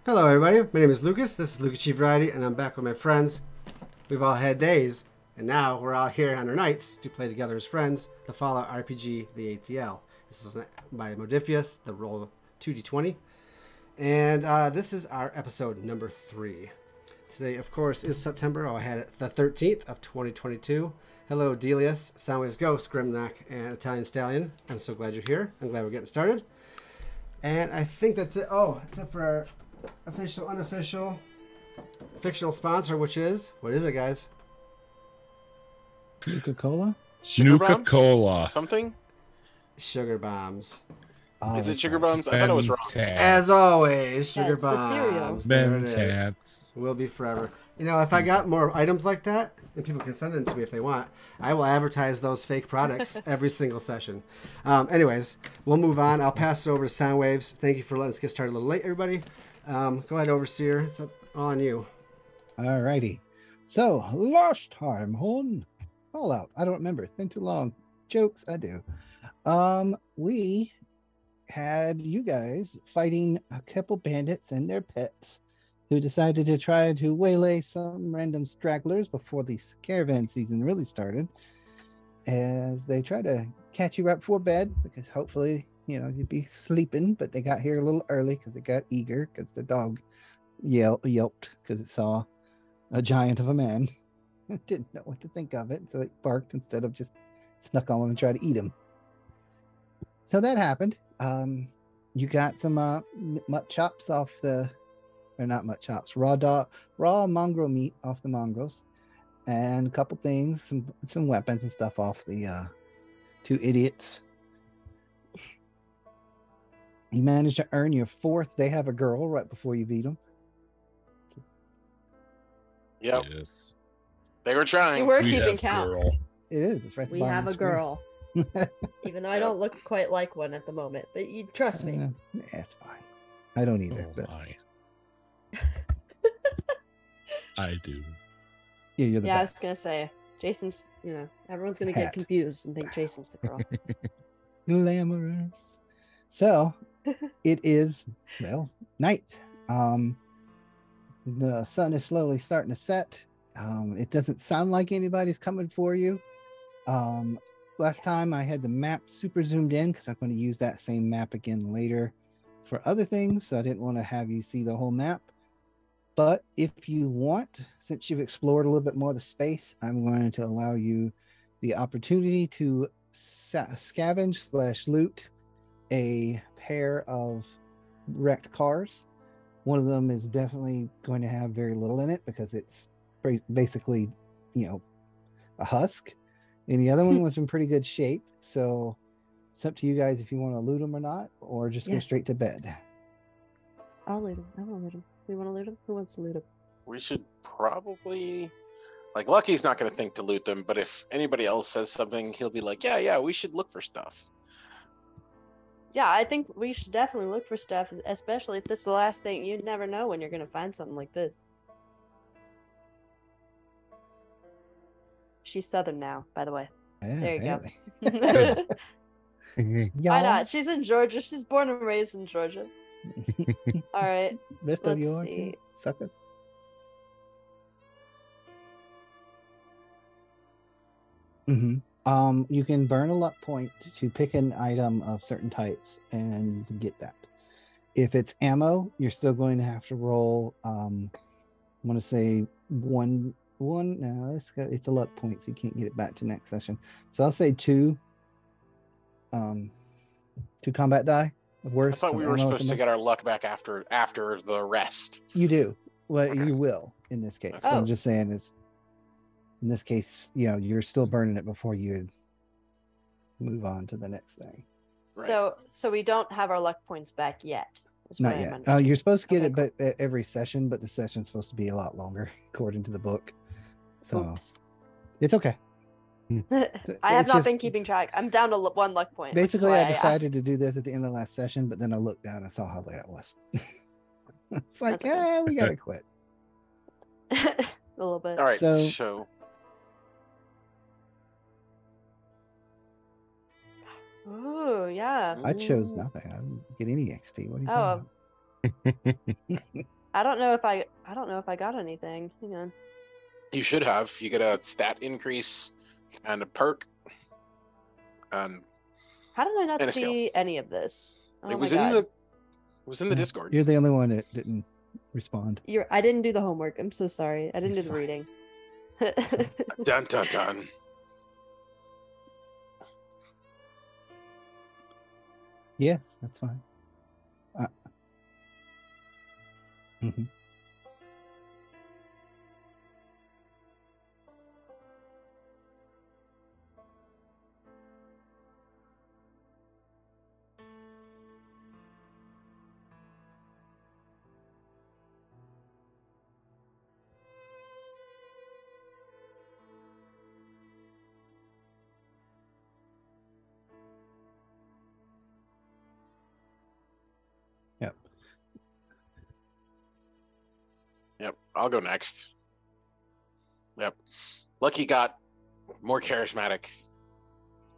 Hello everybody, my name is Lucas, this is Lucasgvariety, and I'm back with my friends. We've all had days, and now we're all here on our nights to play together as friends, the Fallout RPG, the ATL. This is by Modifius, the roll 2d20, and this is our episode number 3. Today, of course, is September, I had it the 13th of 2022. Hello Delius, Soundwaves Ghost, Grimnack, and Italian Stallion. I'm so glad you're here, I'm glad we're getting started. And I think that's it. Oh, except for our official, unofficial, fictional sponsor, which is, what is it, guys? Coca-Cola? Nuka-Cola. Something? Sugar Bombs. Oh, Is it that's Sugar right. Bombs? I thought it was wrong. As always, Sugar That's the cereal. Bombs. There it is. Mentats. Will be forever. You know, if I got more items like that, and people can send them to me if they want, I will advertise those fake products every single session. Anyways, we'll move on. I'll pass it over to Soundwaves. Thank you for letting us get started a little late, everybody. Go ahead, Overseer. It's all on you. Alrighty. So, last time on Fallout. I don't remember. It's been too long. Jokes, I do. We had you guys fighting a couple bandits and their pets who decided to try to waylay some random stragglers before the caravan season really started, as they try to catch you right before bed, because hopefully, you know, you'd be sleeping, but they got here a little early because they got eager because the dog yelped because it saw a giant of a man. It didn't know what to think of it, so it barked instead of just snuck on him and tried to eat him. So that happened. You got some mutt chops off the, or not mutt chops, raw mongrel meat off the mongrels, and a couple things, some weapons and stuff off the two idiots. You managed to earn your 4th They Have a Girl right before you beat them. Yep. Yes. They were trying. We're We keeping have count. girl. It is. It's right. At the We bottom have of a the screen. girl. Even though I don't look quite like one at the moment, but you trust me. It's fine. I don't either. Oh, but my. I do. yeah, you're the Yeah, I best. was gonna say, Jason's. You know, everyone's gonna Hat. get confused and think Jason's the girl. Glamorous. So it is, well, night. The sun is slowly starting to set. It doesn't sound like anybody's coming for you. Last time I had the map super zoomed in because I'm going to use that same map again later for other things, so I didn't want to have you see the whole map. But if you want, since you've explored a little bit more of the space, I'm going to allow you the opportunity to scavenge / loot a pair of wrecked cars. One of them is definitely going to have very little in it because it's basically, you know, a husk. And the other one was in pretty good shape. So it's up to you guys if you want to loot them or not, or just go Yes. straight to bed. I'll loot him. I want to loot him. We want to loot him. Who wants to loot him? We should probably, like, Lucky's not going to think to loot them, but if anybody else says something, he'll be like, yeah, we should look for stuff. Yeah, I think we should definitely look for stuff, especially if this is the last thing. You never know when you're gonna find something like this. She's Southern now, by the way. Yeah, There you go. go. Why not? She's in Georgia. She's born and raised in Georgia. All right. Rest of Let's you are see. too, suckers. You can burn a luck point to pick an item of certain types, and you can get that. If it's ammo, you're still going to have to roll. I want to say one. No, it's a luck point, so you can't get it back to next session. So I'll say two combat die. I Worst. thought we were supposed to get our luck back after the rest. You do. Well, Okay. you will in this case. That's What good. I'm just saying is, in this case, you know, you're still burning it before you move on to the next thing. Right. So we don't have our luck points back yet. Is what Not I'm yet. understanding. You're supposed to get Okay, it, but every session, but the session's supposed to be a lot longer according to the book. So Oops. it's okay. I have It's not just- been keeping track. I'm down to one luck point. which is Basically, why I decided asked. to do this at the end of the last session, but then I looked down and saw how late it was. It's like, That's okay. we gotta quit. a little bit. All right, So- so Ooh, yeah. I chose Mm. nothing. I didn't get any XP. What are you Oh, talking I don't know if I got anything. Hang on. You should have. You get a stat increase and a perk. And How did I not And a skill. see any of this? Oh it my was god. in the Discord. You're the only one that didn't respond. I didn't do the homework. I'm so sorry. I didn't It's do the fine. reading. Dun dun dun. Yes, that's fine. Mhm. Yep. Yep, I'll go next. Yep. Lucky got more charismatic.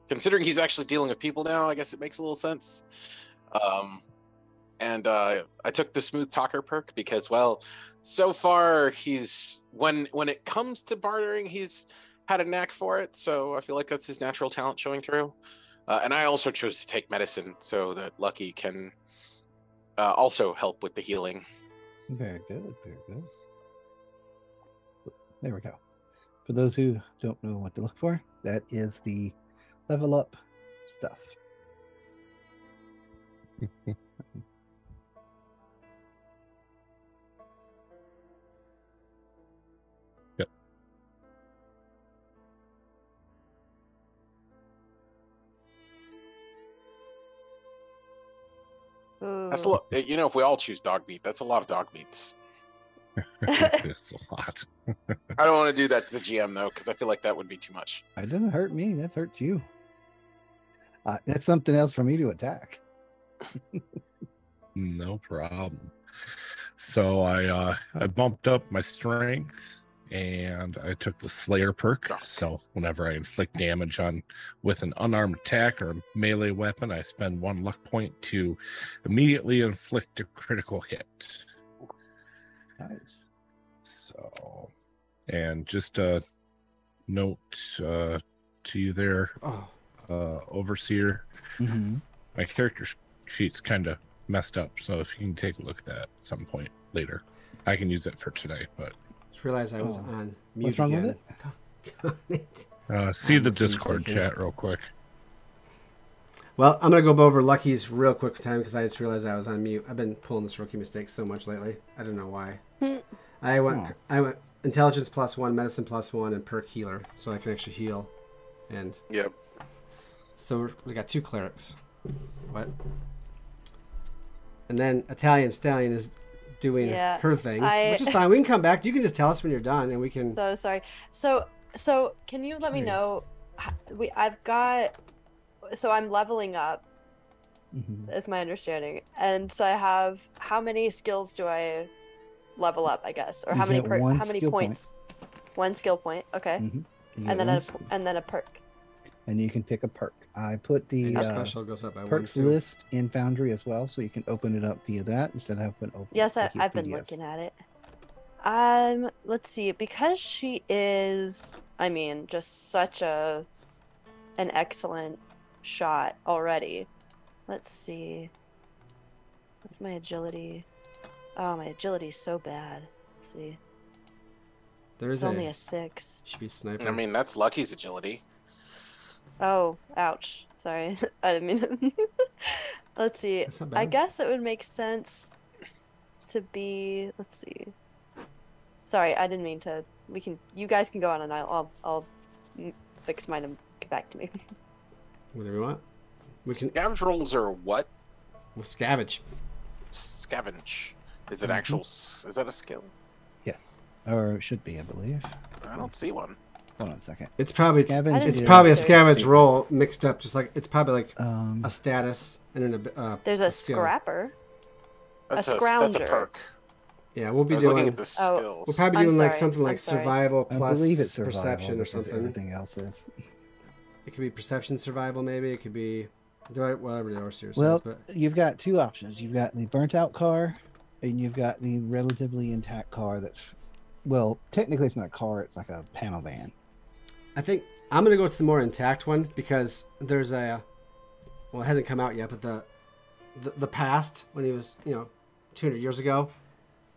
Considering he's actually dealing with people now, I guess it makes a little sense. And I took the smooth talker perk because, well, so far he's when it comes to bartering, he's had a knack for it. So I feel like that's his natural talent showing through. And I also chose to take medicine so that Lucky can also help with the healing. Very good. Very good. There we go. For those who don't know what to look for, that is the level up stuff. Yep. That's a lot. You know, if we all choose dog meat, that's a lot of dog meats. It's a lot. I don't want to do that to the GM though, because I feel like that would be too much. It doesn't hurt me. That hurts you. That's something else for me to attack. No problem. So I bumped up my strength and I took the Slayer perk. So whenever I inflict damage with an unarmed attack or melee weapon, I spend 1 luck point to immediately inflict a critical hit. Nice. So, and just a note to you there, Overseer. Mm-hmm. My character sheet's kind of messed up, so if you can take a look at that at some point later, I can use it for today. But Just realized I was on mute What's wrong again. with it? see the Can you Discord stick here? chat real quick. Well, I'm gonna go over Lucky's real quick time because I just realized I was on mute. I've been pulling this rookie mistake so much lately. I don't know why. I went intelligence +1, medicine +1, and perk healer, so I can actually heal. And Yep. so we got 2 clerics. What? And then Italian Stallion is doing Yeah, her thing, which is fine. We can come back. You can just tell us when you're done, and we can. So sorry. So can you let me know? So I'm leveling up, Mm-hmm. is my understanding, and so I have how many skills do I level up? I guess, or You how many get one how many skill point. points? 1 skill point. Okay, You and get then one and then a perk. and you can pick a perk. I put the And your special goes up by 1 perks too. list in Foundry as well, so you can open it up via that instead of having open. Yes, like your I've been PDF. looking at it. Let's see, because she is, I mean, just such an excellent shot already. Let's see. What's my agility? Oh, my agility's so bad. Let's see. There is It's only a 6. should be sniper. I mean, that's Lucky's agility. Oh, ouch. Sorry. I didn't mean to. Let's see. That's not I bad. guess it would make sense to be. Let's see. Sorry, I didn't mean to. You guys can go on, and I'll fix mine and get back to me. Whatever you want. We can. Scavenge rolls are what? We'll scavenge. Scavenge. Is it actual? Is that a skill? Yes, or it should be, I believe. I don't see one. Hold on a second. It's probably Scavenge it's is- probably a There's- scavenge roll mixed up, just like it's probably like Um, a status and then There's a skill. scrapper. That's A That's a scrounger. perk. Yeah, we'll I be was looking doing. at the Oh. skills. We'll probably I'm doing like sorry, something I'm like sorry. survival I plus believe it's survival perception or because something. everything else is. It could be perception survival, maybe. It could be whatever the overseer Well, says. But you've got 2 options. You've got the burnt out car And you've got the relatively intact car that's, well, technically it's not a car, it's like a panel van. I think I'm going to go with the more intact one because there's a, well, it hasn't come out yet, but the past, when he was, 200 years ago,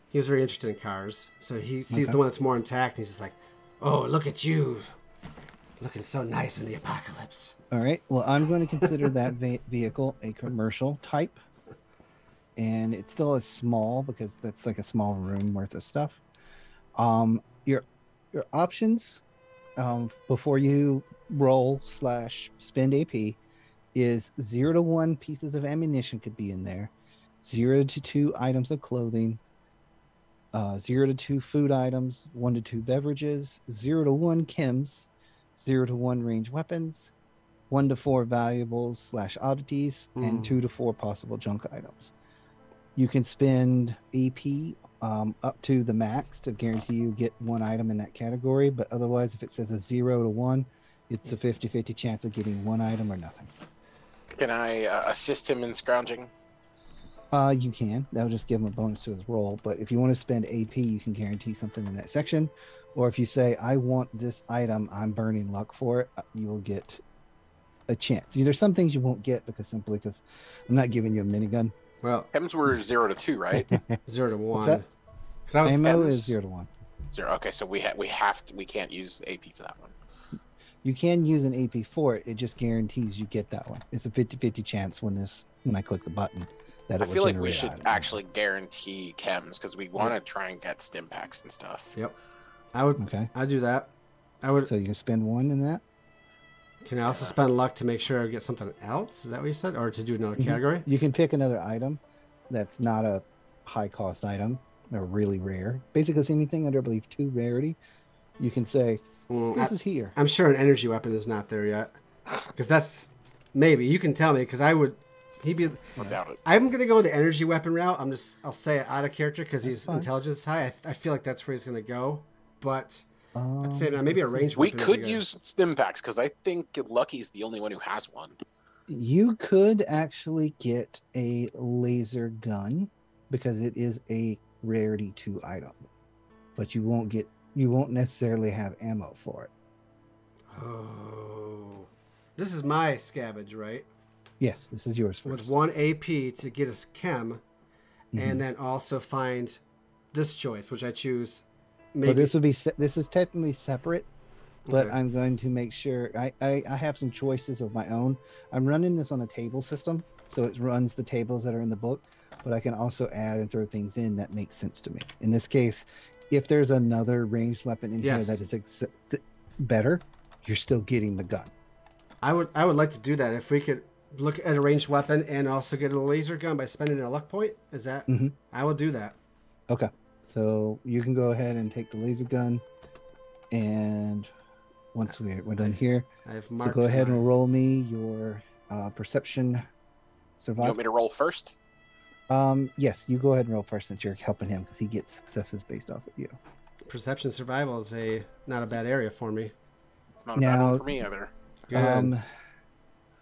he was very interested in cars. So he sees the one that's more intact, and he's just like, oh, look at you, looking so nice in the apocalypse. All right. Well, I'm going to consider that vehicle a commercial type. And it still is small because that's like a small room worth of stuff. Your options before you roll / spend AP is 0 to 1 pieces of ammunition could be in there, 0 to 2 items of clothing, 0 to 2 food items, 1 to 2 beverages, 0 to 1 chems, 0 to 1 range weapons, 1 to 4 valuables / oddities, and 2 to 4 possible junk items. You can spend AP up to the max to guarantee you get 1 item in that category, but otherwise, if it says a 0 to 1, it's a 50-50 chance of getting 1 item or nothing. Can I assist him in scrounging? You can. That'll just give him a bonus to his roll, but if you want to spend AP, you can guarantee something in that section. Or if you say, I want this item, I'm burning luck for it, you will get a chance. There's some things you won't get simply because I'm not giving you a minigun. Well, Chems were 0 to 2, right? 0 to 1. What's that? Because I was ammo is 0 to 1. 0. Okay, so we can't use AP for that one. You can use an AP for it. It just guarantees you get that one. It's a 50-50 chance when I click the button that it I will feel like we generate should item. actually guarantee chems because we want to try and get stim packs and stuff. Yep. I'd do that. I would. So you can spend 1 in that. Can I also spend luck to make sure I get something else? Is that what you said? Or to do another category? You can pick another item that's not a high cost item or really rare. Basically, it's anything under, I believe, 2 rarity. You can say, this is here. I'm sure an energy weapon is not there yet. Because that's... Maybe. You can tell me, because I would... He'd be... Without it. I'm going to go with the energy weapon route. I'll say it out of character because his fine. intelligence is high. I feel like that's where he's going to go. But... I'd say maybe a range We weapon. would could be good. use stim packs because I think Lucky's the only one who has one. You could actually get a laser gun because it is a rarity 2 item, but you won't necessarily have ammo for it. Oh. This is my scavenge, right? Yes, this is yours With first. 1 AP to get us chem, and then also find this choice, which I choose. Maybe Well, this is technically separate, but Okay. I'm going to make sure I have some choices of my own. I'm running this on a table system, so it runs the tables that are in the book, but I can also add and throw things in that make sense to me. In this case, if there's another ranged weapon in Yes. here that is better, you're still getting the gun. I would like to do that if we could look at a ranged weapon and also get a laser gun by spending a luck point. Is that? Mhm. I will do that. Okay, so you can go ahead and take the laser gun, and once we're done here, I have so marked. go ahead my- and roll me your perception You survival. want me to roll first? Yes, you go ahead and roll first since you're helping him because he gets successes based off of you. Perception survival is not a bad area for me. Not a bad Now- one for me either. Good.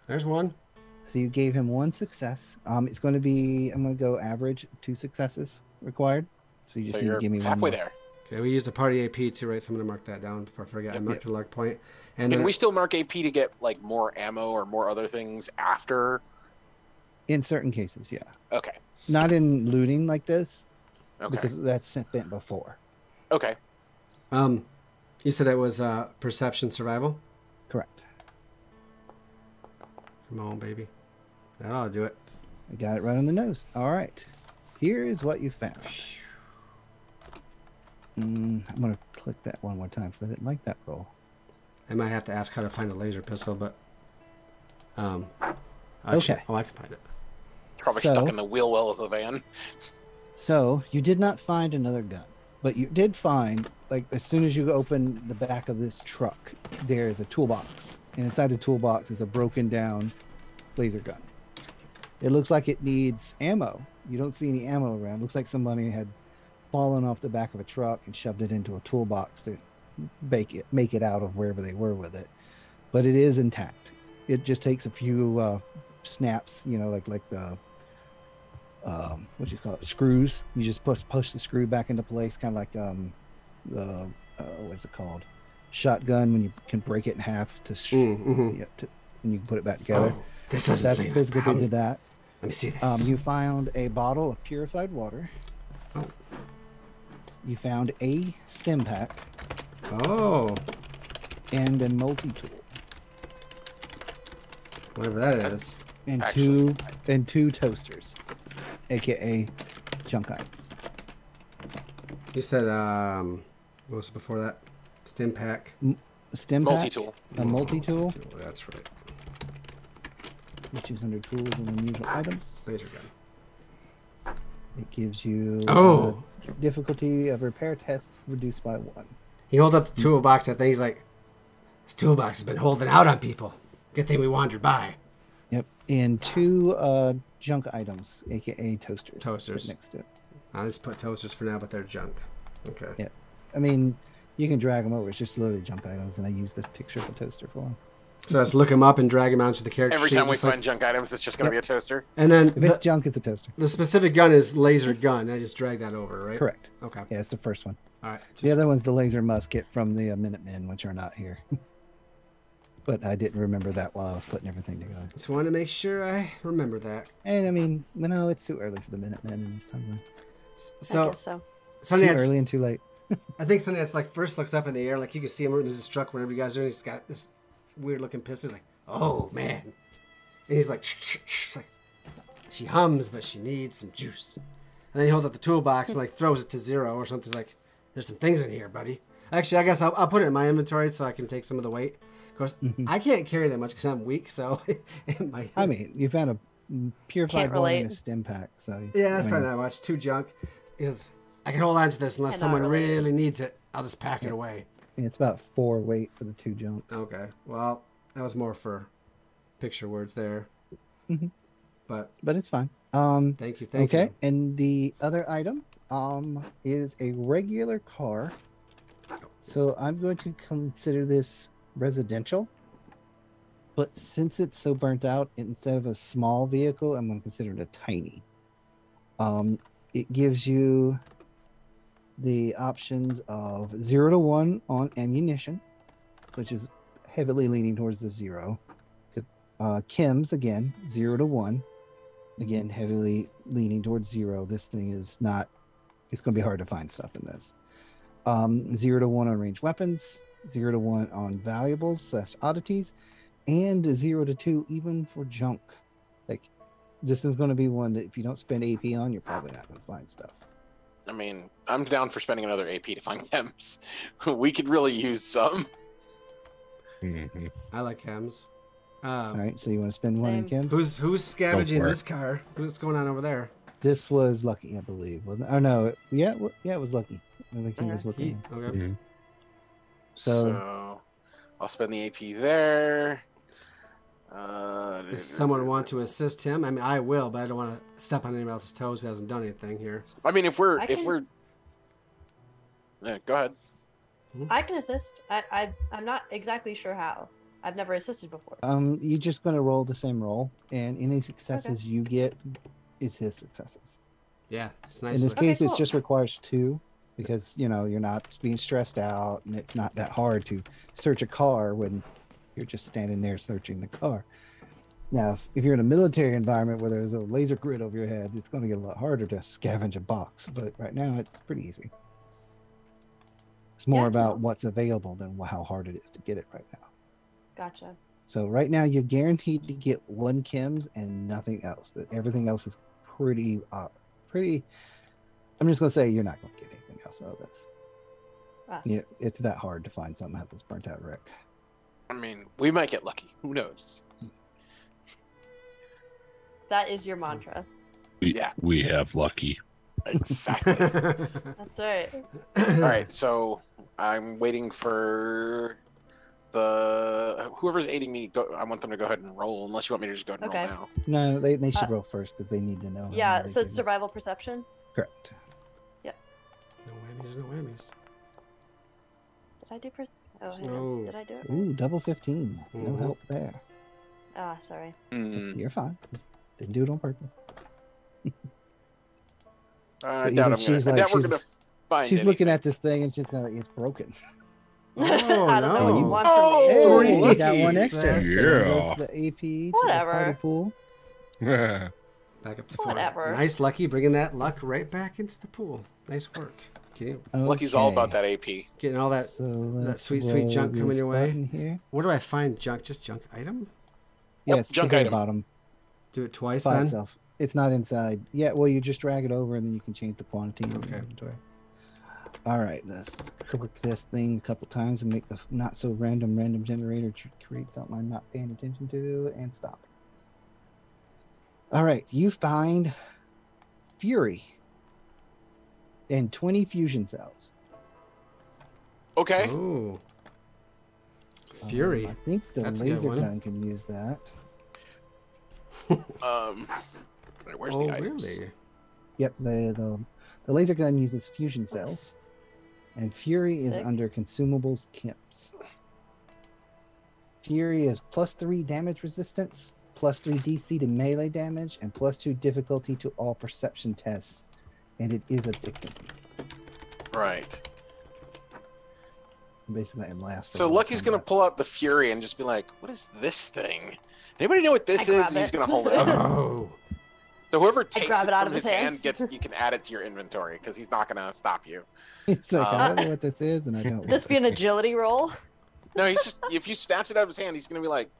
There's one. So you gave him 1 success. It's going to be, I'm going to go average, 2 successes required. So you just So need to you're give me one halfway more. there. Okay, we used a party AP too, right? So I'm gonna mark that down before I forget. I marked a luck point. And Can then we still mark AP to get like more ammo or more other things after? In certain cases, yeah. Okay. Not in looting like this, Okay. because that's spent before. Okay. you said it was perception survival. Correct. Come on, baby. That ought to do it. I got it right on the nose. All right. Here is what you found. I'm going to click that one more time because I didn't like that roll. I might have to ask how to find a laser pistol, but Okay. Oh, I can find it. Probably So- stuck in the wheel well of the van. So you did not find another gun, but you did find, like, as soon as you open the back of this truck, there is a toolbox, and inside the toolbox is a broken down laser gun. It looks like it needs ammo. You don't see any ammo around. It looks like somebody had fallen off the back of a truck and shoved it into a toolbox to make it out of wherever they were with it. But it is intact. It just takes a few snaps, like the what do you call it? Screws. You just push the screw back into place, kind of like the what's it called? Shotgun, when you can break it in half to, and you can put it back together. Oh, this is That's basically what they did that. Let me see this. You found a bottle of purified water. Oh. You found a stim pack. Oh. And a multi-tool. Whatever that is. And two toasters, aka junk items. You said what was it before that? Stim pack. Stim pack. Multi-tool. A multi-tool. That's right. Which is under tools and unusual items. Laser gun. It gives you difficulty of repair test reduced by 1. He holds up the toolbox. I think he's like, this toolbox has been holding out on people. Good thing we wandered by. Yep. And 2 junk items, aka toasters. Toasters. Next to it. I'll just put toasters for now, but they're junk. Okay. Yeah. I mean, you can drag them over. It's just literally junk items, and I use the picture of a toaster for them. So let's look them up and drag them out to the character Every sheet, time we just find junk items, it's just going to be a toaster. And then If it's junk, it's a toaster. the specific gun is laser gun. I just drag that over, right? Correct. Okay. Yeah, it's the first one. All right. The other one's the laser musket from the Minutemen, which are not here. But I didn't remember that while I was putting everything together. Just want to make sure I remember that. And I mean, no, it's too early for the Minutemen in this timeline. So, I guess so. Sunny, Too early and too late. I think something that's like first looks up in the air, like you can see him in his truck whenever you guys are doing. He's got this weird looking pistol. He's like, oh man, and he's like, she's like, she hums, but she needs some juice. And then he holds up the toolbox and like throws it to 0 or something. He's like, there's some things in here, buddy. Actually, I guess I'll put it in my inventory so I can take some of the weight. Of course, I can't carry that much because I'm weak. So, I mean, you found a purified water in a stim pack. So yeah, that's probably not much. 2 junk. Because I can hold on to this unless someone really needs it. I'll just pack it away. And it's about 4 weight for the 2 junk. Okay. Well, that was more for picture words there. But it's fine. Thank you. Okay. And the other item is a regular car. So I'm going to consider this residential. But since it's so burnt out, instead of a small vehicle, I'm going to consider it a tiny. It gives you the options of 0 to 1 on ammunition, which is heavily leaning towards the 0. Chems, again, 0 to 1. Again, heavily leaning towards 0. This thing is not, it's going to be hard to find stuff in this. 0 to 1 on ranged weapons, 0 to 1 on valuables / oddities, and 0 to 2 even for junk. Like, this is going to be one that if you don't spend AP on, you're probably not going to find stuff. I mean, I'm down for spending another AP to find chems. We could really use some. I like chems. All right, so you want to spend 1 in chems? Who's scavenging this car? What's going on over there? This was Lucky, I believe, wasn't it? Oh no, it was Lucky. I think he was looking. Okay. So I'll spend the AP there. Does someone want to assist him? I mean, I will, but I don't want to step on anyone else's toes who hasn't done anything here. I mean, if we're yeah, go ahead. I can assist. I'm not exactly sure how. I've never assisted before. You're just going to roll the same roll, and any successes you get is his successes. Yeah, it's nice. In this case, cool. it just requires 2 because you're not being stressed out, and it's not that hard to search a car when you're just standing there searching the car. Now, if you're in a military environment where there's a laser grid over your head, it's going to get a lot harder to scavenge a box. But right now, it's pretty easy. It's more about what's available than how hard it is to get it right now. Gotcha. So right now, you're guaranteed to get 1 chems and nothing else. That everything else is pretty. I'm just going to say you're not going to get anything else out of this. Yeah, it's that hard to find something that was burnt out wreck. I mean, we might get lucky. Who knows? That is your mantra. We have lucky. Exactly. That's right. All right, so I'm waiting for whoever's aiding me. I want them to go ahead and roll, unless you want me to just go ahead and roll now. No, they should roll first because they need to know. Yeah, so it's survival perception? Correct. Yeah. No whammies. Did I do hang on. Did I do it? Ooh, double 15. No help there. Sorry. You're fine. Didn't do it on purpose. I But doubt, even she's like, we're gonna find. she's looking anything. at this thing and she's gonna like, it's broken. Oh, I don't know what you no. want from me. Oh, Hey, Three. you got one extra. That's So Yeah. it goes to the AP. To Whatever. The party pool. Back up to 4. Whatever. Nice, Lucky, bringing that luck right back into the pool. Nice work. Okay. Lucky's all about Okay. that AP. Getting all that. So that let's sweet, sweet roll junk coming this your way. button Here. Where do I find junk? Just junk item? Yep, Yes, junk click on the item. bottom Do it twice by then? itself. It's not inside. Yeah, well, you just drag it over and then you can change the quantity in Okay. the inventory. All right, let's click this thing a couple times and make the not so random generator create something I'm not paying attention to and stop. All right, you find Fury and 20 fusion cells. Okay. Oh. Fury. I think the That's a good laser one. gun can use that. Where's Oh, the items? really? Yep, the laser gun uses fusion cells, and Fury is Sick. under consumables kits. Fury is +3 damage resistance, +3 DC to melee damage, and +2 difficulty to all perception tests, and it is addictive. Right. Basically, it lasts. for So a long Lucky's time, gonna but- pull out the Fury and just be like, "What is this thing? Anybody know what this I is?" grab And he's it. gonna hold it up. Oh. So whoever takes grab it it out from of his his hand hands. gets, you can add it to your inventory because he's not gonna stop you. It's like I don't Uh, know what this is, and I don't. This want be an it. agility roll. No, he's just if you snatch it out of his hand, he's gonna be like,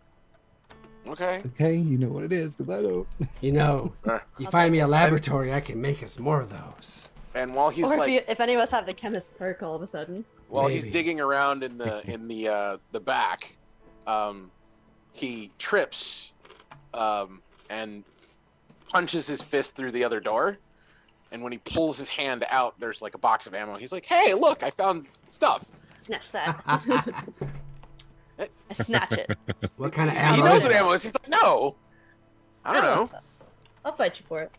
"Okay." Okay, you know what it is, because I don't. You know, Uh, you I'll find take me a it. laboratory, I can make us more of those. And while he's Or like, if any of us have the chemist perk all of a sudden. while he's Maybe. digging around in the back, he trips, and punches his fist through the other door. And when he pulls his hand out, there's like a box of ammo. He's like, "Hey, look, I found stuff." Snatch that. I snatch it. What kind of He ammo knows is what it? ammo is. He's like, "No, I don't know." want some. I'll fight you for it.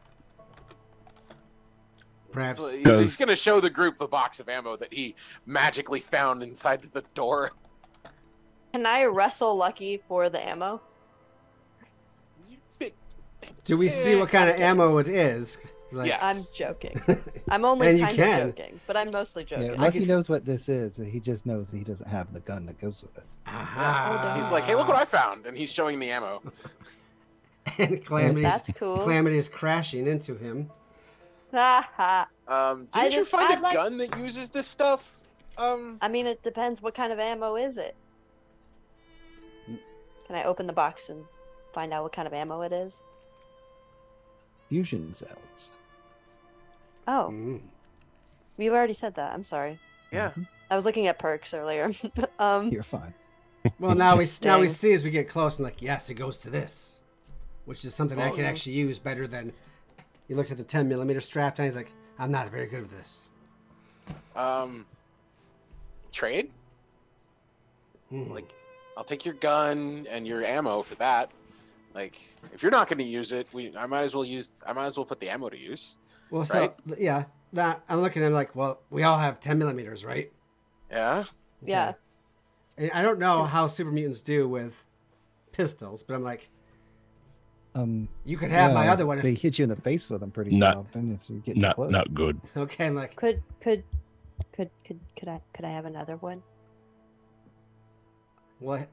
Perhaps. So he's Does- gonna show the group the box of ammo that he magically found inside the door. Can I wrestle Lucky for the ammo? Do we see what kind of ammo it is? Like, Yeah. I'm joking. I'm only And you kind of can. joking, but I'm mostly joking. Yeah, Lucky knows what this is. He just knows that he doesn't have the gun that goes with it. Aha. Oh, He's like, "Hey, look what I found," and he's showing the ammo. And Calamity's, That's cool. Calamity is crashing into him. Ha ha. Didn't you find I'd a like- gun that uses this stuff? I mean, it depends. What kind of ammo is it? Can I open the box and find out what kind of ammo it is? Fusion cells. Oh, Mm. we've already said that. I'm sorry. Yeah. I was looking at perks earlier. You're fine. Well, now we Dang. see as we get close, and like, yes, it goes to this, which is something I Oh, can yeah. actually use better than. He looks at the 10mm strap, and he's like, "I'm not very good with this." Trade? Hmm. Like, I'll take your gun and your ammo for that. Like, if you're not going to use it, I might as well put the ammo to use. Well, so right? yeah, that I'm looking at him like, well, we all have 10mm, right? Yeah. Yeah. And I don't know how super mutants do with pistols, but I'm like, you could have my yeah, other one. They If, hit you in the face with them pretty Not- often if you get too Not close. not good. okay, I'm like, Could I have another one? well,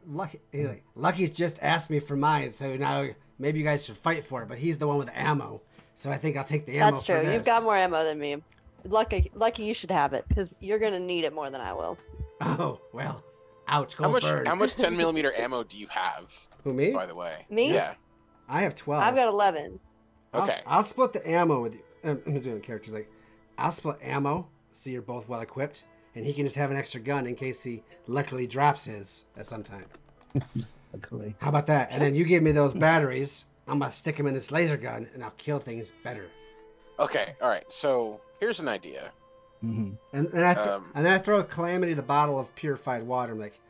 Lucky's just asked me for mine, so now maybe you guys should fight for it. But he's the one with the ammo, so I think I'll take the ammo. That's true. For this. You've got more ammo than me. Lucky, you should have it because you're gonna need it more than I will. Oh well, ouch! How Cold much burn. 10mm ammo do you have, Who me? by the way? Me? Yeah. I have 12. I've got 11. Okay. I'll split the ammo with you. I'm doing characters like, I'll split ammo so you're both well equipped, and he can just have an extra gun in case he luckily drops his at some time. Luckily. How about that? And then you give me those batteries. I'm gonna stick them in this laser gun, and I'll kill things better. Okay. All right. So here's an idea. Mm-hmm. And then I throw Calamity the bottle of purified water. I'm like,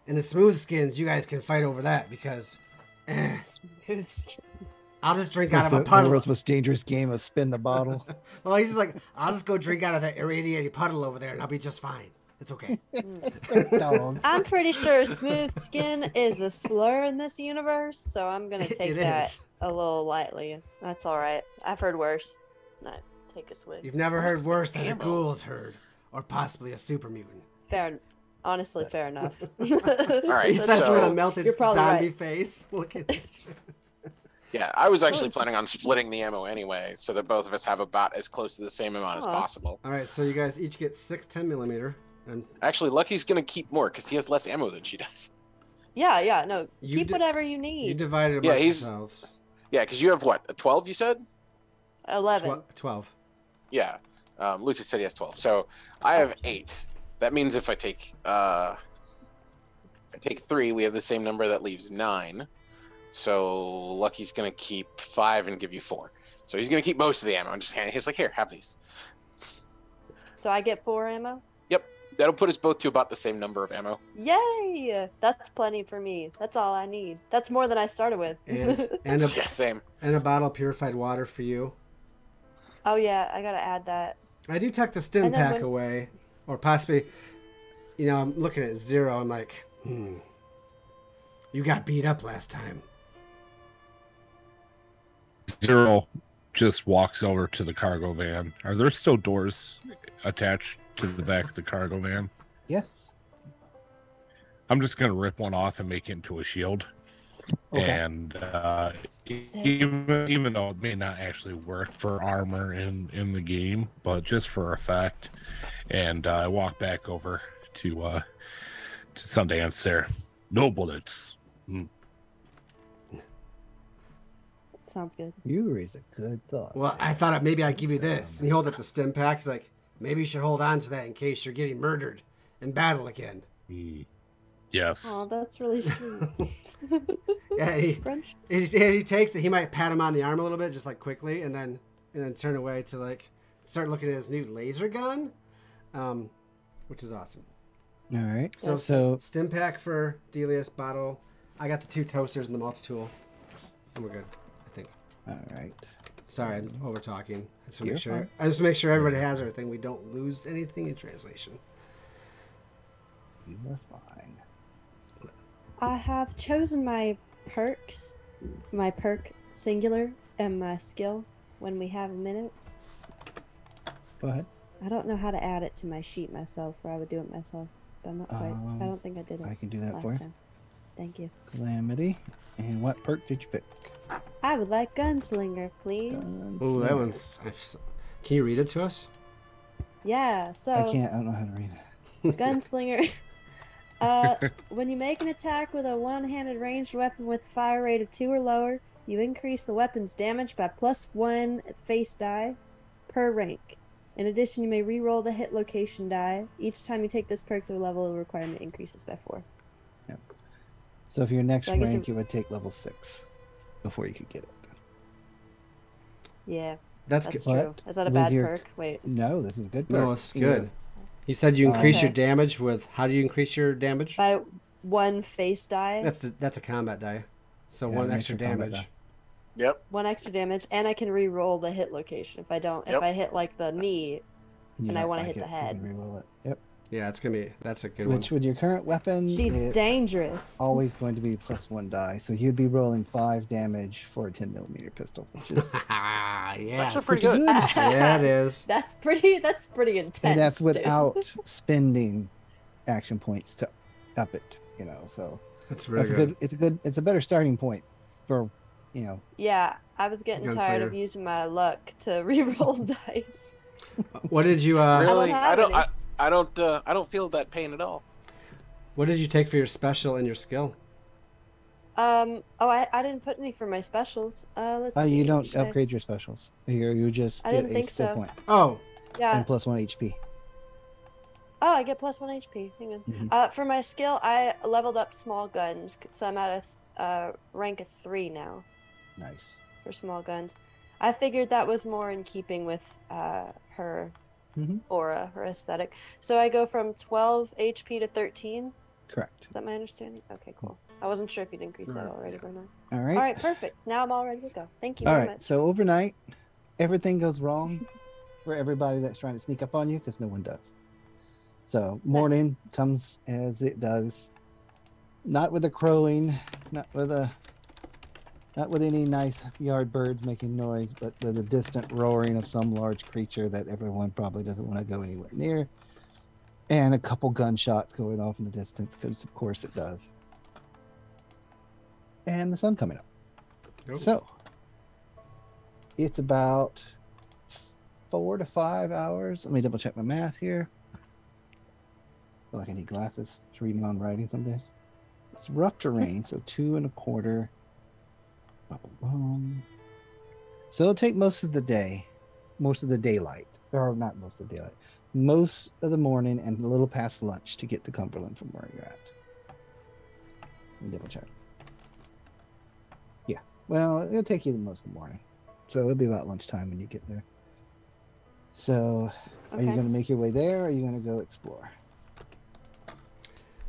and the smooth skins, you guys can fight over that because Smooth skins. I'll just drink It's out like of a the puddle. world's most dangerous game of spin the bottle. Well, he's just like, I'll just go drink out of that irradiated puddle over there, and I'll be just fine. It's okay. Dog. I'm pretty sure smooth skin is a slur in this universe, so I'm gonna take It that is. a little lightly. That's all right. I've heard worse. No, take a swig. You've never heard worse than a ammo? ghoul's herd, or possibly a super mutant. Honestly, fair enough. All right, He says so- with a melted You're probably zombie right. face. Looking at you. Yeah, I was actually it's- planning on splitting the ammo anyway, so that both of us have about as close to the same amount as Aw. possible. All right, so you guys each get 6 10mm, and Actually, Lucky's gonna keep more because he has less ammo than she does. Yeah, no. You Keep di- whatever you you need. divide it Yeah, amongst he's- yourselves. Yeah, because you have what, a 12? You said? 11. 12. Yeah. Lucas said he has 12. So I have 8. That means if I take 3, we have the same number. That leaves 9. So Lucky's gonna keep 5 and give you 4. So he's gonna keep most of the ammo and just hand it. He's like, here, have these. So I get 4 ammo? That'll put us both to about the same number of ammo. Yay! That's plenty for me. That's all I need. That's more than I started with. And Yeah, same. a bottle of purified water for you. Oh yeah, I gotta add that. I do tuck the stim And then pack when- away, or possibly, I'm looking at 0. I'm like, you got beat up last time. Zero just walks over to the cargo van. Are there still doors attached to the back of the cargo van? Yes. I'm just gonna rip one off and make it into a shield. Okay. And Sick. even though it may not actually work for armor in the game, but just for effect. And I walk back over to Sundance there. No bullets. Sounds good. You raise a good thought. Well, I thought maybe I'd give you this. And he holds up the stim pack. He's like, maybe you should hold on to that in case you're getting murdered in battle again. Yes. Oh, that's really sweet. Yeah, he French? he takes it. He might pat him on the arm a little bit, just like quickly, and then turn away to like start looking at his new laser gun, which is awesome. All right. So, So stim pack for Delius, bottle. I got the 2 toasters and the multi-tool, and we're good, I think. all right. Sorry, I'm over talking. I just want You're to make sure. fine. I just make sure everybody has everything. We don't lose anything in translation. You are fine. I have chosen my perks, my perk singular, and my skill when we have a minute. Go ahead. I don't know how to add it to my sheet myself, or I would do it myself. But I'm not quite. I don't think I did it I can do that last for you. time. Thank you. Calamity. And what perk did you pick? I would like Gunslinger, please. Oh, that Gunslinger. one's. Can you read it to us? Yeah, so I can't. I don't know how to read it. Gunslinger. When you make an attack with a one-handed ranged weapon with fire rate of 2 or lower, you increase the weapon's damage by +1 face die per rank. In addition, you may re-roll the hit location die. Each time you take this perk, the level requirement increases by 4. So if your next So I guess rank, you would take level 6 before you could get it. Yeah, That's that's good. true. But Is that a with bad your- perk? Wait. No, this is a good perk. No, it's You good. have- You said you increase your Okay. damage with. How do you increase your damage? By 1 face die, That's a combat die. So Yeah, 1 it makes extra your combat damage. die. Yep. 1 extra damage, and I can re-roll the hit location if I don't. Yep. If I hit like the knee, You And I don't wanna like hit the it, you can head. reroll it. Yep. Yeah, that's a good Which with your current weapon, she's it's dangerous. always going to be +1 die. So you'd be rolling 5 damage for a 10mm pistol, which is one. yes. That's pretty good. Yeah, it is. That's pretty intense. and that's dude. without spending action points to up it. So That's really that's good. it's a better starting point for Yeah, I was getting tired of Gunslinger. using my luck to re-roll dice. What did you Really? have any. I don't feel that pain at all. What did you take for your special and your skill? Oh, I didn't put any for my specials. Let's see. you don't should I- upgrade your specials. You just I get didn't a think skill so. point Oh, Yeah. and +1 HP. Oh, I get +1 HP. Hang on. Mhm. For my skill, I leveled up small guns, so I'm at a rank of 3 now Nice. for small guns. I figured that was more in keeping with her Mhm. aura, her aesthetic. So I go from 12 HP to 13. Correct. Is that my understanding? Okay, cool. I wasn't sure if you'd increased that already or not. All right. All right, perfect. Now I'm all ready to go. Thank you All very right. much. So overnight, everything goes wrong for everybody that's trying to sneak up on you because no one does. So morning comes as it does, not with a crowing, not with a Not with any nice yard birds making noise, but with a distant roaring of some large creature that everyone probably doesn't want to go anywhere near. And a couple gunshots going off in the distance, because of course it does. And the sun coming up. Oh. So, it's about 4 to 5 hours. Let me double check my math here. I feel like I need glasses to read my own writing some days. It's rough terrain, so 2 1/4. So it'll take most of the day, most of the daylight, or not most of the daylight, most of the morning and a little past lunch to get to Cumberland from where you're at. Let me double check. Yeah, well, it'll take you most of the morning. So it'll be about lunchtime when you get there. So are you going to make your way there, or are you going to go explore?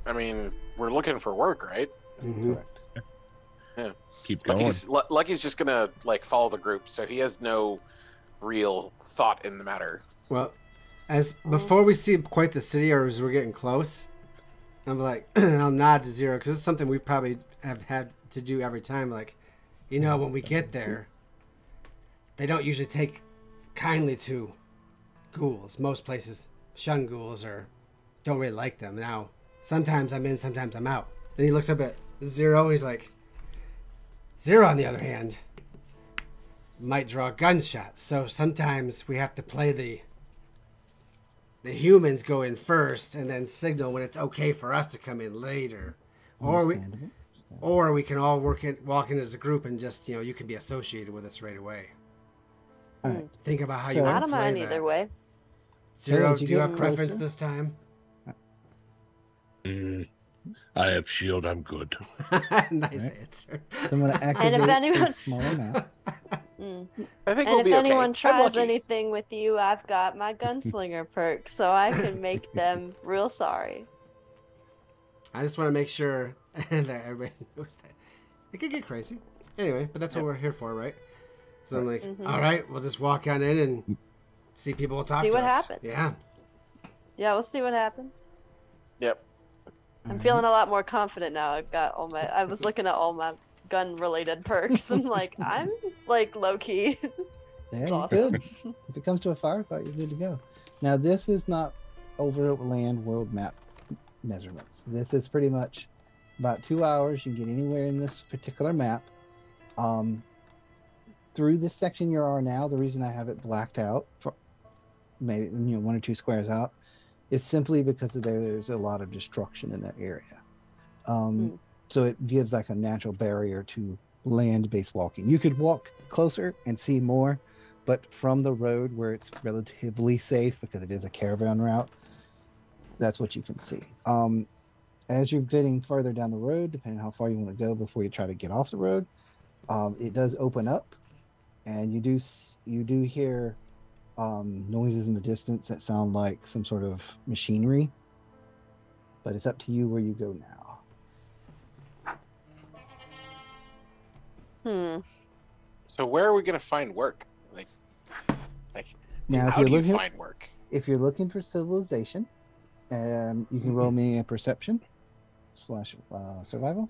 I mean, we're looking for work, right? Mm-hmm. Correct. Yeah. Keep going. Lucky's just gonna like follow the group, so he has no real thought in the matter. Well, as before we see quite the city, or as we're getting close, I'm like, I'll nod to Zero, because it's something we probably have had to do every time. Like, you know, when we get there, they don't usually take kindly to ghouls. Most places shun ghouls or don't really like them. Now, sometimes I'm in, sometimes I'm out. Then he looks up at Zero, and he's like, Zero, on the other hand, might draw gunshots. So sometimes we have to play the humans go in first and then signal when it's okay for us to come in later. Or we can all walk in as a group and just, you know, you can be associated with us right away. All right. Think about how So- you I want to don't play mind that. either way. Zero, Did you do you get have preference closer? this time? I have shield. I'm good. Nice Right. answer. So I'm going to activate if anyone- a smaller map. I think And we'll if be anyone okay. I'm tries lucky. anything with you, I've got my Gunslinger perk, so I can make them real sorry. I just want to make sure that everybody knows that. It could get crazy. Anyway, but that's what we're here for, right? So I'm like, all right, we'll just walk on in and see people will talk See to what us. happens. Yeah. Yeah, we'll see what happens. Yep. I'm feeling a lot more confident now. I was looking at all my gun related perks. I'm like, I'm like low key. Yeah, you're awesome. good. If it comes to a firefight, you're good to go. Now, this is not overland world map measurements. This is pretty much about 2 hours. You can get anywhere in this particular map. Through this section you are now, the reason I have it blacked out, for maybe 1 or 2 squares out, is simply because there's a lot of destruction in that area. So it gives like a natural barrier to land-based walking. You could walk closer and see more, but from the road where it's relatively safe because it is a caravan route, that's what you can see. As you're getting further down the road, depending on how far you want to go before you try to get off the road, it does open up, and you do hear noises in the distance that sound like some sort of machinery, but it's up to you where you go now. So where are we gonna find work? Like Now, how do you find work? if you're looking for civilization, you can roll me a perception / survival.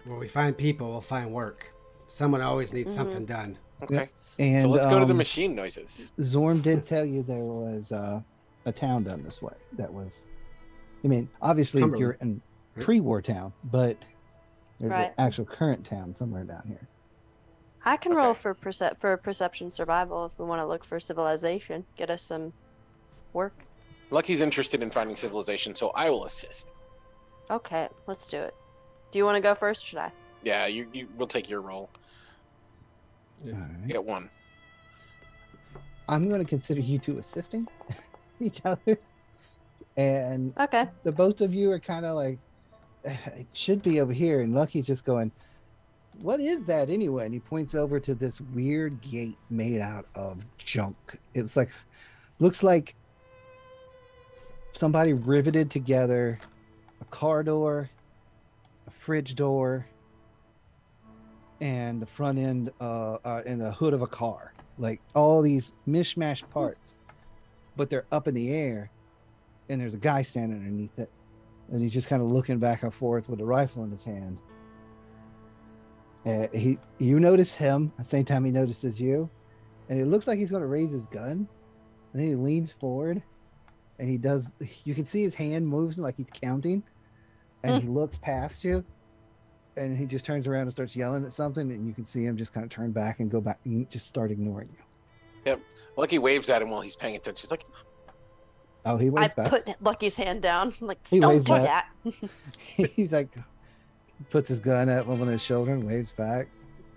Where we find people, we'll find work. Someone always needs something done. Okay. And So let's go to the machine noises. Zorm did tell you there was a town done this way. That was, I mean, obviously Cumberland. you're in pre-war town, but there's Right. an actual current town somewhere down here. I can roll Okay. for perception survival if we want to look for civilization. Get us some work. Lucky's interested in finding civilization, so I will assist. Okay, let's do it. Do you want to go first, or should I? Yeah, you will take your role. All right. Get one. I'm going to consider you two assisting each other, and Okay. the both of you are kind of like, it should be over here, and Lucky's just going, what is that anyway? And he points over to this weird gate made out of junk. It's like, looks like somebody riveted together a car door, a fridge door, and the front end and the hood of a car. Like all these mishmash parts, but they're up in the air, and there's a guy standing underneath it, and he's just kind of looking back and forth with a rifle in his hand. You notice him at the same time he notices you, and it looks like he's going to raise his gun, and then he leans forward, and he does. You can see his hand moves like he's counting, and he looks past you, and he just turns around and starts yelling at something, and you can see him just kind of turn back and go back and just start ignoring you. Yep. Lucky waves at him while he's paying attention. He's like, Oh, he waves I back. put Lucky's hand down. I'm like, He don't waves do back. that. He's like, puts his gun up on his shoulder and waves back,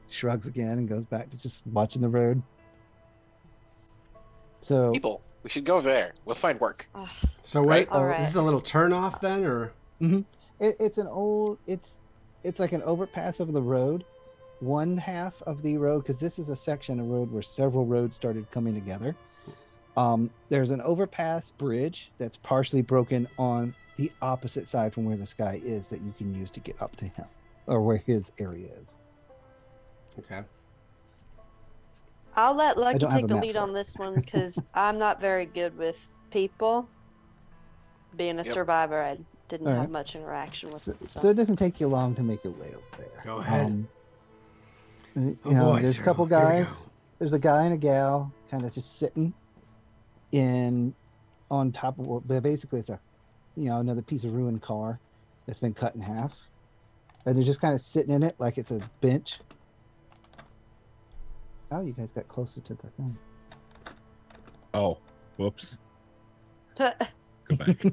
shrugs again, and goes back to just watching the road. So people, we should go there. We'll find work. So wait, All right. this is a little turn off then, or it's an old. It's like an overpass of the road. One half of the road, because this is a section of road where several roads started coming together. There's an overpass bridge that's partially broken on the opposite side from where this guy is that you can use to get up to him, or where his area is. okay. I'll let Lucky don't have take a the map lead for on it. this one because I'm not very good with people. Being a survivor, I didn't All have right. much interaction with So, them. so it doesn't take you long to make your way up there. Go ahead. You Oh, know, boy, there's a Cyril. couple Here we guys. go. There's a guy and a gal kind of just sitting on top of what basically it's a, another piece of ruined car that's been cut in half, and they're just kind of sitting in it like it's a bench. Oh, you guys got closer to the thing. Oh, whoops. So. Go back.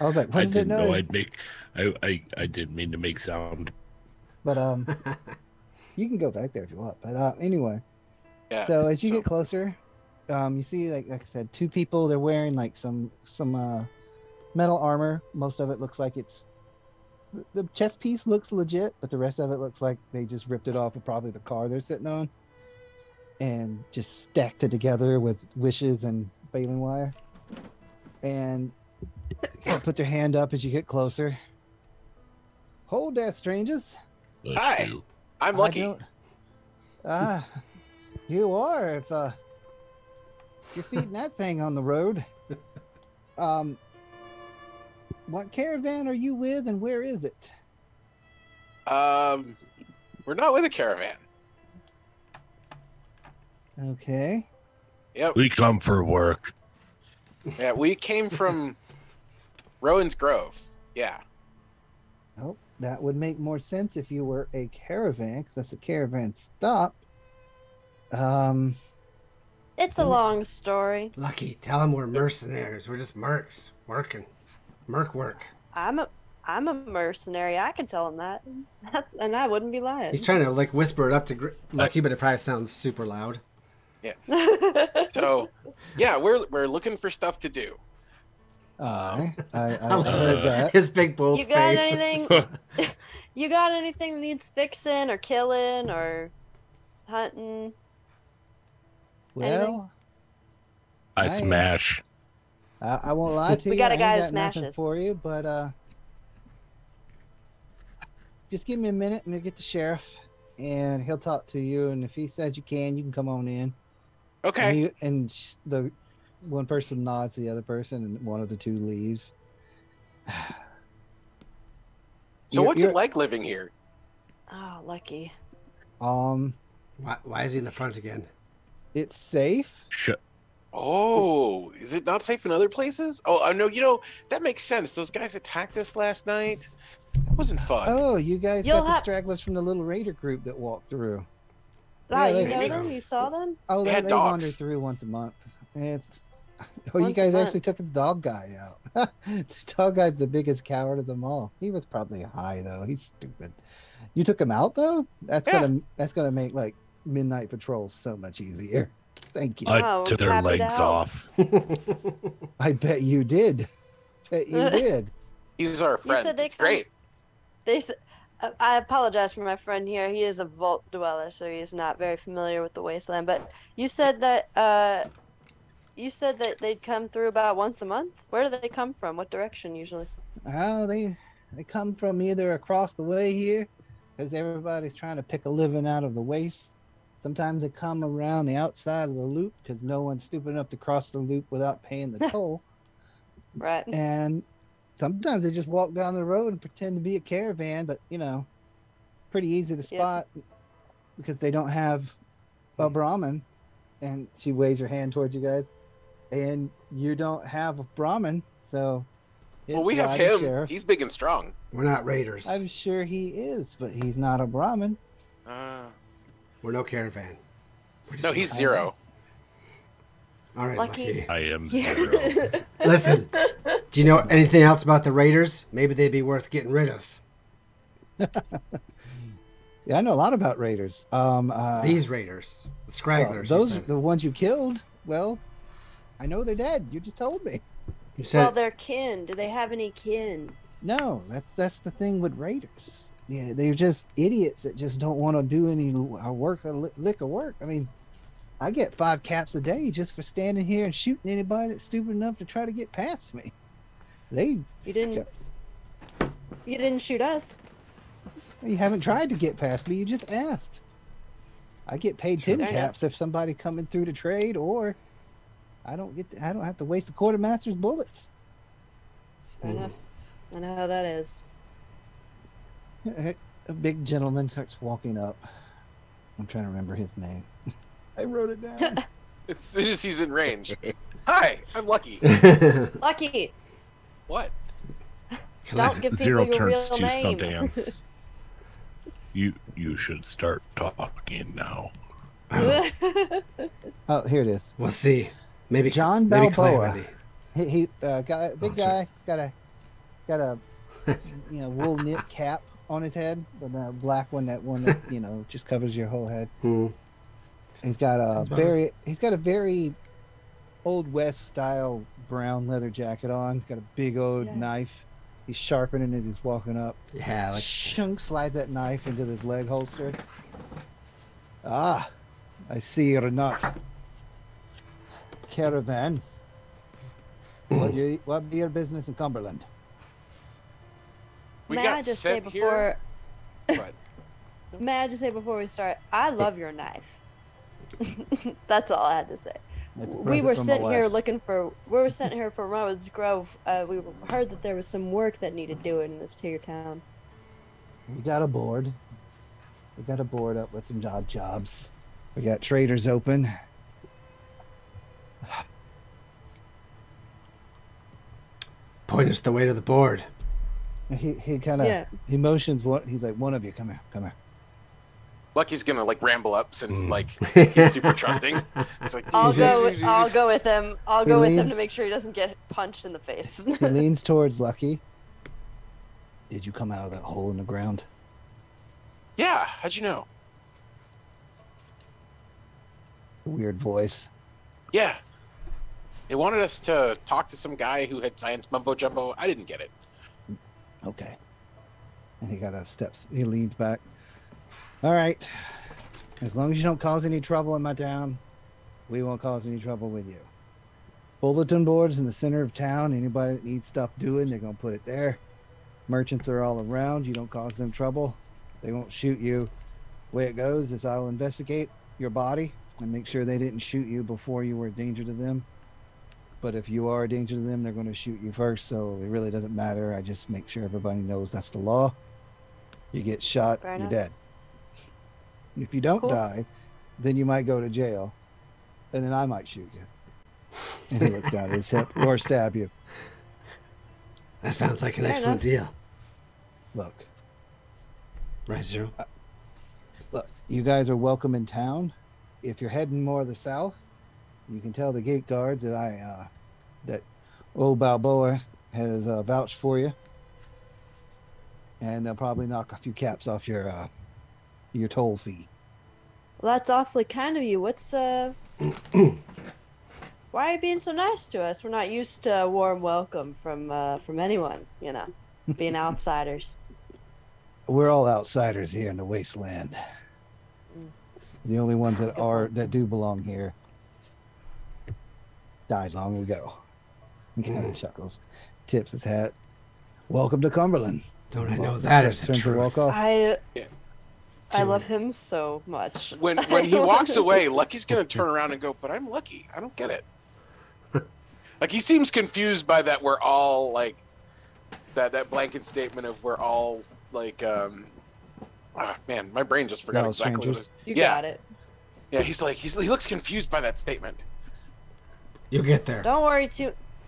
I was like, what I is it didn't know noise? I'd make. I didn't mean to make sound. But you can go back there if you want. But anyway, Yeah. so as you get closer, you see like I said, two people. They're wearing like some metal armor. Most of it looks like it's the chest piece looks legit, but the rest of it looks like they just ripped it off of probably the car they're sitting on, and just stacked it together with wishes and baling wire. And they put their hand up as you get closer. Hold there, strangers. Bless Hi. you. I'm Lucky. You are if you're feeding that thing on the road. What caravan are you with, and where is it? We're not with a caravan. Okay. Yep. We come for work. Yeah, we came from Rowan's Grove. Yeah. Oh, that would make more sense if you were a caravan, because that's a caravan stop. It's a long story. Lucky, tell him we're mercenaries. We're just mercs working, merc work. I'm a mercenary. I can tell him that. And I wouldn't be lying. He's trying to like whisper it up to Lucky, but it probably sounds super loud. Yeah. So, yeah, we're looking for stuff to do. I love heard that. His big bold You got face. anything? You got anything that needs fixing or killing or hunting? Well, I I- smash. I won't lie to you. We got a I guy ain't who got nothing smashes. for you, but just give me a minute. I'm gonna get the sheriff, and he'll talk to you. And if he says you can come on in. Okay. The one person nods to the other person, and one of the two leaves. So You're- what's it you're- like living here? Oh, Lucky. Why is he in the front again? It's safe. Shut. Oh, is it not safe in other places? Oh, no, that makes sense. Those guys attacked us last night. That wasn't fun. Oh, you guys You'll got the have- stragglers from the little raider group that walked through. Oh, Yeah, you they- know them? You saw them? Oh, They they had wander dogs. through once a month. It's you Once a guys month. actually took the dog guy out. The dog guy's the biggest coward of them all. He was probably high though. He's stupid. You took him out though? That's gonna make like midnight patrols so much easier. Thank you. I Oh, took their happy to legs help. off. I bet you did. Bet you did. He's our friend. said they It's come- great. I apologize for my friend here. He is a vault dweller, so he is not very familiar with the wasteland. But you said that they'd come through about once a month. Where do they come from? What direction usually? Oh, they come from either across the way here, because everybody's trying to pick a living out of the waste. Sometimes they come around the outside of the loop because no one's stupid enough to cross the loop without paying the toll. Right. And sometimes they just walk down the road and pretend to be a caravan, but pretty easy to spot because they don't have a Brahmin. And she waves her hand towards you guys. And you don't have a Brahmin, so... Well, we have him. Sheriff. He's big and strong. We're not raiders. I'm sure he is, but he's not a Brahmin. We're no caravan. No, he's zero. All right, Lucky. I am zero. Listen, do you know anything else about the raiders? Maybe they'd be worth getting rid of. Yeah, I know a lot about raiders. These raiders, the scragglers. Those are the ones you killed. Well, I know they're dead. You just told me. You said, well, they're kin. Do they have any kin? No, that's the thing with raiders. Yeah, they're just idiots that just don't want to do any work, lick of work. I mean, I get 5 caps a day just for standing here and shooting anybody that's stupid enough to try to get past me. You didn't shoot us. You haven't tried to get past me. You just asked. I get paid 10 caps if somebody coming through the trade, or I don't have to waste a quartermaster's bullets. Fair enough. I know how that is. A big gentleman starts walking up. I'm trying to remember his name. I wrote it down. As soon as he's in range. Hi, I'm Lucky. Lucky. What? Don't give people Zero your turns real to name. Sundance. You should start talking now. Oh, here it is. we'll see. Maybe John maybe Balboa. Calamity. He got a big guy. Got a wool knit cap on his head, the black one that just covers your whole head. He's got a very old west style brown leather jacket on. Got a big old knife. He's sharpening as he's walking up. Yeah, like Shunk slides that knife into his leg holster. Ah, I see you're not caravan. What be your business in Cumberland? We May got I just sent say before? What? May I just say before we start? I love your knife. That's all I had to say. We were sent here for Rowan's Grove. We heard that there was some work that needed doing in this here town. We got a board. We got a board up with some odd jobs. We got traders open. point us the way to the board. He kind of he motions. What he's like, one of you, come here. Lucky's gonna ramble up since he's super trusting. It's like, I'll go with him. I'll go with him to make sure he doesn't get punched in the face. He leans towards Lucky. Did you come out of that hole in the ground? Yeah. How'd you know? Weird voice. Yeah. They wanted us to talk to some guy who had science mumbo jumbo. I didn't get it. Okay. And he got up steps. He leans back. All right. As long as you don't cause any trouble in my town, we won't cause any trouble with you. Bulletin boards in the center of town. Anybody that needs stuff doing, they're going to put it there. Merchants are all around. You don't cause them trouble. They won't shoot you. The way it goes is I'll investigate your body and make sure they didn't shoot you before you were a danger to them. But if you are a danger to them, they're going to shoot you first. So it really doesn't matter. I just make sure everybody knows that's the law. You get shot, you're dead. If you don't die, then you might go to jail. And then I might shoot you. And he looks down at his hip or stab you. That sounds like an excellent deal. Look. Right, Zero. Look, you guys are welcome in town. If you're heading more to the south, you can tell the gate guards that that old Balboa has vouched for you. And they'll probably knock a few caps off your toll fee. Well, that's awfully kind of you. What's why are you being so nice to us? We're not used to a warm welcome from anyone, being outsiders. We're all outsiders here in the wasteland. The only ones that do belong here died long ago. He kind of chuckles, tips his hat. Welcome to Cumberland. Don't I know that is the truth? Walk off. I love him so much. When he walks away, Lucky's gonna turn around and go, "But I'm Lucky. I don't get it." He seems confused by that. We're all that blanket statement of we're all Ah, man, my brain just forgot No, exactly what it strangers. was. You Yeah. got it. Yeah, he looks confused by that statement. You'll get there.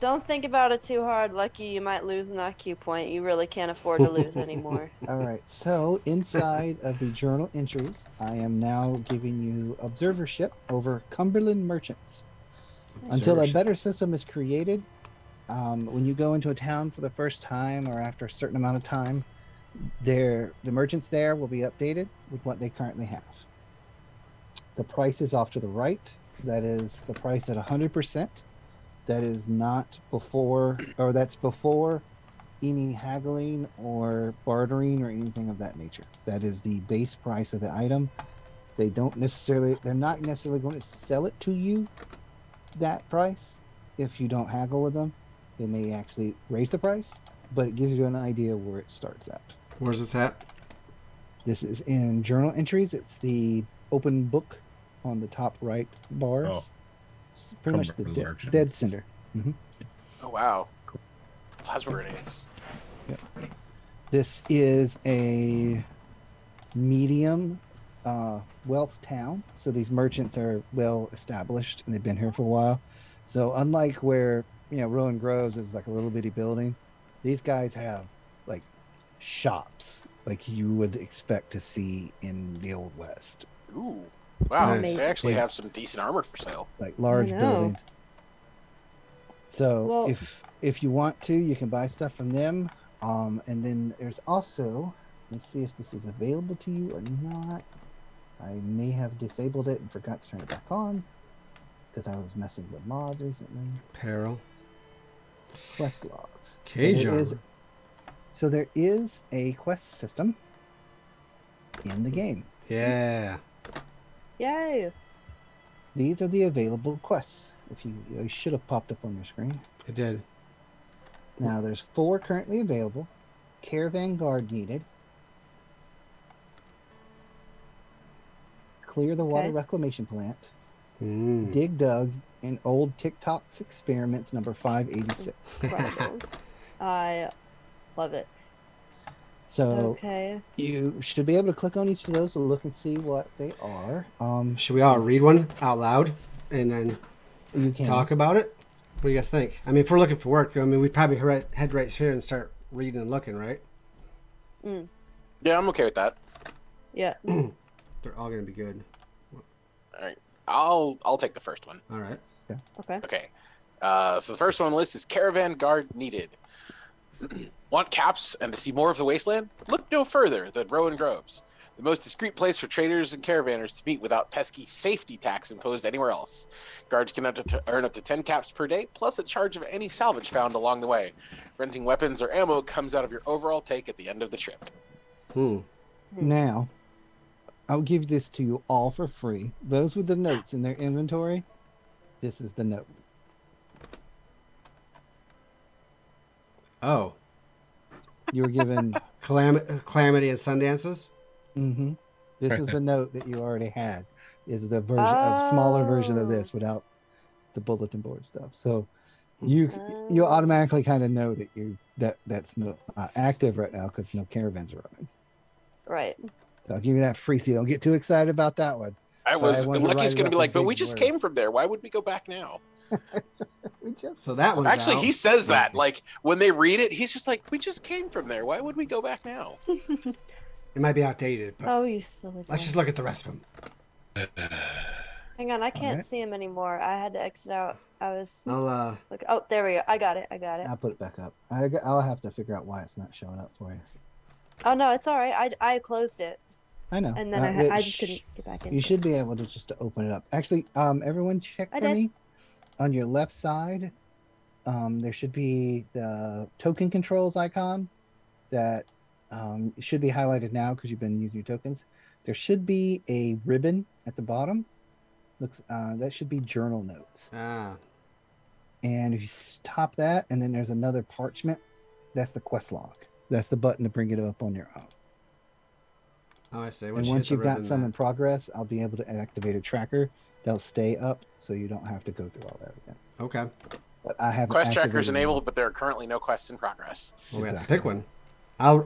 Don't think about it too hard, Lucky. You might lose an IQ point. You really can't afford to lose anymore. All right. So inside of the journal entries, I am now giving you observership over Cumberland merchants. Until a Observership. better system is created, when you go into a town for the first time or after a certain amount of time, the merchants there will be updated with what they currently have. The price is off to the right. That is the price at 100%. That is not before, or that's before any haggling or bartering or anything of that nature. That is the base price of the item. They're not necessarily going to sell it to you that price if you don't haggle with them. They may actually raise the price, but it gives you an idea where it starts at. Where's this at? This is in journal entries. It's the open book on the top right bars. Oh. It's pretty much the Cumberland merchants. dead center. Oh wow, plasma grenades. This is a medium wealth town. So these merchants are well established and they've been here for a while. So unlike where, Rowan Groves is like a little bitty building, these guys have like shops like you would expect to see in the Old West. Ooh, wow, Nice. they actually Yeah. have some decent armor for sale. Like large know. buildings. So Well- if you want to, you can buy stuff from them. And then there's also, let's see if this is available to you or not. I may have disabled it and forgot to turn it back on because I was messing with mods recently. Peril. Quest logs. Cage There is- armor. So there is a quest system in the game. Yeah. Yay! These are the available quests. If you should have popped up on your screen. It did. Now there's 4 currently available. Caravan guard needed. Clear the water Okay. reclamation plant. Mm. Dig dug and old TikTok's experiments number 586. Incredible. I love it. So Okay. you should be able to click on each of those to look and see what they are. Should we all read one out loud and then You can talk about it? What do you guys think? I mean, if we're looking for work, we'd probably head right here and start reading and looking, right? Yeah, I'm okay with that. Yeah. They're all going to be good. I'll take the first one. All right. Okay. Okay. So the first one on the list is Caravan Guard Needed. Want caps and to see more of the wasteland? Look no further than Rowan Groves, the most discreet place for traders and caravanners to meet without pesky safety tax imposed anywhere else. Guards can earn up to 10 caps per day, plus a charge of any salvage found along the way. Renting weapons or ammo comes out of your overall take at the end of the trip. Now, I'll give this to you all for free. Those with the notes in their inventory, this is the note. Oh. You were given. Calamity and Sundances? Mm-hmm. This is the note that you already had. Is the version of smaller version of this without the bulletin board stuff. So you automatically kind of know that that's not active right now because no caravans are running. Right. So I'll give you that free, so you don't get too excited about that one. Lucky's wanted to going write to be about like, the but we big just words." came from there. Why would we go back now? We just So that one's Actually, out. he says that. Like, when they read it, he's just like, we just came from there. Why would we go back now? It might be outdated, but Oh, you silly let's boy. just look at the rest of them. Hang on, I can't Alright. see him anymore. I had to exit out. I was I'll, like, oh, there we go. I got it. I'll put it back up. I'll have to figure out why it's not showing up for you. Oh no, it's all right. I closed it, I know. and then I just couldn't get back in. You should be able to just open it up. Actually, everyone check I for did. me. On your left side, there should be the token controls icon that should be highlighted now because you've been using your tokens. There should be a ribbon at the bottom. That should be journal notes. And if you stop that, and then there's another parchment, that's the quest log. That's the button to bring it up on your own. Oh, I see. And once you've got some in progress, I'll be able to activate a tracker. They'll stay up, so you don't have to go through all that again. Okay. But I have Quest trackers enabled, but there are currently no quests in progress. Well, we have to pick one. I'll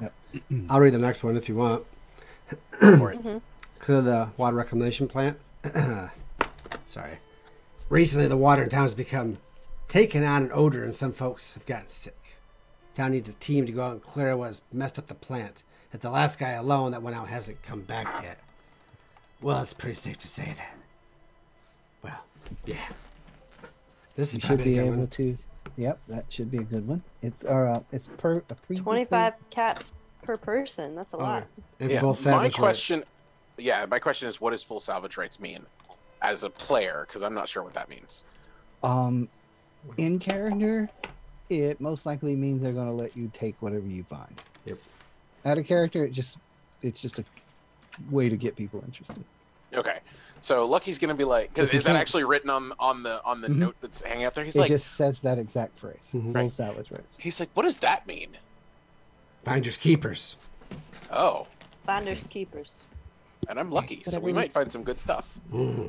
read the next one if you want. For it. Clear the water reclamation plant. Sorry. Recently, the water in town has become taken on an odor, and some folks have gotten sick. Town needs a team to go out and clear what has messed up the plant. If the last guy alone that went out hasn't come back yet. Well, it's pretty safe to say that. Well, yeah. This is You should probably be a good able one. to. Yep, that should be a good one. It's per a previously- 25 caps per person. That's a lot. And Yeah, full my salvage question, my question is, what does full salvage rights mean as a player? Because I'm not sure what that means. In character, it most likely means they're going to let you take whatever you find. Yep. Out of character, it's just a way to get people interested. Okay, so Lucky's gonna be like, because If you is that can't- actually written on the note that's hanging out there? He's It like, just says that exact phrase. Mhm. Full Right. salvage rights. he's like, what does that mean? Finders keepers. Oh, Finders keepers. and I'm lucky, so Whatever we you- might find some good stuff.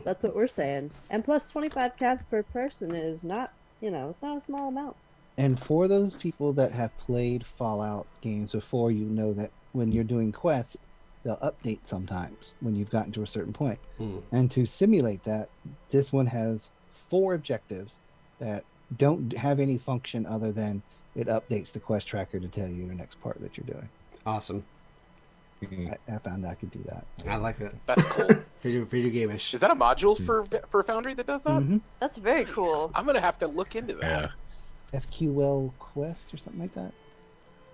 That's what we're saying. And plus 25 caps per person is not, it's not a small amount. And for those people that have played Fallout games before, you know that when you're doing quests, they'll update sometimes when you've gotten to a certain point. And to simulate that, this one has 4 objectives that don't have any function other than it updates the quest tracker to tell you your next part that you're doing. Awesome. I found I could do that. I like that. That's cool. Video game-ish. Is that a module for Foundry that does that? Mhm. That's very cool. I'm gonna have to look into that. Yeah. FQL quest or something like that.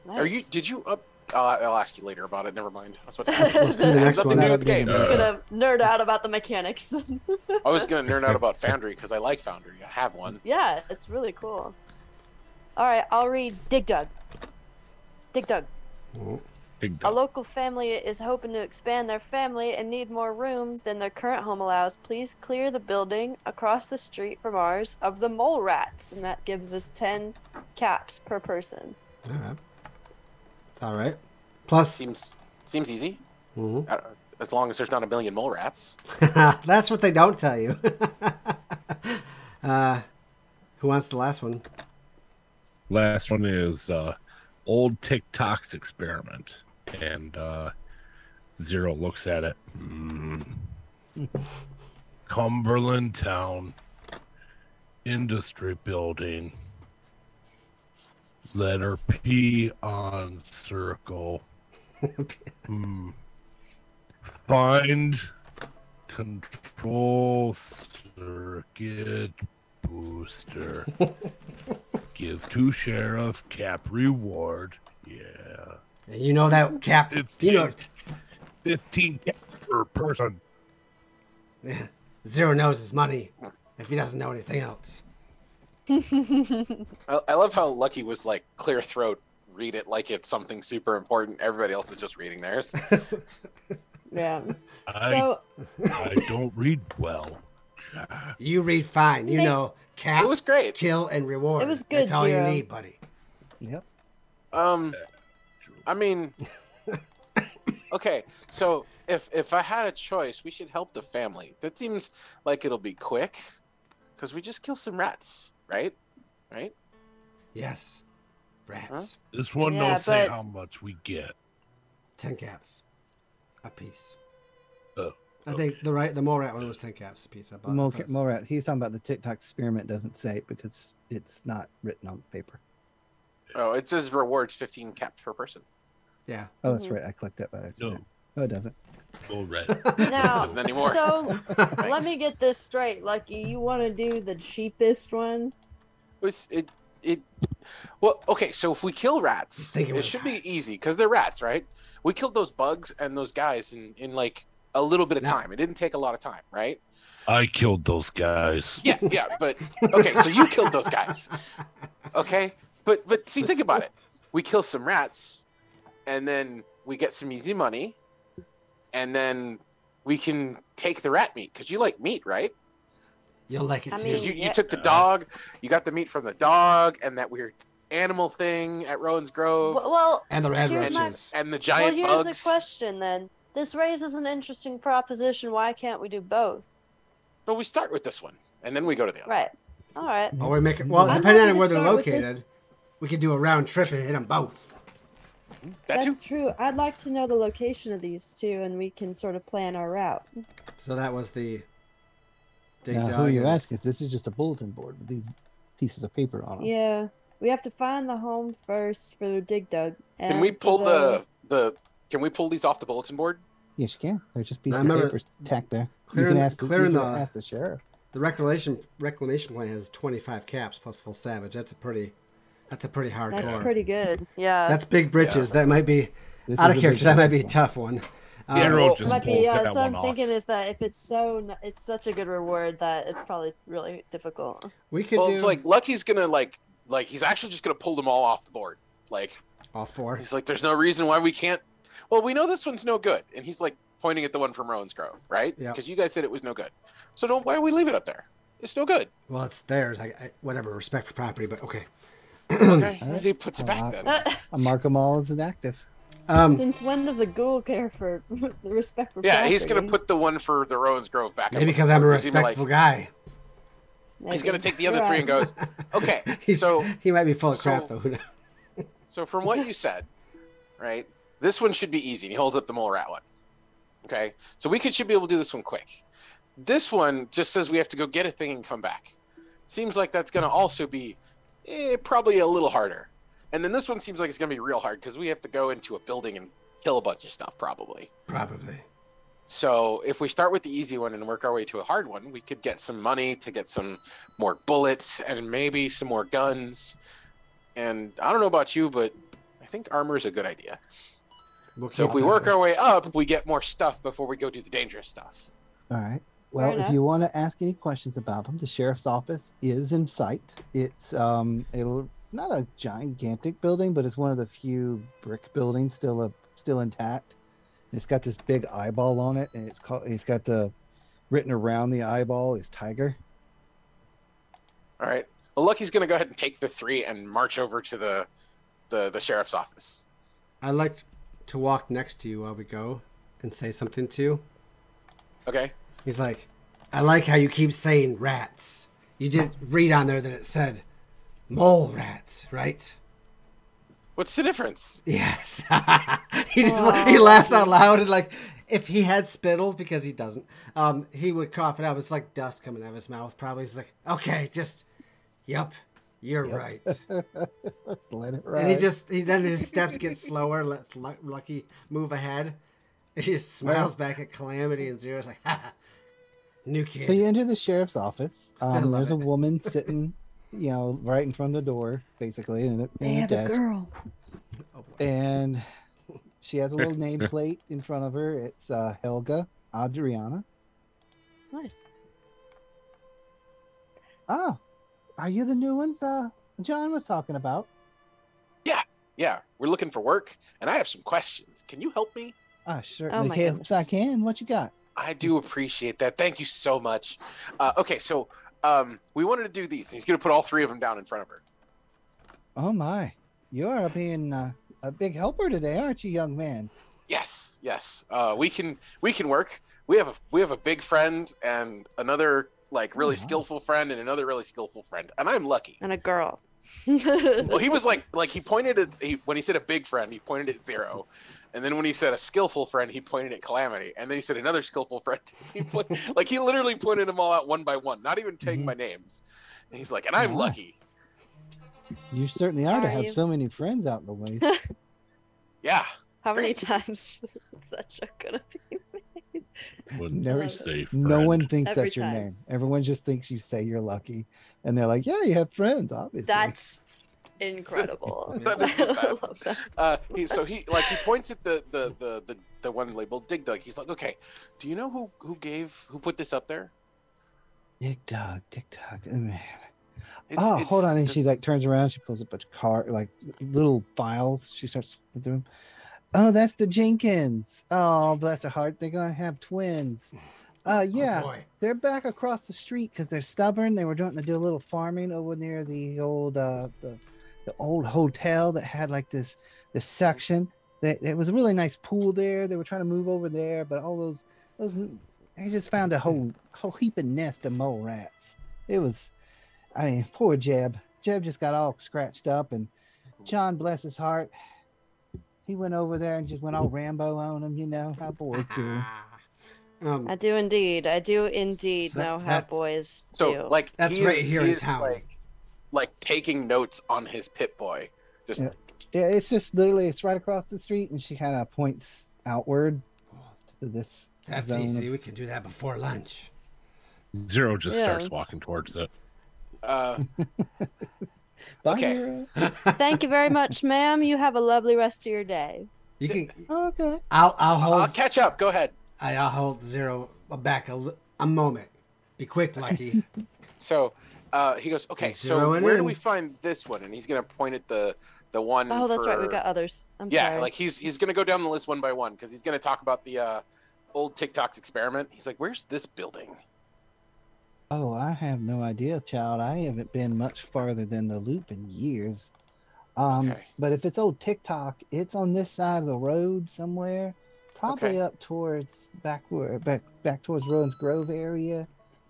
Nice. Are you? Did you up? I'll ask you later about it. Never mind. That's what. Let's Let's do the next nothing one. to do with the game. He's gonna nerd out about the mechanics. I was gonna nerd out about Foundry because I like Foundry. I have one. Yeah, it's really cool. All right, I'll read Dig Dug. Dig Dug. Big A dog. local family is hoping to expand their family and need more room than their current home allows. Please clear the building across the street from ours of the mole rats, and that gives us 10 caps per person. All right. It's all right. Plus, Seems easy. Mhm. As long as there's not a million mole rats. that's what they don't tell you. Who wants the last one? Last one is old TikTok's experiment, and Zero looks at it. Cumberland Town, industry building, letter P on circle. Find control circuit booster. Give to sheriff cap reward. Yeah. You know that cap. You know 15 caps per person. Zero knows his money if he doesn't know anything else. I love how Lucky was like clear throat. Read it like it's something super important. Everybody else is just reading theirs. Yeah. I don't read well. You read fine. You know cap, It was great. kill, and reward. It was good, That's all Zero. you need, buddy. Yep. I mean, okay. So if I had a choice, we should help the family. That seems like it'll be quick, because we just kill some rats, right? Right? Yes. Rats. This one Yeah, don't say but- how much we get. 10 caps. A piece. Oh, I think the mole rat one was 10 caps a piece. I bought it. Morat, he's talking about the TikTok experiment. Doesn't say it because it's not written on the paper. Oh, it says rewards 15 caps per person. Yeah. Oh, that's right. I clicked that by accident. No, it doesn't. Go red. Now, Doesn't anymore. so let Thanks. me get this straight, Lucky. You want to do the cheapest one? Well, okay, so if we kill rats, Just think it it was should be rats. easy because they're rats, right? We killed those bugs and those guys in like a little bit of No. time. It didn't take a lot of time, right? I killed those guys. Yeah, but okay, so you killed those guys. Okay? But see, think about it. We kill some rats, and then we get some easy money, and then we can take the rat meat, because you like meat, right? You'll like it I too. mean- Because you Yeah. took the dog, you got the meat from the dog, and that weird animal thing at Rowan's Grove, Well, and the red here's my- roaches. and the giant here's bugs. the question then. This raises an interesting proposition. Why can't we do both? But we start with this one, and then we go to the other. Right. All right. Or we make it. Well, I'm depending happy on to where they're start with this- located, we could do a round trip and hit them both. That That's too. true. I'd like to know the location of these two, and we can sort of plan our route. So that was the dig Now, dug. who you're and- asking is this is just a bulletin board with these pieces of paper on them. Yeah, we have to find the home first for the dig dug. Can we and pull for the? Can we pull these off the bulletin board? Yes, you can. They're just pieces I of remember paper tacked there. clearing- you can ask the, clearing you can the- ask the sheriff. The reclamation plan has 25 caps plus full savage. That's a pretty hardcore. That's pretty good. Yeah. That's big britches. That might be This out is of a character. big That might be a one. tough one. Zero well, just might pulls be. Yeah, that that's what I'm one thinking. off. Is that if it's it's such a good reward that it's probably really difficult. We could Well, do it's like Lucky's gonna like he's actually just gonna pull them all off the board. Like all four. he's like, there's no reason why we can't. Well, we know this one's no good, and he's like pointing at the one from Rowan's Grove, right? Yeah. Because you guys said it was no good. So don't. Why do we leave it up there? It's no good. Well, it's theirs. Whatever, respect for property, but okay. Okay. All right. He puts it back then. I mark them all as inactive. Since when does a ghoul care for the respect for Yeah, he's gonna property? put the one for the Rowan's Grove back. Maybe up because I'm a He's gonna be respectful guy. He's gonna Maybe. take the other You're three and right. goes, okay. He might be full of so- crap though. Who knows? So from what you said, right, this one should be easy. And he holds up the mole rat one. Okay, so should be able to do this one quick. This one just says we have to go get a thing and come back. Seems like that's going to also be probably a little harder. And then this one seems like it's going to be real hard because we have to go into a building and kill a bunch of stuff probably. Probably. So if we start with the easy one and work our way to a hard one, we could get some money to get some more bullets and maybe some more guns. And I don't know about you, but I think armor is a good idea. We'll So keep if we that. work our way up, we get more stuff before we go do the dangerous stuff. All right. Well, if enough. you want to ask any questions about them, the sheriff's office is in sight. It's not a gigantic building, but it's one of the few brick buildings still intact. It's got this big eyeball on it, and it's got the written around the eyeball is tiger. All right. Well, Lucky's going to go ahead and take the three and march over to the sheriff's office. I'd like to walk next to you while we go and say something to you. Okay. He's like, I like how you keep saying rats. You did read on there that it said mole rats, right? What's the difference? Yes. He laughs out loud and like if he had spittle, because he doesn't, he would cough it out. It's like dust coming out of his mouth. Probably he's like, okay, yep, you're right. Let's let it ride. And then his steps get slower. Lets Lucky move ahead. And he just smiles back at Calamity and Zero's like, ha, new kid. So you enter the sheriff's office. love There's a it. woman sitting, right in front of the door, basically, in They a have a desk. girl. And she has a little nameplate in front of her. It's Helga Adriana. Nice. Oh, are you the new ones John was talking about? Yeah, we're looking for work, and I have some questions. Can you help me? Certainly my can. goodness. I can. What you got? I do appreciate that. Thank you so much. Okay, so we wanted to do these. He's going to put all three of them down in front of her. Oh my, you are being a big helper today, aren't you, young man? Yes. We can work. We have a big friend and another like really wow. skillful friend and another really skillful friend, and I'm lucky. And a girl. Well, he was like he pointed at when he said a big friend, he pointed at Zero, and then when he said a skillful friend, he pointed at Calamity, and then he said another skillful friend. He literally pointed them all out one by one, not even taking my names. And he's like, and I'm Wow. lucky. You certainly are to Are have you? so many friends out in the ways. Yeah. How many Great. times is that joke gonna be made? Wouldn't Never- say No friend. one thinks Every that's your time. name. Everyone just thinks you say you're lucky, and they're like, "Yeah, you have friends, obviously." That's incredible. That is the I best. love that. He points at the one labeled Dig Dug. He's like, okay, do you know who put this up there? Dick Dog. Man. It's- Hold on. And the- she like turns around. She pulls a bunch of like little files. She starts flipping through them. Oh, that's the Jenkins. Oh, bless her heart. They're gonna have twins. Yeah, Oh, boy. they're back across the street because they're stubborn. They were trying to do a little farming over near the old the old hotel that had like this section. There was a really nice pool there. They were trying to move over there, but all those they just found a whole heaping nest of mole rats. It was, I mean, poor Jeb. Jeb just got all scratched up, and John, bless his heart, he went over there and just went all Rambo on him. You know how boys do. I do indeed. I do indeed So know how boys So do. like That's he right is, here he in is, town. like taking notes on his pit boy. Just Yeah. Yeah, it's just literally it's right across the street, and she kind of points outward to this That's zone. easy. We can do that before lunch. Zero just Yeah. starts walking towards it. Bye, Okay. hero. Thank you very much, ma'am. You have a lovely rest of your day. You can. Okay. I'll hold. I'll catch up. Go ahead. I'll hold Zero back a moment. Be quick, Lucky. So he goes, okay, He's so zeroing where do in. we find this one? And he's gonna point at the one. Oh, that's right. We for- got others. I'm Yeah, sorry. like he's gonna go down the list one by one because he's gonna talk about the old TikTok's experiment. He's like, where's this building? Oh, I have no idea, child. I haven't been much farther than the loop in years. Okay. But if it's old TikTok, it's on this side of the road somewhere, probably Okay. up towards back towards Rowan's Grove area.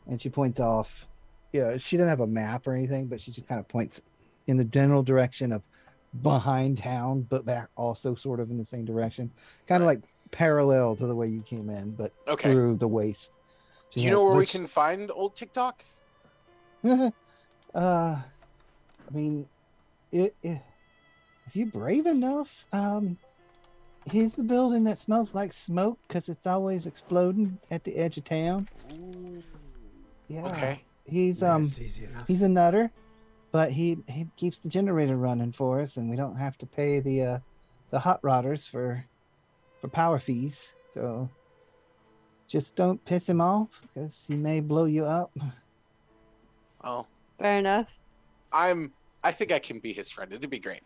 And she points off. Yeah, she doesn't have a map or anything, but she just kind of points in the general direction of behind town, but back also sort of in the same direction, kind of like parallel to the way you came in, but Okay. through the waste. Do you know where we can find old TikTok? I mean, if you're brave enough, here's the building that smells like smoke because it's always exploding at the edge of town. Yeah. Okay. He's That's easy enough. he's a nutter, but he keeps the generator running for us, and we don't have to pay the hot rodders for power fees. So just don't piss him off because he may blow you up. Oh, Fair enough. I think I can be his friend. It'd be great.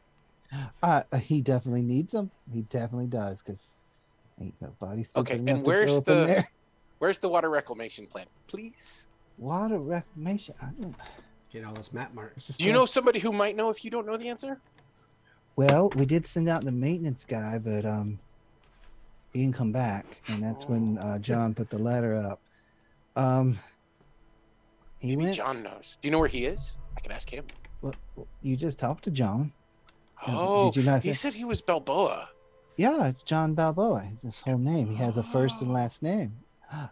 He definitely needs them. He definitely does, because ain't nobody stupid Okay, enough and to where's go up in there. where's the water reclamation plant, please? Water reclamation. I don't, Get all those map marks. Do you know somebody who might know if you don't know the answer? Well, we did send out the maintenance guy, but he didn't come back, and that's when John put the letter up. He Maybe went. John knows. Do you know where he is? I can ask him. Well, you just talked to John. Oh, did you not he say- said he was Balboa. Yeah, it's John Balboa. It's his whole name. He has a first and last name.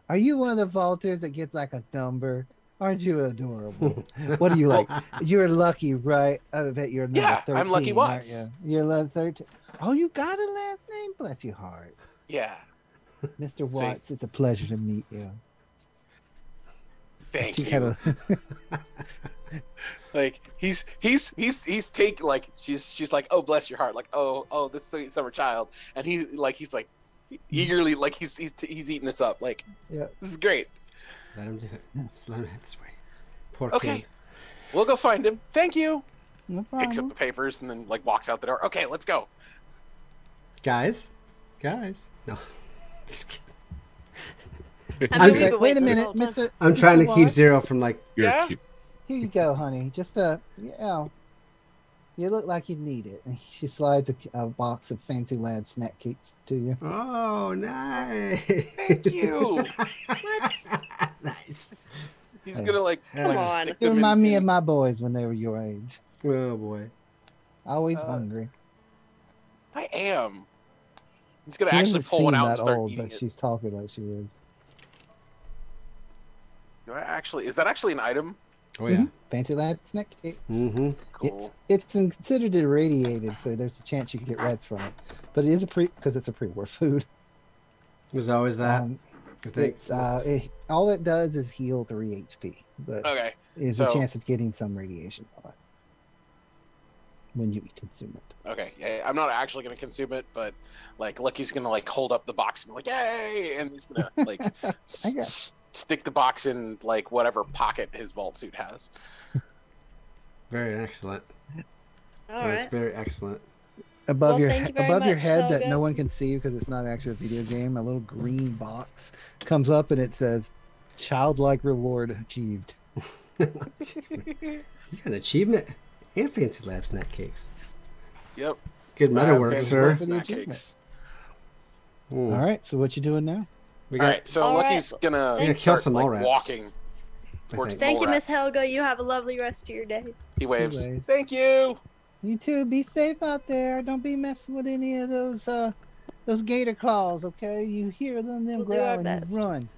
Are you one of the vaulters that gets like a number? Aren't you adorable? What are you like? You're lucky, right? I bet you're number Yeah, 13, I'm Lucky aren't Watts. you? You're level 13. Oh, you got a last name? Bless your heart. Yeah. Mr. Watts, it's a pleasure to meet you. Thank She you. kinda- Like he's take like she's like, oh bless your heart, like oh this sweet summer child, and he's like eagerly like he's eating this up, like Yeah. this is great. Let him do it. Just let him head this way. Poor Okay, kid. we'll go find him. Thank you. No Picks up problem. the papers and then like walks out the door. Okay, let's go. Guys. No. Just kidding. I I'm mean, we've okay. been Wait a waiting this minute, whole time. Mr. I'm trying to Mr. keep Watts. Zero from like. You're Yeah? cute. Here you go, honey. Just you look like you'd need it. And she slides a box of Fancy Lad snack cakes to you. Oh, nice. Thank you. What? Nice. He's gonna like Come on. stick You them remind me in- of my boys when they were your age. Oh boy. Always Uh, hungry. I am. He's gonna She actually doesn't pull one seem out and that start old, eating but it. she's talking like she is. Is that actually an item? Oh yeah. Mhm. Fancy Lad snack cakes. Mm-hmm. Cool. It's considered irradiated, so there's a chance you could get reds from it. But it is because it's a pre-war food. There's always that. I think. It's all it does is heal 3 HP, but Okay. there's so- a chance of getting some radiation from it when you consume it. Okay. Yeah, I'm not actually gonna consume it, but like Lucky's gonna like hold up the box and be like, yay, and he's gonna like stick the box in like whatever pocket his vault suit has. Very excellent. All That's right. very excellent. Above Well, your thank you very above your much, head that Helga. no one can see because it's not actually a video game, a little green box comes up and it says childlike reward achieved. You got an achievement and Fancy Lad snack cakes. Yep. Good meta work, Fancy sir. Lad For the snack achievement. cakes. Ooh. All right, so what you doing now? We All got. right. So All right. Lucky's gonna Thanks. Kill start, some like, mole rats. walking I towards think. Thank you, mole Miss rats. Helga. You have a lovely rest of your day. He waves. waves. Thank you. You too. Be safe out there. Don't be messing with any of those gator claws, okay? You hear them We'll do our growling, best. you run.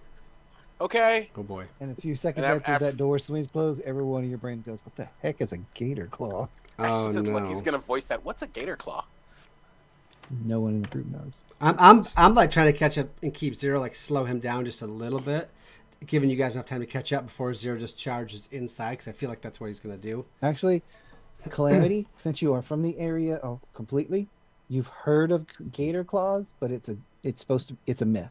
Okay. Oh boy. And a few seconds And after that door swings closed, every one of your brain goes, "What the heck is a gator claw?" Oh Actually, no. look, he's gonna voice that. What's a gator claw? No one in the group knows. I'm like trying to catch up and keep Zero, like slow him down just a little bit, giving you guys enough time to catch up before Zero just charges inside, because I feel like that's what he's gonna do. Actually, Calamity, since you are from the area completely, you've heard of gator claws, but it's a myth.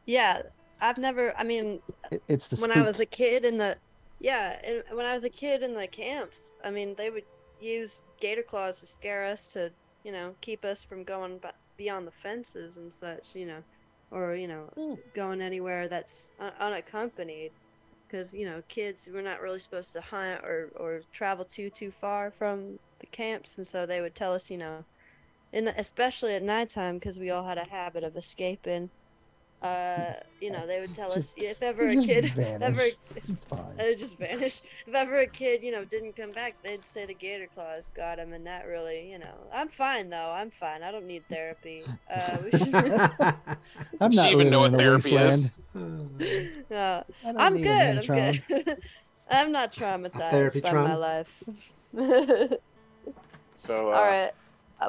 Yeah, I've never. I mean, It's the when I was a kid in the when I was a kid in the camps, I mean, they would use gator claws to scare us to, keep us from going beyond the fences and such, or going anywhere that's unaccompanied, because kids, we're not really supposed to hunt or travel too far from the camps, and so they would tell us, especially at nighttime, because we all had a habit of escaping. They would tell us if ever a kid It's fine. it just vanished. If ever a kid, didn't come back, they'd say the gator claws got him, and that really, I'm fine though. I'm fine. I don't need therapy. We should. I'm Does not she even know living what in a therapy is? wasteland. No, I don't I'm need a good. I'm Mantron. good. I'm not traumatized therapy by tron? my life. So, All right,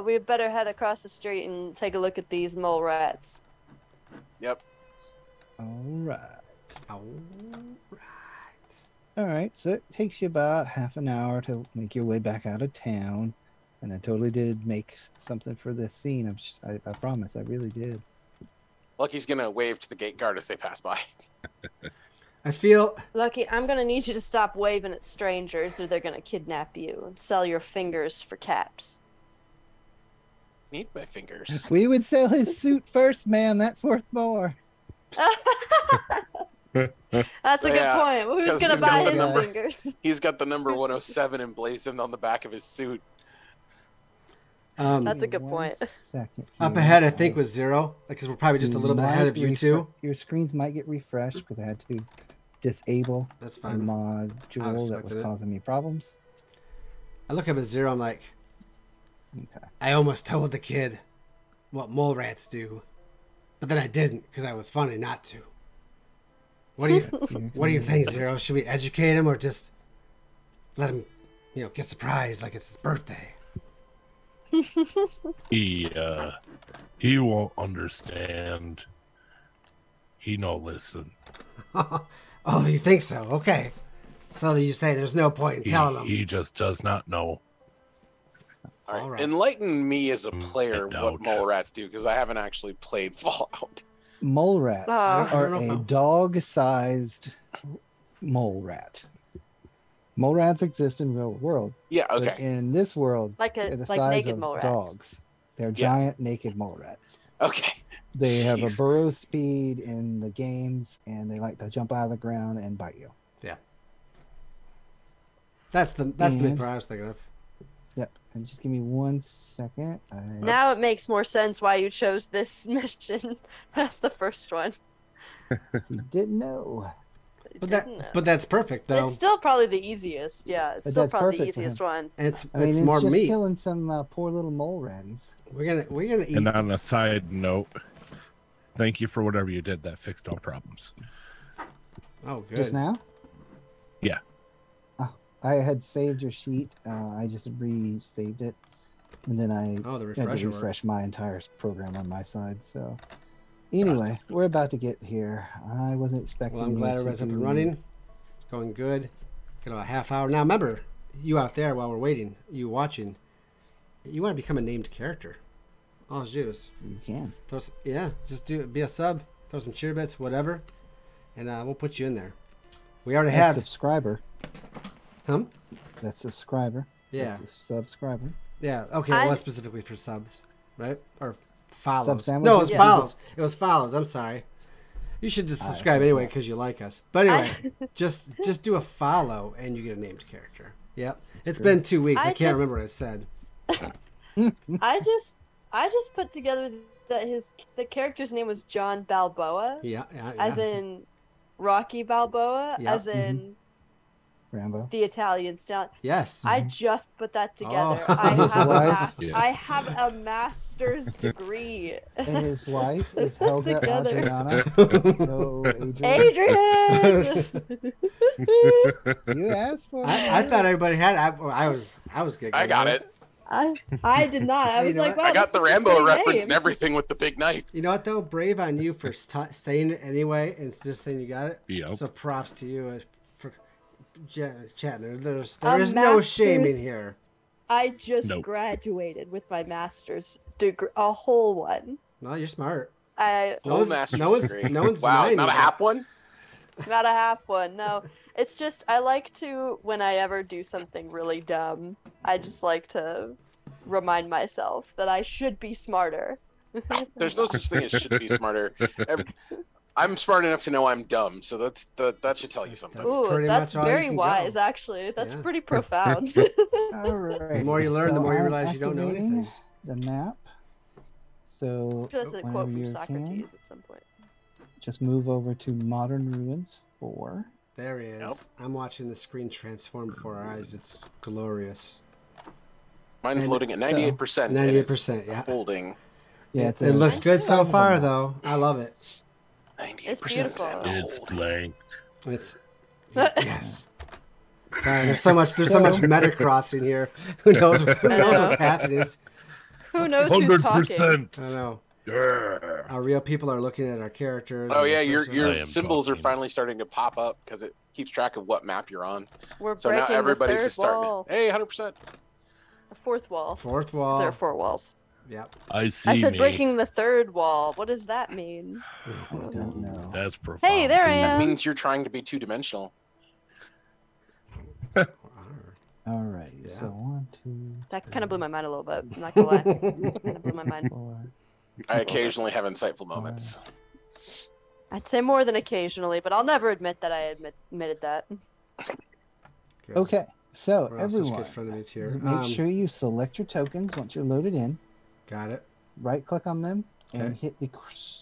we better head across the street and take a look at these mole rats. Yep. All right. All All right. So it takes you about half an hour to make your way back out of town. And I totally did make something for this scene. I promise. I really did. Lucky's gonna wave to the gate guard as they pass by. I feel Lucky, I'm gonna need you to stop waving at strangers, or they're gonna kidnap you and sell your fingers for caps. Need my fingers. We would sell his suit first, ma'am. That's worth more. That's a good point. Who's 'cause gonna he's got buy the his number. fingers? He's got the number 107 emblazoned on the back of his suit. That's a good One point. second up here. ahead. I think was Zero, because we're probably just a little bit ahead of you two. Your screens might get refreshed because I had to disable That's a fine. module that was expected it. causing me problems. I look up at Zero. I'm like, Okay. I almost told the kid what mole rats do, but then I didn't because I was funny not to. What do you What do you think, Zero? Should we educate him or just let him, get surprised like it's his birthday? He won't understand. He no listen. Oh, you think so? Okay. So you say there's no point in telling him. He just does not know. All right. right. Enlighten me as a player I what doubt. mole rats do, because I haven't actually played Fallout. Mole rats Oh. are I don't know. a dog-sized mole rat. Mole rats exist in real world. Yeah, But okay. in this world, Like they're the like size naked of mole rats. dogs. They're Yeah. giant naked mole rats. Okay. They have a Jeez. burrow speed in the games, and they like to jump out of the ground and bite you. That's the big And- part I was thinking of. Yep. And just give me 1 second. Now it makes more sense why you chose this mission. That's the first one. You didn't know. But that's perfect though. It's still probably the easiest. Yeah, it's But still that's probably the perfect for easiest one. It's I mean, it's it's more just meat. killing some poor little mole ratties. We're gonna eat. And on a side note, thank you for whatever you did that fixed all problems. Oh, good. Just now? Yeah. Oh, I had saved your sheet. I just re-saved it. And then I Oh, the had to refresher worked. refresh my entire program on my side. So anyway, we're about to get here. I wasn't expecting Well, I'm you glad to everybody's up and do- running. It's going good. Got about a half hour. Now remember, you out there while we're waiting, you watching, you want to become a named character. All it's do is You can. just be a sub, throw some cheer bits, whatever, and we'll put you in there. We already That's have. subscriber. That's subscriber. Yeah. That's a subscriber. Yeah. Okay. It was specifically for subs, right? Or follows. Sub-sandwiches? No, it was Yeah. follows. It was follows. I'm sorry. You should just subscribe anyway because you like us. But anyway, just do a follow and you get a named character. Yep. It's been 2 weeks. I can't remember what I said. I just put together that the character's name was John Balboa, Yeah. as in Rocky Balboa, Yeah. as in Rambo. The Italian Stallion. Yes. I just put that together. Oh. I Yes. have a master's degree. And his wife is Helga Together. Adriana. No, Adrian. Adrian! You asked for it. I thought everybody had. I was giggling. I got it. I did not. I You was know like, what? wow, I got that's the such a Rambo pretty reference name. and everything with the big knife. You know what though? Brave on you for saying it anyway and just saying you got it. Yep. So props to you for chatting. There is A no shame in master's- here. I just Nope. graduated with my master's degree, a whole one. No, you're smart. I No one's- master's no one's- degree. no one's wow, denying not a you half one. not a half one. No, it's just I like to when I ever do something really dumb. I just like to remind myself that I should be smarter. There's no such thing as should be smarter. I'm smart enough to know I'm dumb, so that should tell you something. That's Ooh, pretty that's much all you very can wise, go. actually. That's Yeah. pretty profound. All right. The more you learn, the more you I'm realize you don't know activating anything. The map. So I feel that's a quote whenever from you Socrates can, at some point. just move over to Modern Ruins 4. There he is. Nope. I'm watching the screen transform before our eyes. It's glorious. Mine's And loading at so- 98%. 98%. Yeah. Holding Yeah, it's It a- looks good so Nice. far, though. I love it. 98%. It's beautiful. It's blank. It's yes. Sorry, there's so much meta crossing here. Who knows what's happening? Who knows who's talking? 100%. I know. Yeah. Our real people are looking at our characters. Oh and yeah, stuff, your so- I your am symbols are talking. finally starting to pop up because it keeps track of what map you're on. We're So now breaking everybody's the just third starting. wall. Hey, 100%. The fourth wall. Fourth 'Cause wall. there are 4 walls. Yep. I see I said me. breaking the third wall. What does that mean? I don't know. That's profound. Hey, there I too. am. That means you're trying to be two-dimensional. All right. Yeah. So 1, 2, That kind of blew my mind a little bit. I'm not gonna lie. Kind of blew my mind. 4. I occasionally have insightful moments. I'd say more than occasionally, but I'll never admit that I admitted that. Good. Okay. So We're all such everyone, good friends here. make sure you select your tokens once you're loaded in. Got it. Right click on them and Okay. hit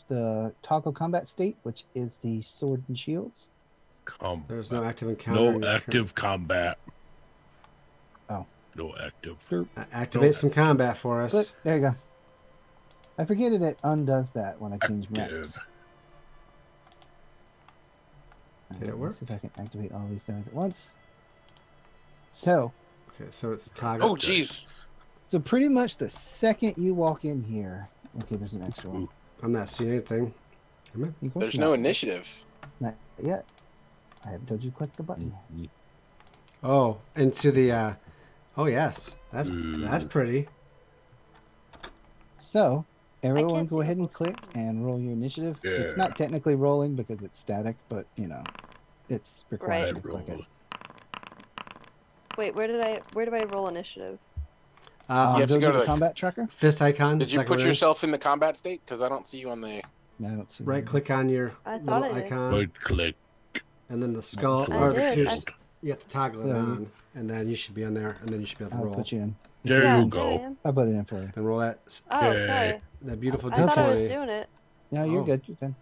the toggle combat state, which is the sword and shields. There's no active encounter. in No your active combat. Oh. No active. Activate some combat for us. Look, there you go. I forget it undoes that when I change maps. Active. Did it work? Let's see if I can activate all these guys at once. So Okay, so it's toggle. Oh, jeez. So pretty much the second you walk in here, okay, there's an extra one. I'm not seeing anything. Am I? You can- There's no initiative. Not yet. I haven't told you to click the button. Oh, into the. Oh yes, that's pretty. So everyone can't go see ahead the and whole click screen. and roll your initiative. It's Yeah. not technically rolling because it's static, but you know, it's required Right. to click it. Wait, where do I roll initiative? You have to go to the the- combat tracker. Fist icon. Did you second put row. yourself in the combat state? Because I don't see you on the. No, I don't see Right that. click on your I thought little I did. icon, Right click. and then the skull I or the did. two. I- You have to toggle it Yeah. on, and then you should be on there, and then you should be able to I'll roll. put you in. There Yeah, you there I go. am. I'll put it in for you. Then roll that Oh, Yay. sorry. that beautiful I thought I was D20. doing it. No, you're Oh. good. You're good.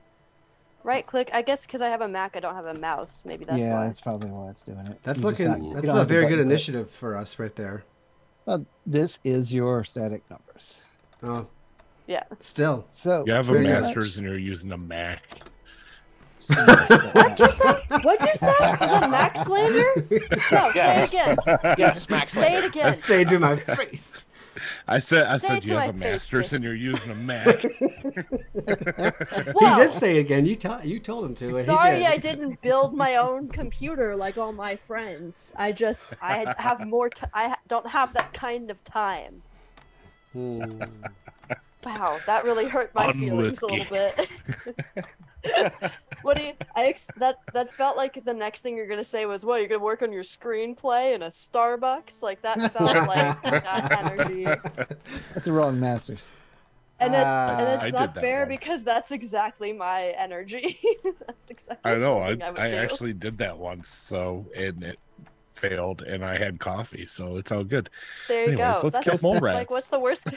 Right click. I guess because I have a Mac, I don't have a mouse. Maybe that's yeah, why. that's probably why it's doing it. That's You just looking. not- you That's don't a have the very good button click. initiative for us right there. Well, this is your static numbers. Oh, Yeah. still. So You have a Pretty much. master's and you're using a Mac. What'd you say? What'd you say? Was that Mac slander? No, Yes. say it again. Yes, Max. Say it again. Say to my face. I said Say it to you have my a face, master's Jason. and you're using a Mac. He Whoa. did say it again. You told him to. And Sorry, he did. I didn't build my own computer like all my friends. I have more. I don't have that kind of time. Hmm. Wow, that really hurt my feelings a little bit. What do you? That felt like the next thing you're gonna say was, "What? You're gonna work on your screenplay in a Starbucks?" Like that felt like that energy. that's the wrong masters. And I it's did not that fair once. because that's exactly my energy. That's exactly. I know. the thing would I do. actually did that once, so and it failed, and I had coffee, so it's all good. There you Anyways, go. let's kill mole rats. Like, what's the worst?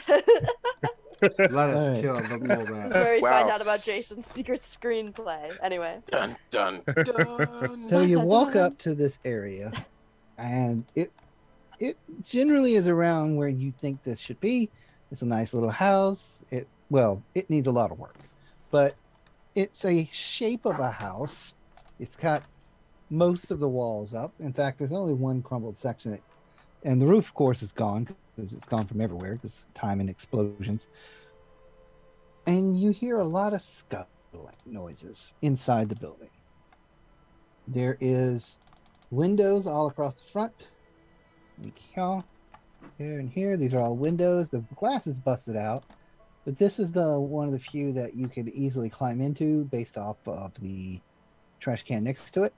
Let us Alright. kill the mole rats. Where you Wow. find out about Jason's secret screenplay. Anyway. Dun dun dun. So you walk up to this area, and it generally is around where you think this should be. It's a nice little house. It needs a lot of work, but it's a shape of a house. It's got most of the walls up. In fact, there's only one crumbled section, and the roof, of course, is gone because it's gone from everywhere because time and explosions. And you hear a lot of scuttling noises inside the building. There is windows all across the front. Here and here. These are all windows. The glass is busted out, but this is the one of the few that you could easily climb into based off of the trash can next to it.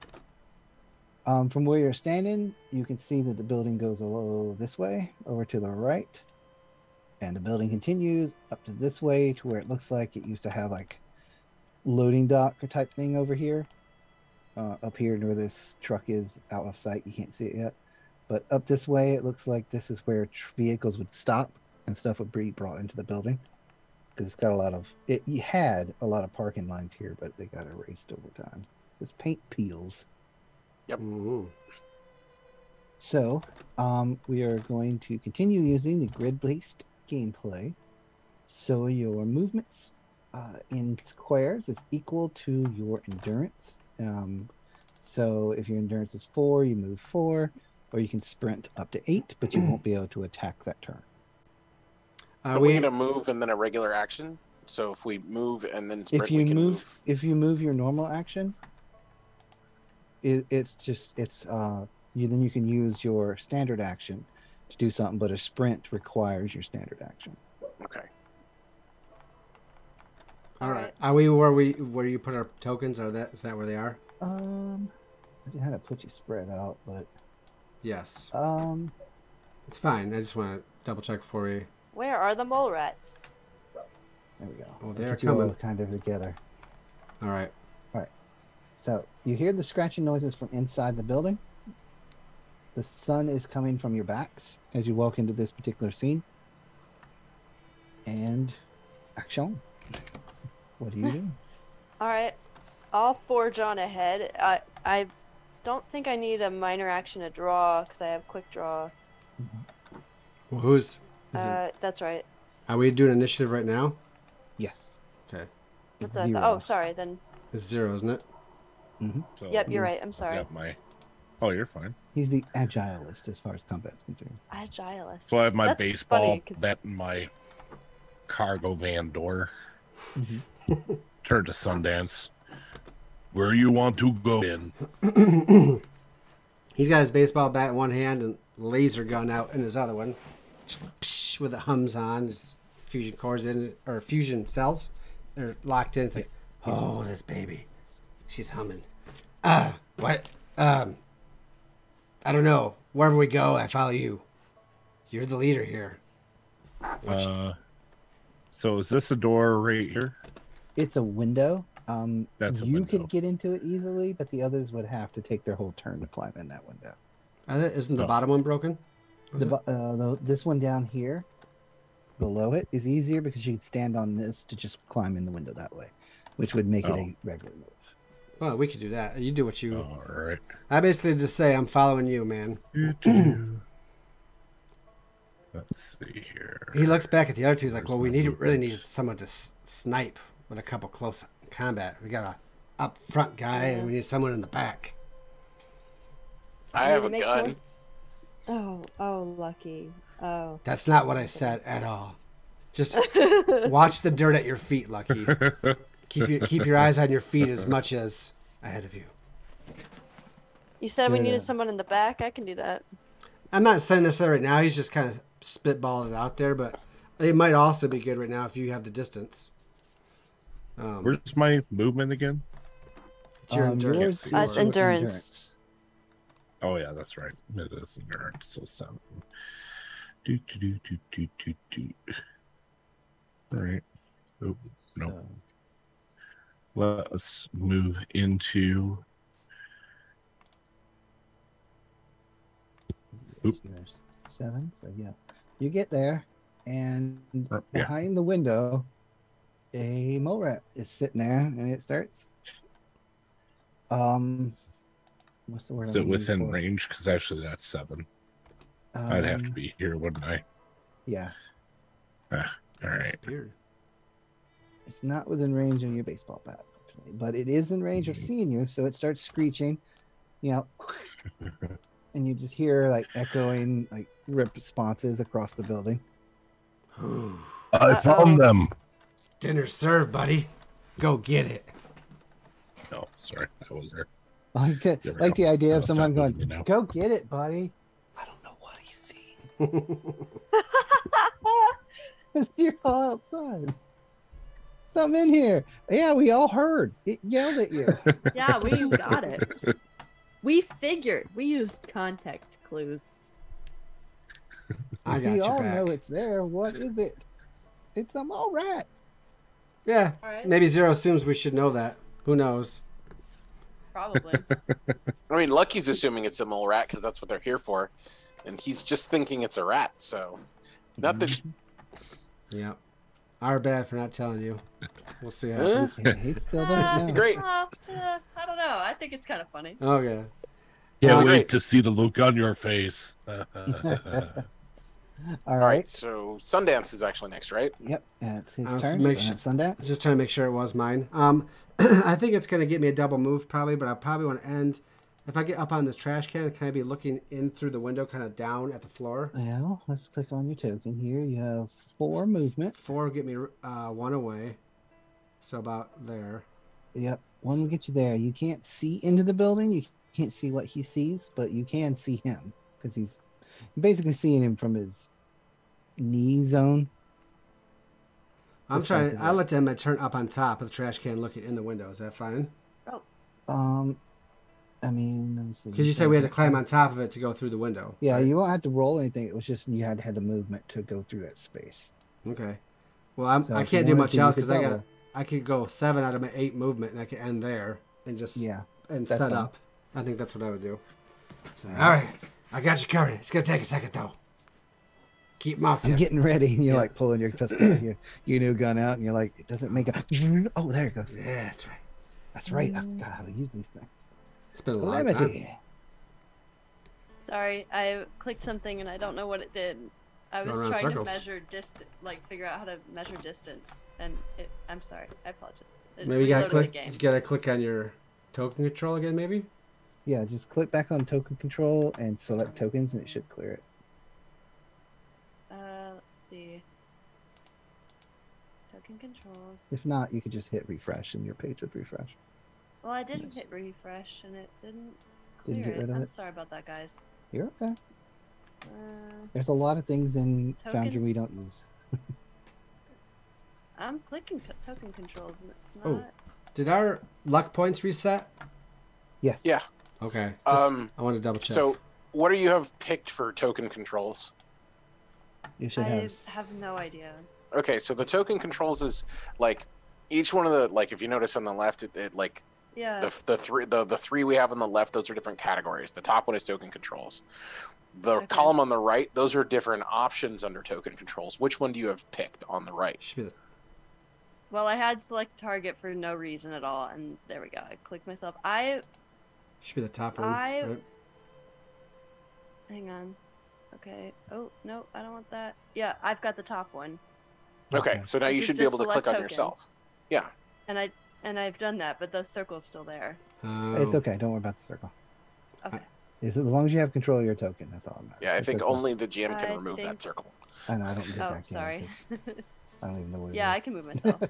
From where you're standing, you can see that the building goes a little this way over to the right, and the building continues up to this way to where it looks like it used to have like loading dock type thing over here. Up here where this truck is out of sight, you can't see it yet. But up this way, it looks like this is where vehicles would stop and stuff would be brought into the building. Because it's got a lot of, it had a lot of parking lines here, but they got erased over time. This paint peels. Yep. Mm-hmm. So, we are going to continue using the grid-based gameplay. So your movements in squares is equal to your endurance. So if your endurance is 4, you move 4. Or you can sprint up to 8, but you won't be able to attack that turn. Are we gonna move and then a regular action? So if we move and then sprint, If you move, if you move your normal action, then you can use your standard action to do something. But a sprint requires your standard action. Okay. All right. Are we where you put our tokens? Is that where they are? I had to put you spread out, but. Yes. It's fine. I just want to double check for you. Where are the mole rats? There we go. Oh, they're put you all coming. kind of together. All right. All right. So you hear the scratching noises from inside the building. The sun is coming from your backs as you walk into this particular scene. And action. What do you do? All right, I'll forge on ahead. I don't think I need a minor action to draw because I have quick draw. Well, who's? That's right. Are we doing initiative right now? Yes. Okay. What's that? Oh, sorry. Then. It's 0, isn't it? Mm-hmm. So Yep, you're right. I'm I've sorry. got my... Oh, you're fine. He's the agilist as far as combat's concerned. Agilist. So I have my That's baseball funny, 'cause- bat in my cargo van door. Mm-hmm. Turn to Sundance. Where you want to go in? He's got his baseball bat in one hand and laser gun out in his other one, with the hums on. His fusion cores in it, or fusion cells. They're locked in. It's like, oh, this baby, she's humming. What? I don't know. Wherever we go, I follow you. You're the leader here. So is this a door right here? It's a window. That's a you window. could get into it easily, but the others would have to take their whole turn to climb in that window. Isn't the bottom one broken? This one down here, below it, is easier because you could stand on this to just climb in the window that way, which would make it a regular move. Well, we could do that. You do what you... All right. I basically just say, I'm following you, man. Let's see here. He looks back at the other two. He's like, well, we really need someone to snipe with a couple close combat. We got a up front guy, and we need someone in the back. I have a Makes gun. Oh, lucky. Oh. That's not what I said at all. Just watch the dirt at your feet, Lucky. Keep your eyes on your feet as much as ahead of you. You said we needed someone in the back. I can do that. I'm not saying this right now. He's just kind of spitballing it out there, but it might also be good right now if you have the distance. Where's my movement again? It's your endurance. yours is your Endurance. Oh yeah, that's right. It is endurance. So 7. All right. Oh no. Let's move into. Yours 7. So yeah, you get there, and Yeah. behind the window, a mole rat is sitting there, and it starts. What's the word? Is it I'm looking within for? range? Because actually, that's 7. I'd have to be here, wouldn't I? Yeah. All It right. disappeared. It's not within range of your baseball bat, but it is in range of seeing you. So it starts screeching, you know, and you just hear like echoing like responses across the building. I found them. Dinner's served, buddy. Go get it. No, sorry, I was there. I like There we like go. the idea of I'll someone stop going, moving now. "Go get it, buddy." I don't know what he's seeing. You're all outside. Something in here. Yeah, we all heard. It yelled at you. Yeah, we got it. We figured. We used context clues. I got We your all back. know it's there. What is it? It's a mole rat. Yeah, All right. maybe Zero assumes we should know that. Who knows? Probably. I mean, Lucky's assuming it's a mole rat because that's what they're here for, and he's just thinking it's a rat. So, not that. Yeah. Our bad for not telling you. We'll see what happens. Yeah, he still doesn't know. Great. I don't know. I think it's kind of funny. Okay. Can't Great. wait to see the look on your face. All All right, so Sundance is actually next, right? Yep, it's his I was turn. make So sure- that's Sundance. Just trying to make sure it was mine. I think it's going to get me a double move probably, but I probably want to end. If I get up on this trash can, can I be looking in through the window, kind of down at the floor? Well, let's click on your token here. You have 4 movement. 4 get me 1 away. So about there. Yep, 1 will get you there. You can't see into the building. You can't see what he sees, but you can see him because he's basically seeing him from his knee zone. I'm Just trying. like I let them turn up on top of the trash can, looking in the window. Is that fine? I mean, let me see. Because you said we had to climb on top of it to go through the window. Yeah, right? you won't have to roll anything. It was just you had to have the movement to go through that space. Okay. Well, So I if you can't do wanted much to, you else could because double. I could go 7 out of my 8 movement, and I could end there and just Yeah, and that's set fine. up. I think that's what I would do. So, all right, I got you covered. It's gonna take a second though. Keep off I'm you. getting ready, and you're Yeah. like pulling your pistol, your new gun out, and you're like, it doesn't make a. Oh, there it goes. Yeah, that's right. That's right. I forgot how to use these things. It's been a long time. Calamity. Sorry, I clicked something and I don't know what it did. I was around trying circles. to measure figure out how to measure distance, and I'm sorry, I apologize. It Maybe you gotta reloaded the click. game. You gotta click on your token control again, maybe. Yeah, just click back on token control and select tokens, and it should clear it. Let's see. Token controls. If not, you could just hit refresh, and your page would refresh. Well, I did hit refresh and it didn't Didn't clear get rid it. of I'm it? sorry about that, guys. You're okay. Uh, There's a lot of things in Token? Foundry we don't use. I'm clicking token controls and it's not. Oh. Did our luck points reset? Yes. Yeah. Okay. Um, I want to double check. So, what do you have picked for token controls? You should I have. have no idea. Okay, so the token controls is like each one of the like if you notice on the left, it like Yeah. the three we have on the left, those are different categories. The top one is token controls. The Okay. column on the right, those are different options under token controls. Which one do you have picked on the right? Should be the, Well, I had select target for no reason at all, and there we go. I clicked myself. should be the top one. I- right? Hang on. Okay. Oh no, I don't want that. Yeah, I've got the top one, Okay, Okay. so now you Which should is be just able to click select on token. yourself. Yeah. and I've done that, but the circle's still there. Oh. It's okay. Don't worry about the circle. Okay. As long as you have control of your token, that's all that matters. Yeah, I It's think okay. only the GM can I remove that think- circle. I know. I don't get Oh, back sorry. I don't even know what it Yeah, is. I can move myself.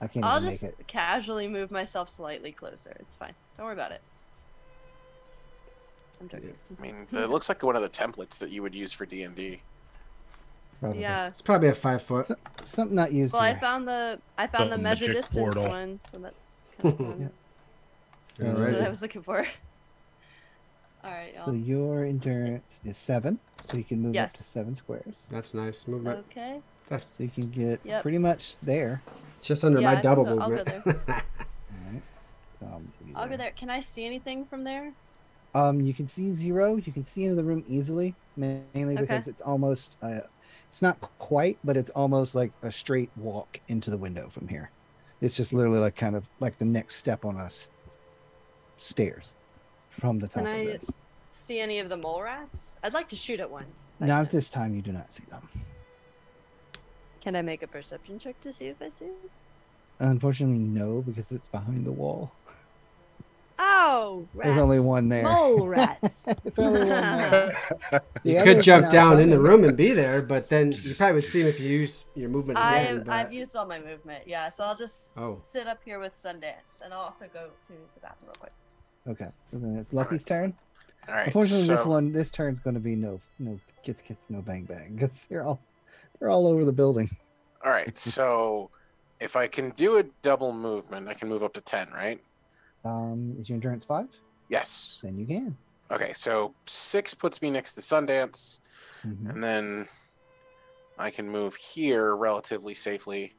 I can't I'll even just make it. casually move myself slightly closer. It's fine. Don't worry about it. I'm joking. I mean, it looks like one of the templates that you would use for D&D. Probably. Yeah. It's probably a 5 foot. Something not used Well, I here. found the The measure magic distance portal. one, so that's kind of fun. Yeah. That's Alrighty. what I was looking for. All right, So y'all. your endurance is 7, so you can move up Yes. to 7 squares. That's nice movement. Okay. That's So you can get Yep. pretty much there. just under Yeah, my I double can go- I'll go movement. Alright. So I'll go there. Can I see anything from there? You can see 0. You can see into the room easily, mainly because it's almost. It's not quite, but it's almost like a straight walk into the window from here. It's just literally like kind of like the next step on us stairs from the top Can of I this. see any of the mole rats? I'd like to shoot at one. Not at this time. You do not see them. Can I make a perception check to see if I see it? Unfortunately, no, because it's behind the wall. Oh, rats. There's only one there. Mole rats. It's only one there. You The could others jump are down not in the coming. room and be there, but then you probably would see him if you used your movement again. I've used all my movement, yeah. So I'll just Oh. sit up here with Sundance, and I'll also go to the bathroom real quick. Okay, so then it's Lucky's turn. All right. Unfortunately, this turn's going to be no kiss, no bang bang, because they're all over the building. All right. So if I can do a double movement, I can move up to 10, right? Is your endurance 5? Yes. Then you can. Okay. So 6 puts me next to Sundance, Mhm. and then I can move here relatively safely.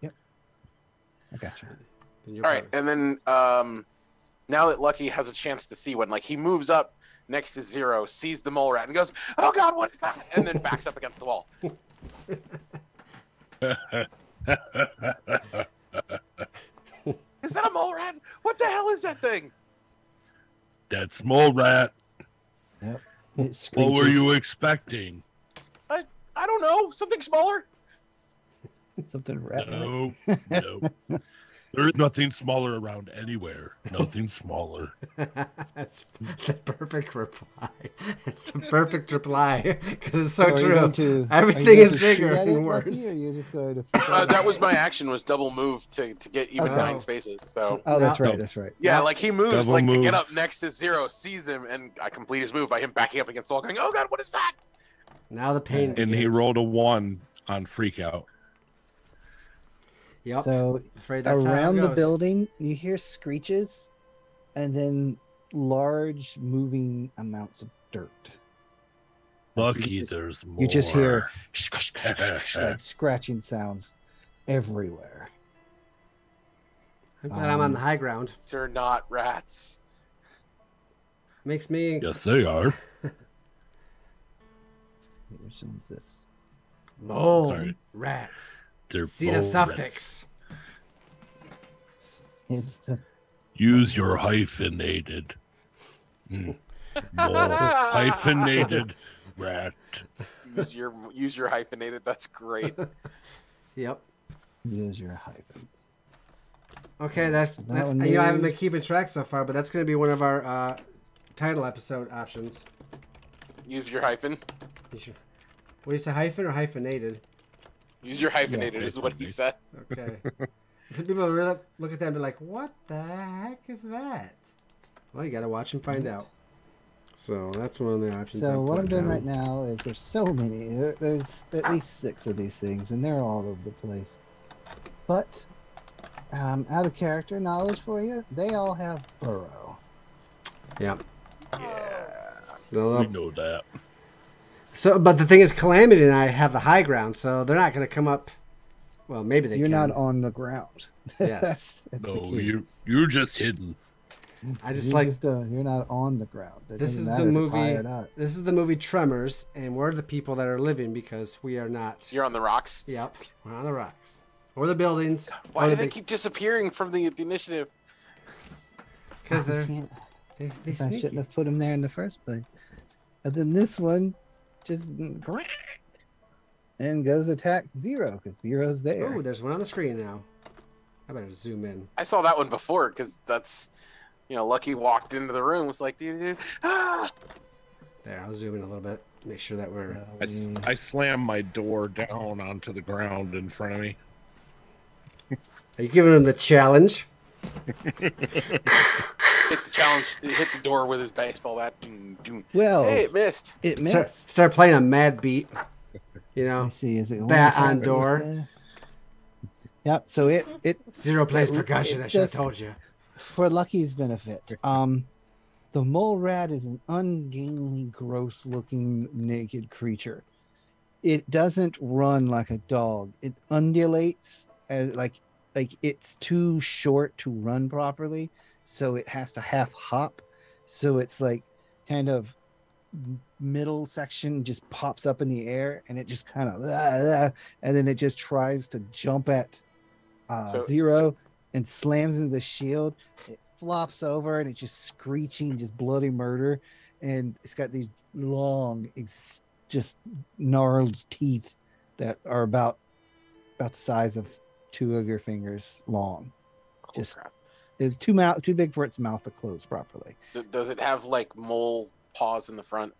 I got you. All right, and then now that Lucky has a chance to see one, like he moves up next to Zero, sees the mole rat, and goes, "Oh God, what is that?" And then backs up against the wall. Is that a mole rat? What the hell is that thing? That's mole rat. It What were screeches. you expecting? I don't know, something smaller. Something rat. No, no. There is nothing smaller around anywhere. Nothing smaller. That's the perfect reply. It's the perfect reply because it's so are you true. going to- Everything are you is going to shoot bigger at and it, Lucky, worse. or you're just going to That was my action, was double move to get even Okay. 9 spaces. So Oh, that's No. right. That's right. yeah, like he moves Double like to get move. up next to Zero, sees him, and I complete his move by him backing up against the wall, going, "Oh God, what is that?" Now the pain. And he begins. rolled a 1 on freak out. Yep. So Afraid that's how it around the goes. building, you hear screeches, and then large moving amounts of dirt. Lucky there's more. You just hear like scratching sounds everywhere. I'm glad I'm on the high ground. They're not rats. Makes me. Yes, they are. Which one's this? Mole Sorry. rats. They're See the mole suffix. It's the Use your hyphenated. Mole. Hyphenated rat. Use your hyphenated. That's great. Yep. use your hyphen. Okay, that's That that, one you know I haven't been moves. keeping track so far, but that's going to be one of our title episode options. Use your hyphen. You should- What do you say, hyphen or hyphenated? Use your hyphenated is what he said. Okay. People really look at that and be like, "What the heck is that?" Well, you got to watch and find out. So that's one of the options. So what I'm doing down. right now is there's so many. There's at least 6 of these things, and they're all over the place. But out of character knowledge for you, they all have burrow. Yeah. Yeah. We know that. So, but the thing is, Calamity and I have the high ground, so they're not going to come up. Well, maybe they You're can. not on the ground. Yes. that's the No, key. you're just hidden. I just You're like you're not on the ground. It this doesn't is the matter if it's high movie. or not. This is the movie Tremors, and we're the people that are living because we are not. You're on the rocks. Yep, we're on the rocks or the buildings. Why do they keep disappearing from the initiative? Because I they're can't- they I sneaky. shouldn't have put them there in the first place. And then this one just and goes attack Zero because Zero's there. Oh, there's one on the screen now. I better zoom in. I saw that one before because that's, Lucky walked into the room. Was like, dude, ah! There, I'll zoom in a little bit. Make sure that we're. I slammed my door down onto the ground in front of me. Are you giving him the challenge? Hit the challenge. Hit the door with his baseball bat. Doom, doom. Well, Hey, it missed. it missed. Start playing a mad beat. You Let know, me see. Is it one bat attack on for this door. guy? Yep. So it Zero plays it percussion. I should have just- told you. for Lucky's benefit. The mole rat is an ungainly, gross-looking, naked creature. It doesn't run like a dog. It undulates as like it's too short to run properly, so it has to half hop. So it's like kind of middle section just pops up in the air, and it just kind of and then it just tries to jump at So- Zero and slams into the shield. It flops over and it's just screeching, just bloody murder. And it's got these long, just gnarled teeth that are about the size of 2 of your fingers long. Oh, Just crap. it's too big for its mouth to close properly. Does it have like mole paws in the front?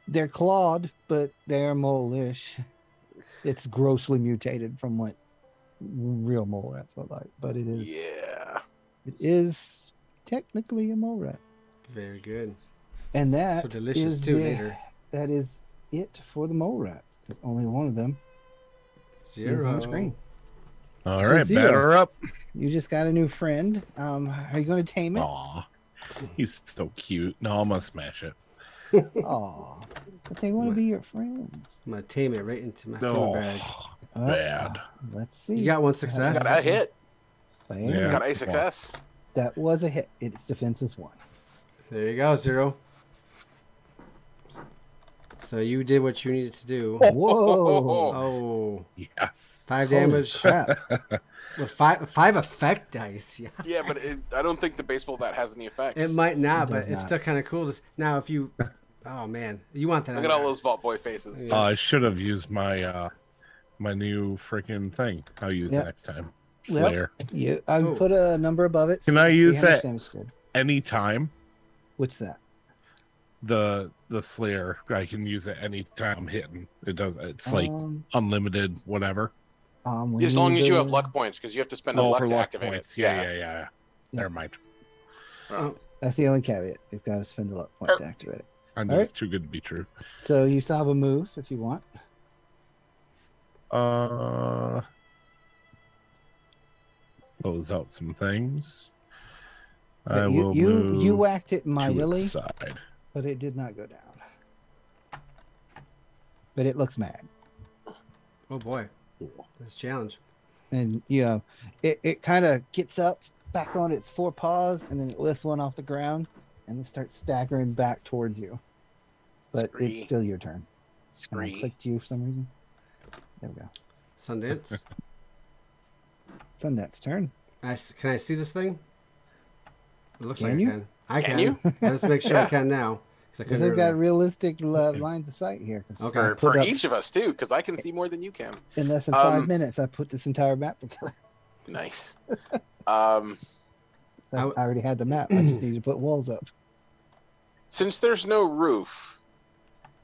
They're clawed, but they're mole-ish. It's grossly mutated from what real mole rats look like, but it is. Yeah. It is technically a mole rat, Very good. and that So delicious is too the- later. That is it for the mole rats, because only one of them is 0. on screen. All So right, 0. batter up. You just got a new friend. Are you going to tame it? Aw, he's so cute. No, I'm gonna smash it. Aw, but they want to be your friends. I'm gonna tame it right into my food No, bag. bad. Let's see. You got one success. Got a hit. Well, Yeah. Got a success. That was a hit. Its defense is 1. There you go, 0. So you did what you needed to do. Whoa. Oh, Yes. 5 Holy damage crap. with five effect dice. Yeah. Yeah, but I don't think the baseball bat has any effects. It might not, It but does it's not. still kind of cool. Now, if you, oh man, you want that? Look on at all there. those Vault Boy faces. Yeah. I should have used my my new freaking thing. I'll use Yep. it next time. Well, Slayer. I Oh. put a number above it. Can I you see use how much that? damage it did. Anytime What's that? the Slayer, I can use it anytime I'm hitting. It does. It's like Um, unlimited, whatever. we As long need as you to- have luck points, because you have to spend a Oh, luck for to luck activate points. it. Yeah. Yeah. Never mind. Oh. That's the only caveat. He's got to spend a luck point to activate it. I know All it's too good to be true. So you still have a move if you want. Close out some things. Yeah, I you, will you move whacked it to mightily, its side. but it did not go down. But it looks mad. Oh boy, Cool. this challenge. And it kind of gets up back on its 4 paws, and then it lifts one off the ground and it starts staggering back towards you. But Scree. it's still your turn. And I Scree. clicked you for some reason. There we go. Sundance. Sundance turn. Can I see this thing? It looks Can like you? I can. I Can can. you? Let's make sure I Yeah. can now. 'cause I Because couldn't they've got earlier. realistic lines of sight here. 'Cause Okay. I For, put for up- each of us too, because I can see more than you can. in less than 5 Um, minutes, I put this entire map together. Nice. So I already had the map. I just need to put walls up. Since there's no roof,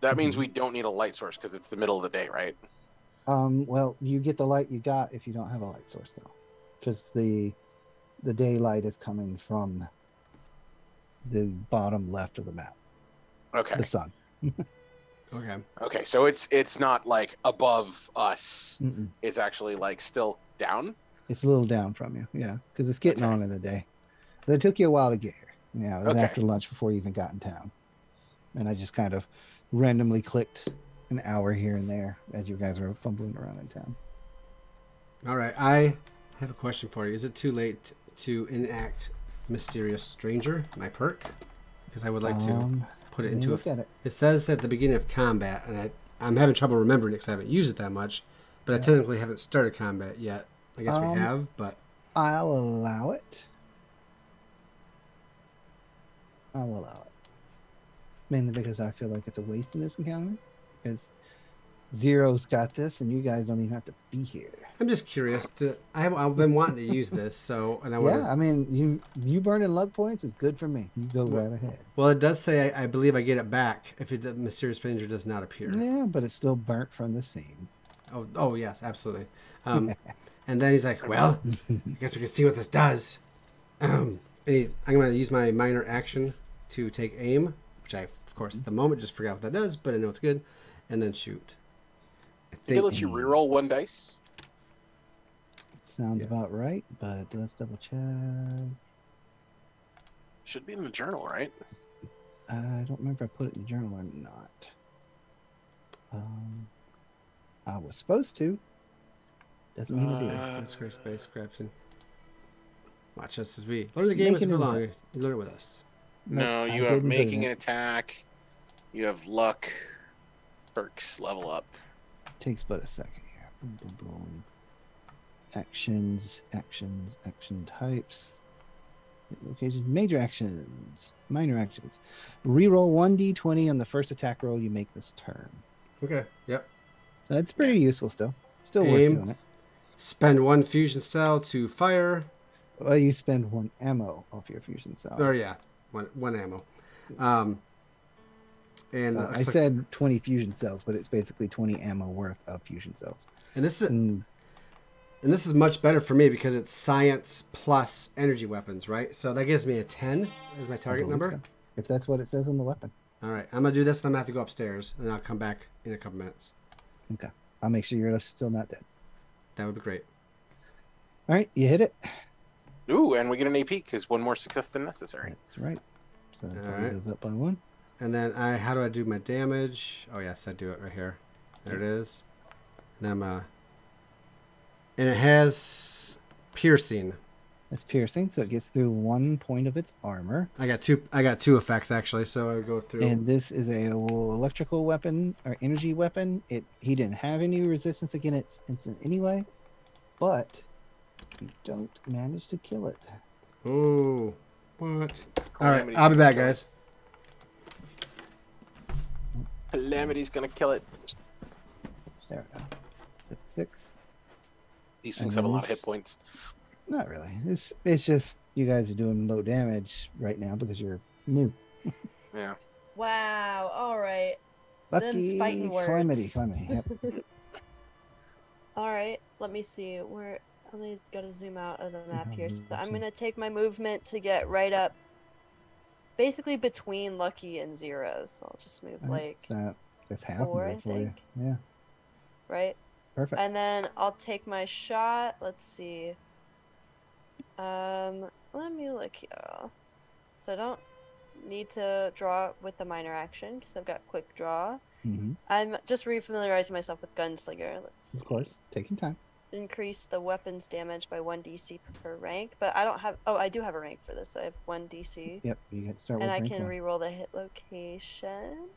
that means Mhm. we don't need a light source because it's the middle of the day, right? Well, you get the light you got if you don't have a light source, though, because the daylight is coming from the bottom left of the map, Okay. the sun. Okay. Okay. So it's not like above us. Mm-mm. It's actually like still down. It's a little down from you, yeah, because it's getting Okay. on in the day. But it took you a while to get here. Yeah, it was Okay. after lunch before you even got in town, and I just kind of randomly clicked an hour here and there as you guys were fumbling around in town. All right. I have a question for you. Is it too late to enact Mysterious Stranger, my perk? Because I would like to put it let me into a. look at it. It says at the beginning of combat, and I'm having trouble remembering it because I haven't used it that much. But I Yeah. technically haven't started combat yet. I guess we have, but I'll allow it. I'll allow it. Mainly because I feel like it's a waste in this encounter. Because Zero's got this, and you guys don't even have to be here. I'm just curious. I've been wanting to use this, so and I want. Yeah, I mean, you burning luck points is good for me. You go right ahead. Well, it does say I believe I get it back if the Mysterious Stranger does not appear. Yeah, but it's still burnt from the scene. Oh yes, absolutely. And then he's like, "Well, I guess we can see what this does." I'm going to use my minor action to take aim, which I, of course, at the moment just forgot what that does, but I know it's good, and then shoot. I Did they let you reroll one dice? Sounds Yeah. about right, but let's double check. Should be in the journal, right? I don't remember if I put it in the journal or not. I was supposed to. Doesn't mean I did. Let's go space crafting. Watch us as we learn the game as we Making go an along. You learn it with us. No, Nope, I you have didn't do making that. an attack. You have luck. Perks level up. Takes but a second here. Boom, boom, boom. Actions, action types. Locations, major actions, minor actions. Reroll 1d20 on the first attack roll you make this turn. Okay. Yep. So that's pretty useful still. Still worth Aim. doing it. Spend 1 fusion cell to fire. Well, you spend 1 ammo off your fusion cell. Or yeah, one ammo. And I said 20 fusion cells, but it's basically 20 ammo worth of fusion cells. And this is much better for me because it's science plus energy weapons, right? So that gives me a 10 as my target number. So. If that's what it says on the weapon. All right, I'm gonna do this, and I'm gonna have to go upstairs, and I'll come back in a couple minutes. Okay, I'll make sure you're still not dead. That would be great. All right, you hit it. Ooh, and we get an AP because 1 more success than necessary. That's right. So that All right. goes up by 1. And then how do I do my damage? Oh yes, I do it right here. There it is. And then and it has piercing. It's piercing, so it gets through 1 point of its armor. I got two effects actually, so I would go through. And this is a electrical weapon or energy weapon. He didn't have any resistance against it anyway, but you don't manage to kill it. Oh, what? All right, Calamity's I'll be gonna back, kill it. guys. Calamity's gonna kill it. There we go. That's 6. These things have a lot of hit points. Not really. It's just you guys are doing low damage right now because you're new. Yeah. Wow. All right. Them's Lucky fighting words. calamity. Yep. All right. Let me see. Let me gotta zoom out of the map how here. So moves I'm are. gonna take my movement to get right up, basically between Lucky and Zero. So I'll just move like So that's half 4, move I for you. think. Yeah. Right. Perfect. And then I'll take my shot. Let's see. Let me look here. So I don't need to draw with the minor action because I've got quick draw. Mm-hmm. I'm just refamiliarizing myself with Gunslinger. Let's see. Of course, taking time. Increase the weapon's damage by 1 DC per rank, but I don't have. Oh, I do have a rank for this. So I have 1 DC, Yep, you get to start and with I rank can one. reroll the hit location.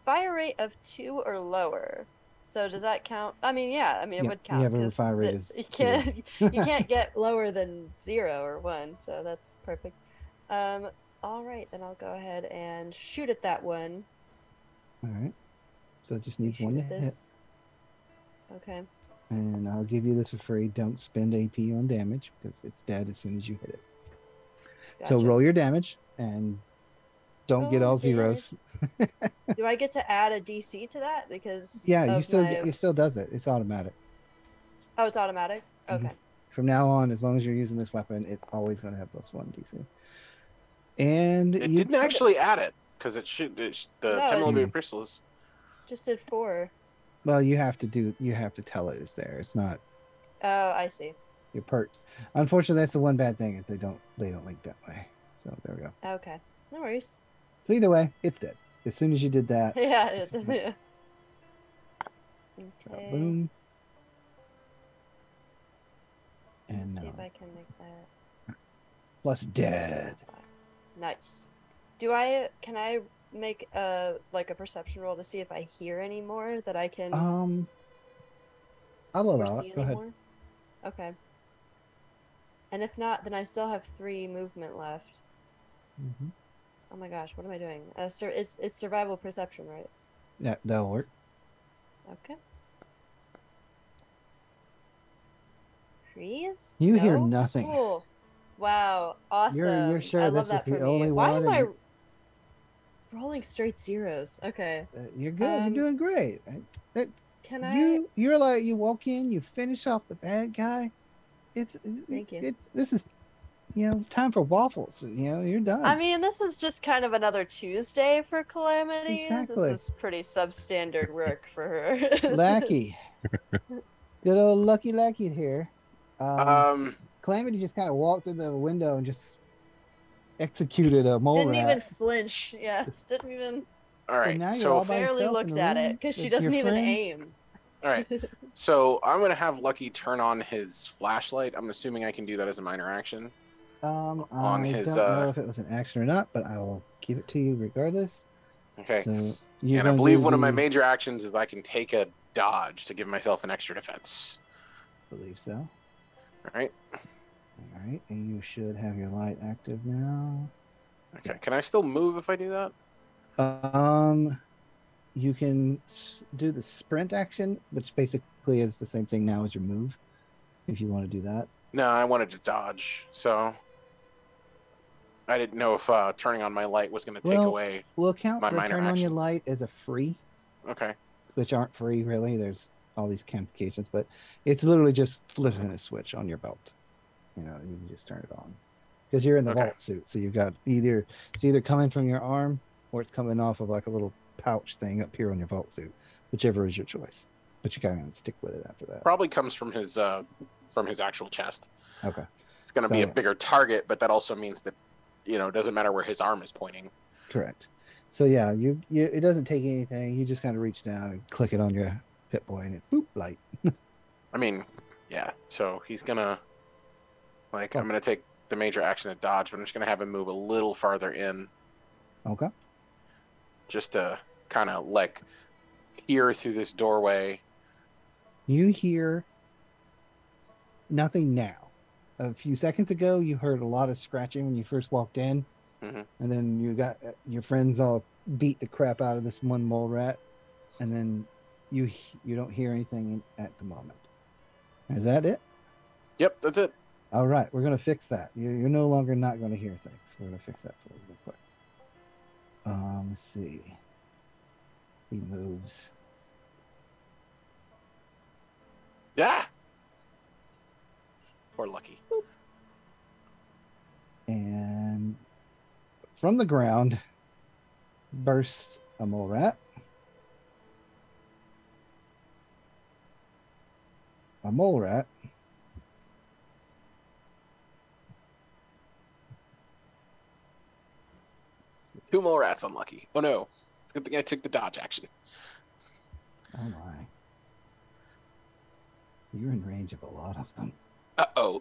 Fire rate of 2 or lower. So does that count? I mean, yeah. I mean, it Yep, would you count. have a 'cause fire rate it- is you 0. can't. You can't get lower than 0 or 1. So that's perfect. All right, then I'll go ahead and shoot at that one. All right. So it just needs Shoot 1 to at hit. this. Okay. And I'll give you this for free. Don't spend AP on damage because it's dead as soon as you hit it. So Gotcha. roll your damage and don't get Roll all damage. zeros. Do I get to add a DC to that? Because Yeah, you of still my- it still does it. It's automatic. Oh, it's automatic. Mhm. Okay. From now on, as long as you're using this weapon, it's always going to have +1 DC. And It you didn't actually add it because the No, 10mm pistol is. Just did 4. well, you have to tell it it's there. It's not Oh, I see. your perk. Unfortunately, that's the one bad thing is they don't link that way. So there we go. Okay. No worries. So either way, it's dead. As soon as you did that, Yeah. Yeah. Okay. boom. And Let's see no. if I can make that. Plus dead. Nice. Can I make a perception roll to see if I hear any more that I can I'll allow foresee it. Go ahead. anymore? Okay. And if not, then I still have 3 movement left. Mhm. Oh my gosh, what am I doing? It's survival perception, right? Yeah, that'll work. Okay. Freeze? You hear No? nothing. Cool. Wow. Awesome. You're sure I this love is that the for only me. Why one am I and rolling straight zeros? Okay. You're good. You're doing great. Can I? You're like you walk in, you finish off the bad guy. Thank you. This is time for waffles. You're done. I mean, this is just kind of another Tuesday for Calamity. Exactly. This is pretty substandard work for her. Lackey. Good old Lucky here. Calamity just kind of walked through the window and just executed a mole Didn't rat. even flinch. Yes, didn't even. All right. now you're So all by Barely yourself in looked the at room it because she with your doesn't even friends? aim. all right. So I'm gonna have Lucky turn on his flashlight. I'm assuming I can do that as a minor action. on on I his, don't know if it was an action or not, but I will give it to you regardless. Okay. So And I believe one of my major actions is I can take a dodge to give myself an extra defense. believe so. All right. All right, and you should have your light active now. Okay. Can I still move if I do that? You can do the sprint action, which basically is the same thing now as your move, if you want to do that. No, I wanted to dodge, so I didn't know if turning on my light was going to take away. We'll count my the minor turn on your action. light as a free, Okay. which aren't free really. There's all these complications, but it's literally just flipping a switch on your belt. You know, you can just turn it on because you're in the Okay. vault suit, so you've got it's either coming from your arm or it's coming off of like a little pouch thing up here on your vault suit, whichever is your choice. But you gotta stick with it after that. Probably comes from his actual chest. Okay. It's going to be a bigger target, but that also means that, it doesn't matter where his arm is pointing. Correct. So yeah, you it doesn't take anything. You just kind of reach down and click it on your Pip Boy and it boop light. I mean, yeah. So he's gonna I'm gonna take the major action to dodge, but I'm just gonna have him move a little farther in. Okay. Just to kind of peer through this doorway. You hear nothing now. A few seconds ago, you heard a lot of scratching when you first walked in, Mhm. and then you got your friends all beat the crap out of this one mole rat, and then you don't hear anything at the moment. Is that it? Yep, that's it. All right, we're gonna fix that. You're no longer not gonna hear things. We're gonna fix that for you real quick. Let's see. He moves. Yeah. Poor Lucky. And from the ground bursts a mole rat. A mole rat. Two more rats on Lucky. Oh no. It's a good thing I took the dodge action. Oh my. You're in range of a lot of them. Uh-oh.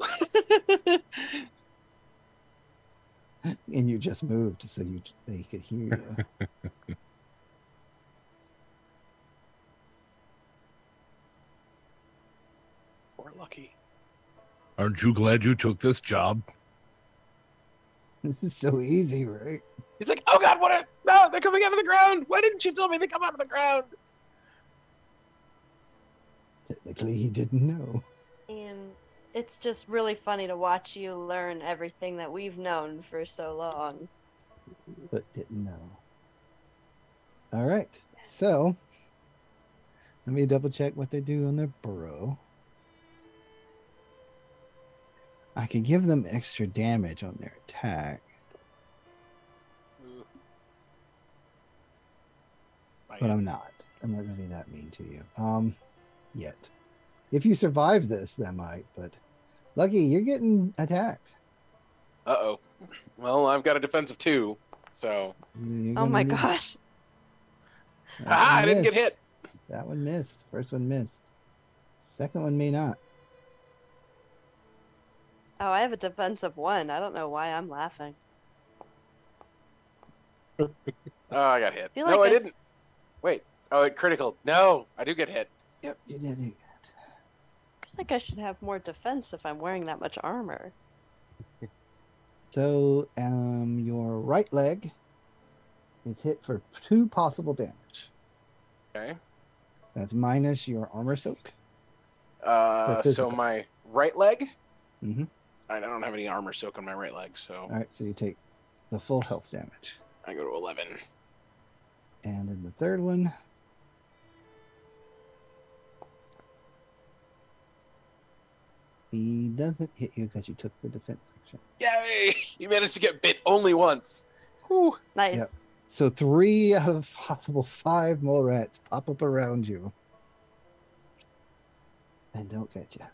And you just moved so they could hear you. Poor Lucky. Aren't you glad you took this job? This is so easy, right? He's like, oh god, no, they're coming out of the ground. Why didn't you tell me they come out of the ground? Technically, he didn't know. And it's just really funny to watch you learn everything that we've known for so long. But didn't know. All right. So, let me double check what they do on their burrow. I can give them extra damage on their attack, but I'm not. I'm not going to be that mean to you. Yet. If you survive this, that might, but Lucky, you're getting attacked. Uh-oh. Well, I've got a defense of 2, so... You're Oh my gonna- gosh. That Ah, one I didn't get missed. hit. That one missed. First one missed. Second one may not. Oh, I have a defense of 1. I don't know why I'm laughing. Oh, I got hit. Feel No, like I didn't. Wait. Oh, it critical. No, I do get hit. Yep, you did it. I feel like I should have more defense if I'm wearing that much armor. So, your right leg is hit for 2 possible damage. Okay. That's minus your armor soak. So physical. my right leg? Mm-hmm. I don't have any armor soak on my right leg, so All right, so you take the full health damage. I go to 11. And then the third one. He doesn't hit you because you took the defense action. Yay! You managed to get bit only once. Whew. Nice. Yep. So 3 out of possible 5 mole rats pop up around you. And don't get you.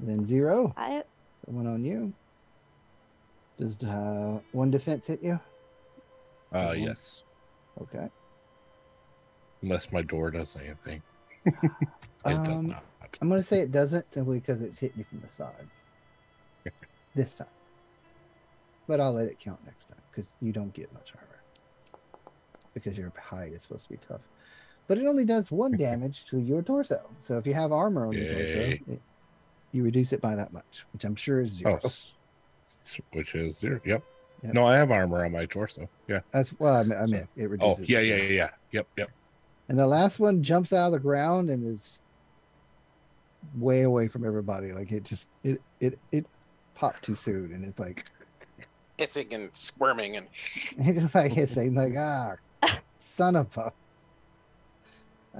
Then 0, I the one on you. Does 1 defense hit you? Mhm. Yes. Okay. Unless my door does anything. It does not. I'm going to say it doesn't simply because it's hitting you from the side. This time. But I'll let it count next time because you don't get much armor. Because your hide is supposed to be tough. But it only does 1 damage to your torso. So if you have armor on your torso, Yay. You reduce it by that much, which I'm sure is 0. Which is 0. Yep. Yep. No, I have armor on my torso. Yeah. That's well, I meant it reduces. Yeah. to 0. Yep. And the last one jumps out of the ground and is way away from everybody. Like it popped too soon, and it's like hissing and squirming and it's just like hissing, like son of a.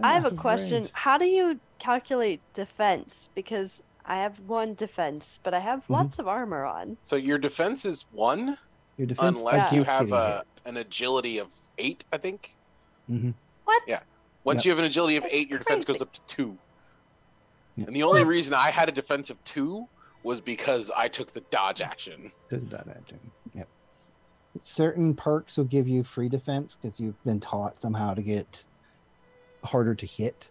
I have a question. How do you calculate defense? Because I have 1 defense, but I have lots of armor on. so your defense is 1 Your defense unless you against have getting hit. an agility of 8, I think. What? Yeah. Once Yep. you have an agility of That's 8, your defense crazy. goes up to 2. Yeah. And the only reason I had a defense of 2 was because I took the dodge action. Yep. Certain perks will give you free defense because you've been taught somehow to get harder to hit.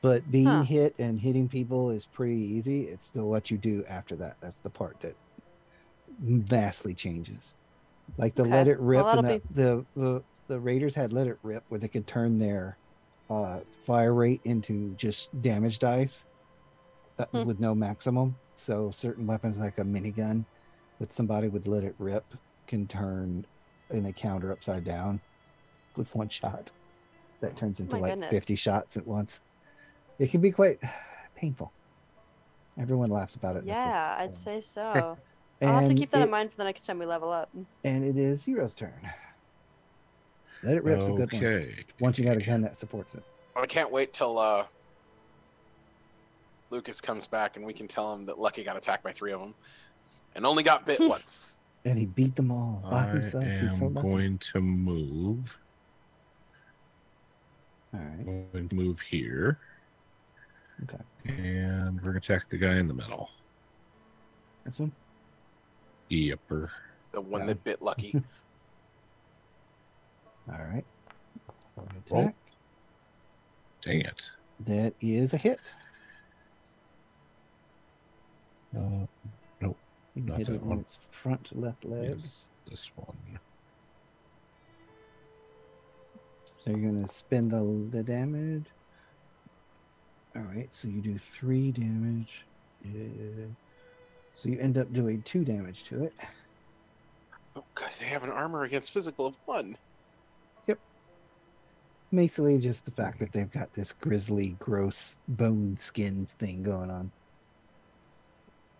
But being hit and hitting people is pretty easy. It's still what you do after that. That's the part that vastly changes. Like the let it rip, Well, and the Raiders had let it rip, where they could turn their fire rate into just damage dice with no maximum. So certain weapons, like a minigun, with somebody with let it rip, can turn in a counter upside down with 1 shot. That turns into like 50 shots at once. It can be quite painful. Everyone laughs about it. Yeah, I'd say so. And I'll have to keep that in mind for the next time we level up. And it is Zero's turn. Let it rip's a good one. Okay. Once you got a gun that supports it. I can't wait till Lucas comes back and we can tell him that Lucky got attacked by 3 of them and only got bit once. And he beat them all by himself. He's so I'm lucky. going to move. All right. I'm going to move here. Okay. And we're going to attack the guy in the middle. This one? Yepper. The one that bit Lucky. All right. Roll. Attack. Dang it. That is a hit. Nope. You can Not hit that it on one. its front left leg. It's this one. So you're going to spend the damage. All right. So you do 3 damage. So you end up doing 2 damage to it. Oh, guys, they have an armor against physical of 1. Basically just the fact that they've got this grisly, gross bone skins thing going on.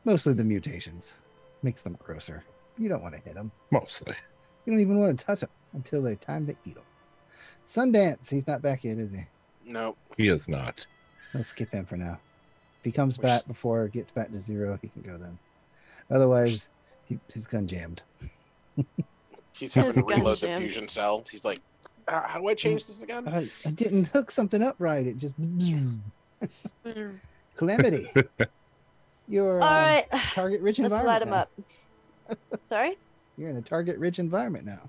Mostly the mutations. Makes them grosser. You don't want to hit them. Mostly. You don't even want to touch them until they're time to eat them. Sundance, he's not back yet, is he? No. He is not. Let's skip him for now. If he comes back before it gets back to 0, he can go then. Otherwise, his gun jammed. He's having to His gun reload the jammed. fusion cell. He's like, how do I change this again? I didn't hook something up right. It just... Calamity. You're All right. target-rich Let's environment light him now. up. Sorry? You're in a target-rich environment now.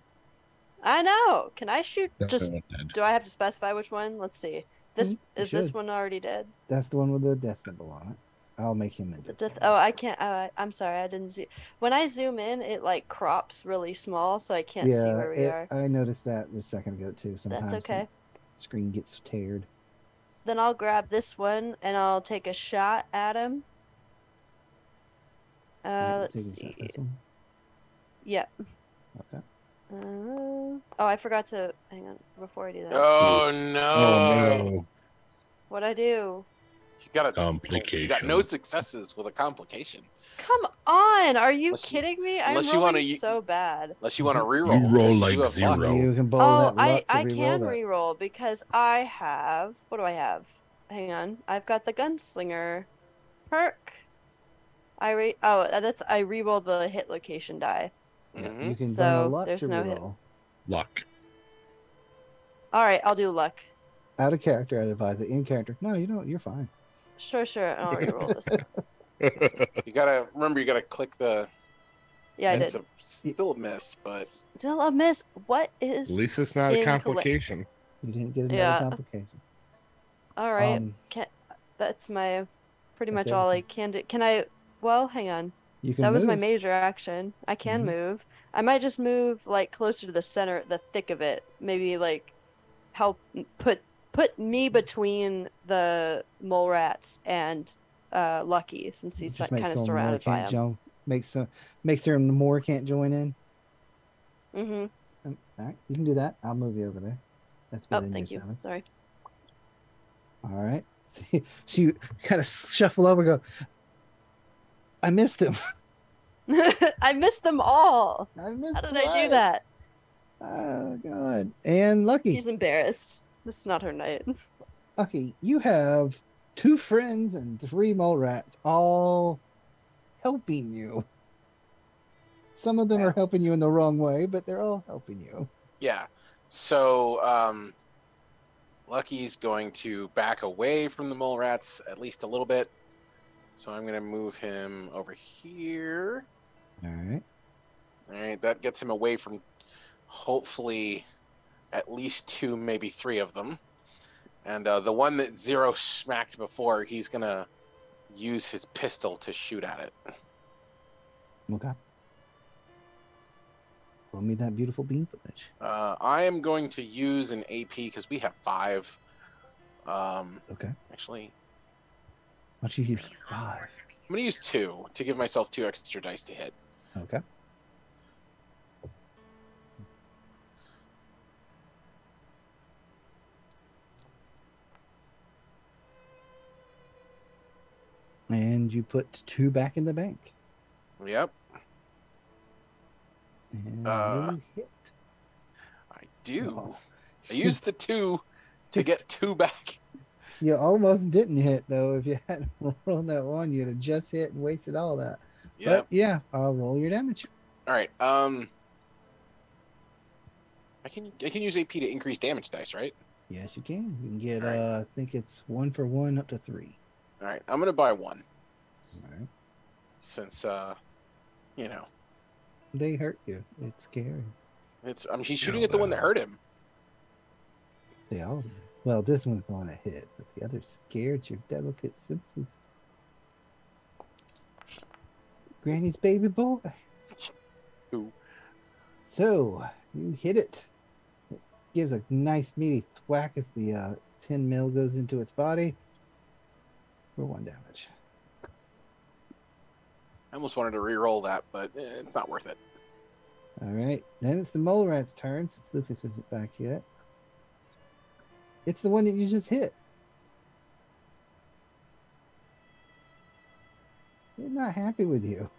I know. Can I shoot just... Definitely dead. Do I have to specify which one? Let's see. This you is this should. one already dead? That's the one with the death symbol on it. I'll make him The invisible. death, oh, I can't. I'm sorry. I didn't see. When I zoom in, it like crops really small, so I can't see where we are. I noticed that a second ago too. Sometimes That's okay. the screen gets teared. Then I'll grab this one and I'll take a shot at him. Let's Take a shot see. at this one. Yep. Okay. Oh, I forgot to hang on before I do that. Oh, no. Oh, no. What'd I do? You got Complication. no successes with a complication. Come on! Are you Unless you- kidding me? I'm unless you wanna rolling u- so bad. Unless you want to reroll. You roll because like do have luck. zero. You can borrow Oh, that luck I to can re-roll that. reroll because I have. What do I have? Hang on. I've got the Gunslinger perk. I reroll the hit location die. Mhm. You can So, burn a luck there's to no hit. re-roll. Luck. All right, I'll do luck. Out of character, I'd advise it. In character, no, you don't. You're fine. Sure. I'll reroll this. You gotta remember. You gotta click the. Yeah, I It's did. still a miss, but Still a miss. What At is? least it's not a In complication. You didn't get another Yeah. complication. All right. Um, That's my pretty that's much all I can do. Can I? Well, hang on. you can That was my move. major action. I can Mhm. move. I might just move like closer to the center, the thick of it. Maybe like help put me between the mole rats and Lucky, since he's Just kind makes of so more surrounded by can't him. join. Makes her more can't join in. Mm-hmm. All right, you can do that. I'll move you over there. That's Oh, within thank your you. 7. Sorry. All right. See, she kind of shuffle over, and go. I missed him. I missed them all. I missed How did twice. I do that? Oh God! And Lucky. She's embarrassed. This is not her night. Lucky, you have 2 friends and 3 mole rats, all helping you. Some of them are helping you in the wrong way, but they're all helping you. Yeah. So Lucky's going to back away from the mole rats at least a little bit. So I'm going to move him over here. All right. All right. That gets him away from hopefully at least 2, maybe 3 of them. And the one that Zero smacked before, he's going to use his pistol to shoot at it. Okay. Roll me that beautiful beam footage. I am going to use an AP because we have 5. Okay. Actually, Why don't you use 5? I'm going to use 2 to give myself 2 extra dice to hit. Okay. And you put 2 back in the bank. Yep. And you hit. I do. Oh. I used the 2 to get 2 back. You almost didn't hit, though. If you hadn't rolled that 1, you'd have just hit and wasted all that. Yep. But yeah, I'll roll your damage. All right. I can use AP to increase damage dice, right? Yes, you can. You can get, All right. I think it's 1 for 1 up to 3. All right. I'm going to buy 1 All right. since, you know, They hurt you. It's scary. it's. He's shooting at the one that hurt him. They all do. Well, this one's the one that hit, but the other scared your delicate senses. Granny's baby boy. Ooh. So, you hit it. It gives a nice meaty thwack as the 10 mil goes into its body. For 1 damage. I almost wanted to re-roll that, but it's not worth it. All right. Then it's the mole rat's turn, since Lucas isn't back yet. It's the one that you just hit. He's not happy with you.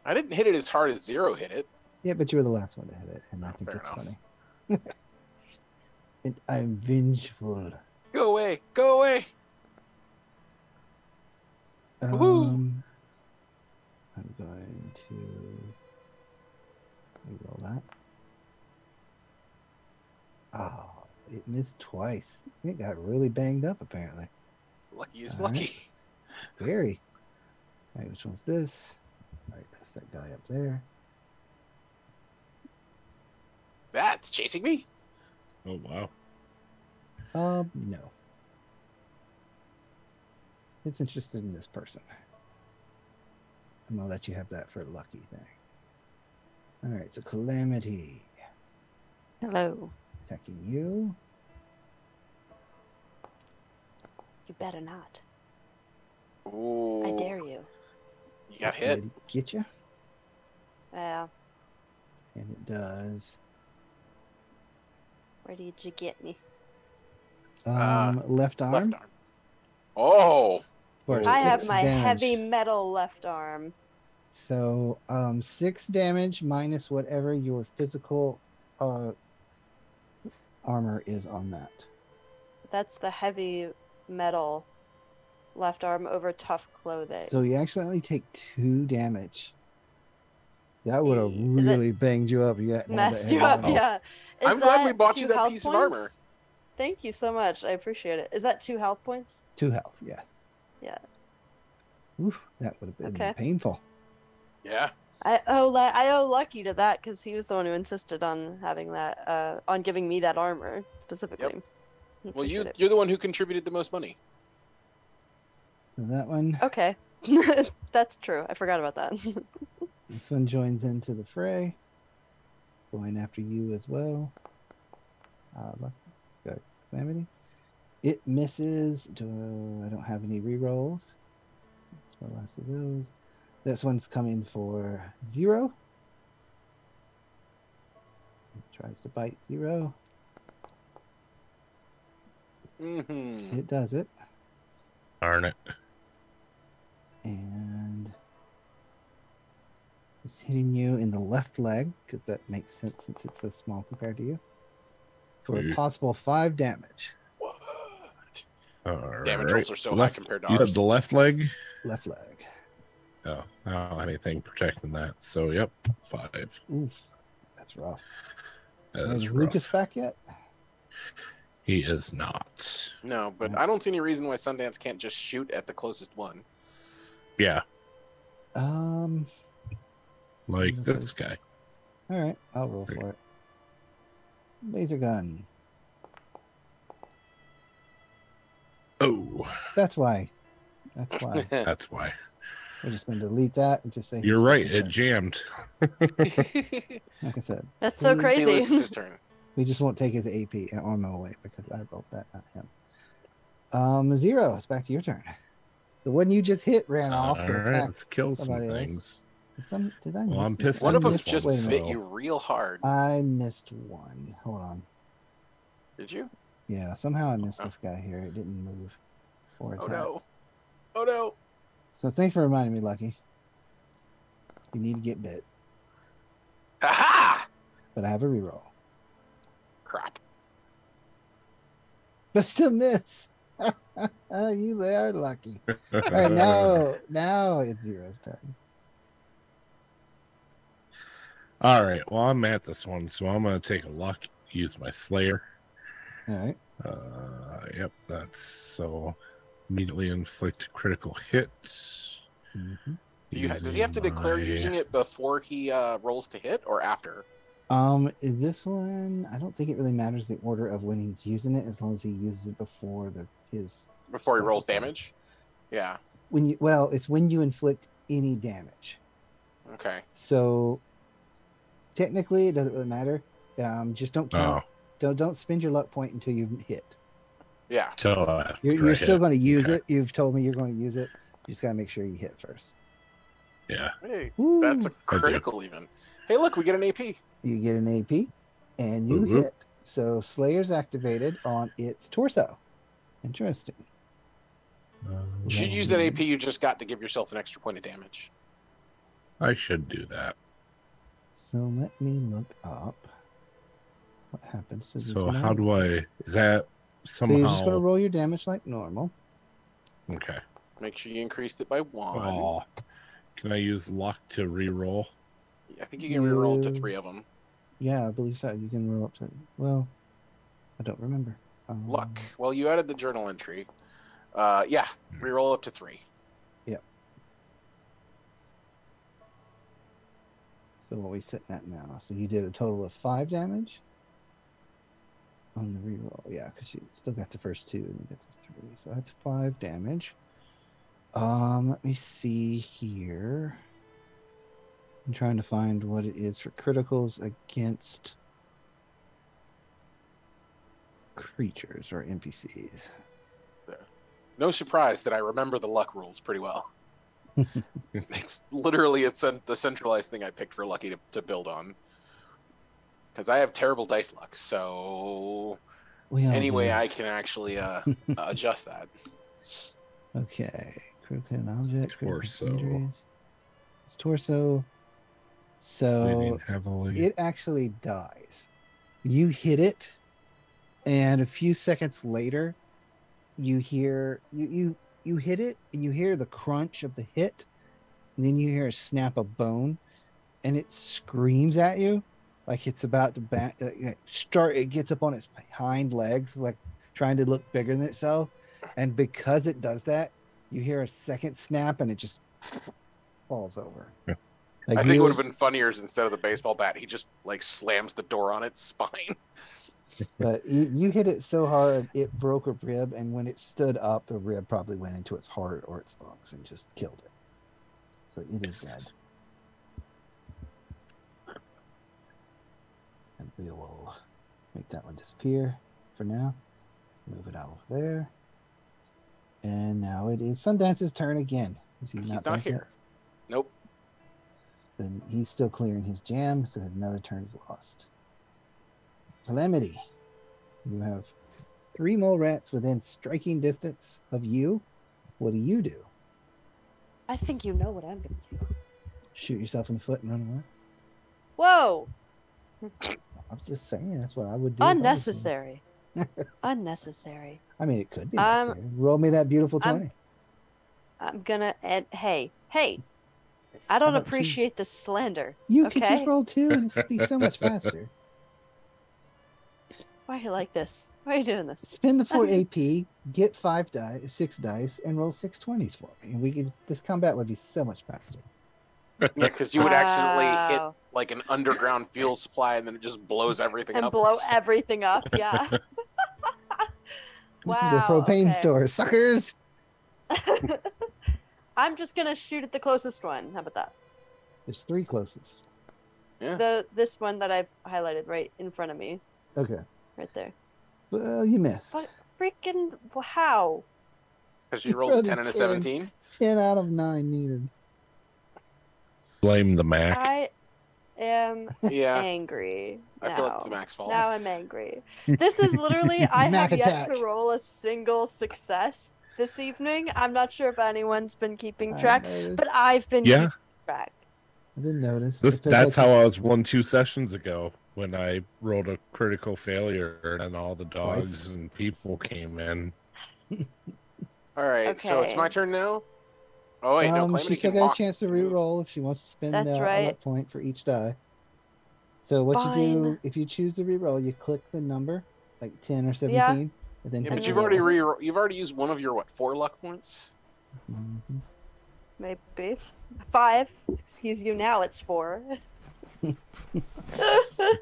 I didn't hit it as hard as Zero hit it. Yeah, but you were the last one to hit it, and I think Fair that's enough. funny. And I'm vengeful. Go away. Go away. Woohoo. I'm going to roll that. Oh, it missed twice. It got really banged up, apparently. Lucky is All right. lucky. Very. All right, which one's this? All right, that's that guy up there. That's chasing me. Oh, wow. No. It's interested in this person. I'm gonna let you have that for a lucky thing. All right, so Calamity Hello. attacking you. You better not. Ooh. I dare you. You got hit. Did it get you? Yeah. And it does. Where did you get me? Left arm. Left arm. Oh. For Oh. I have 6 my damage. heavy metal left arm. So 6 damage minus whatever your physical armor is on that. That's the heavy metal left arm over tough clothing. So you actually only take 2 damage. That would have Is that- really banged you up. You Messed you up, yeah. Is I'm glad we that bought 2 you that health piece of points? armor. Thank you so much. I appreciate it. Is that 2 health points? 2 health, yeah. Yeah. Oof, that would have been Okay. painful. Yeah. I owe Lucky to that because he was the one who insisted on having that, on giving me that armor specifically. He Well, appreciated it. you're the one who contributed the most money. So that one, Okay. That's true. I forgot about that. this one joins into the fray. Going after you as well. Got Calamity. It misses. I don't have any rerolls. the last of those. This one's coming for 0. Tries to bite 0. Mm-hmm. It does it. Darn it. And it's hitting you in the left leg, because that makes sense since it's so small compared to you. For a possible 5 damage. What? All Damage right. rolls are so high compared to You ours. have the left leg? Left leg. Oh, I don't have anything protecting that. So, yep, 5. Oof. That's rough. That Is is Lucas rough. back yet? He is not. No, but I don't see any reason why Sundance can't just shoot at the closest one. Yeah, like Okay. this guy. All right, I'll roll for it. Laser gun. Oh, That's why. That's why. that's why. We're just going to delete that and just say. You're right. It jammed. Like I said, That's so He He loses crazy. his turn. we just won't take his AP and ammo away because I rolled that, not him. 0. It's back to your turn. The one you just hit ran off to All right, attack. let's kill some somebody else. things. Did I Well, miss I'm this? pissed I One of them missed- just wait a minute. bit you real hard. I missed one. Hold on. Did you? Yeah, somehow I missed Oh. this guy here. It didn't move. Or Oh attack. no. Oh no. So thanks for reminding me, Lucky. You need to get bit, Aha! but I have a reroll. Crap. But still miss. You are lucky. All right, now it's Zero's turn. All right. Well, I'm at this one, so I'm going to take a luck, use my Slayer. All right. Yep, that's so immediately inflict critical hit. Mhm. Does he have to declare using it before he rolls to hit or after? Is this one? I don't think it really matters the order of when he's using it, as long as he uses it before his. Before he stuff rolls is done. damage? Yeah. It's when you inflict any damage. Okay. So technically, it doesn't really matter. Just don't count. Don't spend your luck point until you hit. Yeah. You're still going to use it. You've told me you're going to use it. You just got to make sure you hit first. Yeah. Hey, Woo. that's a critical even. Hey, look, we get an AP. You get an AP, and you Woo-woo. hit. So Slayer's activated on its torso. Interesting. You should use that AP you just got to give yourself an extra point of damage. I should do that. So let me look up what happens to this. So how man. do I? Is that So you're just going to somehow? roll your damage like normal. Okay. Make sure you increased it by 1. Oh, can I use luck to re-roll? I think you can reroll up to 3 of them. Yeah, I believe so. You can roll up to. Well, I don't remember. Luck. Well, you added the journal entry. Yeah, reroll up to 3. So what are we sitting at now? So you did a total of 5 damage on the reroll. Yeah, because you still got the first 2 and you get this 3. So that's 5 damage. Let me see here. I'm trying to find what it is for criticals against creatures or NPCs. No surprise that I remember the luck rules pretty well. It's literally the centralized thing I picked for Lucky to build on. Because I have terrible dice luck, so anyway, I can actually adjust that. Okay. Critical hit object. critical Torso. injuries. It's torso. So Bleeding heavily. it actually dies. You hit it, and a few seconds later, you hear you hit it, and you hear the crunch of the hit, and then you hear a snap of bone, and it screams at you like it's about to start. It gets up on its hind legs, like trying to look bigger than itself, and because it does that, you hear a second snap, and it just falls over. Like I think it would have been funnier instead of the baseball bat. He just like slams the door on its spine. But you hit it so hard, it broke a rib, and when it stood up, the rib probably went into its heart or its lungs and just killed it. So it is dead. And we will make that one disappear for now. Move it out over there. And now it is Sundance's turn again. Is he He's not not back yet? here. Nope. Then he's still clearing his jam, so his another turn is lost. Calamity, you have 3 mole rats within striking distance of you. What do? I think you know what I'm gonna do. Shoot yourself in the foot and run away? Whoa! I'm just saying, that's what I would do. if I was you. Unnecessary. Unnecessary. I mean, it could be necessary. Roll me that beautiful 20. I'm gonna hey. I How don't about appreciate this slander. You could okay? just roll 2 and it'd be so much faster. Why are you like this? Why are you doing this? Spend the 4 AP, get 6 dice, and roll 6 20s for me. And this combat would be so much faster. Yeah, because you would accidentally hit Wow. like an underground fuel supply, and then it just blows everything And up. blow everything up, yeah. This is a propane okay. store, suckers. I'm just gonna shoot at the closest one. How about that? There's 3 closest. Yeah. This one that I've highlighted right in front of me. Okay. Right there. Well, you missed. But freaking how? Because you rolled a 10 and a 17. 10 out of 9 needed. Blame the Mac. I am Yeah. angry. I feel like it's the Mac's fault. Now I'm angry. This is literally I Mac have yet attack. to roll a single success this evening. I'm not sure if anyone's been keeping track, but I've been Yeah. keeping track. I didn't notice. That's how I was 2 sessions ago when I rolled a critical failure and all the dogs and people came in. All right, so it's Okay. my turn now. Oh wait, no, she Calamity still can got walk. a chance to re-roll if she wants to spend That's a right. luck point for each die. So what you do, Fine. if you choose to re-roll, you click the number, like 10 or 17, Yeah. and then Yeah, hit but you've re-roll. already used one of your 4 luck points. Mhm. Maybe 5. Excuse you. Now it's 4.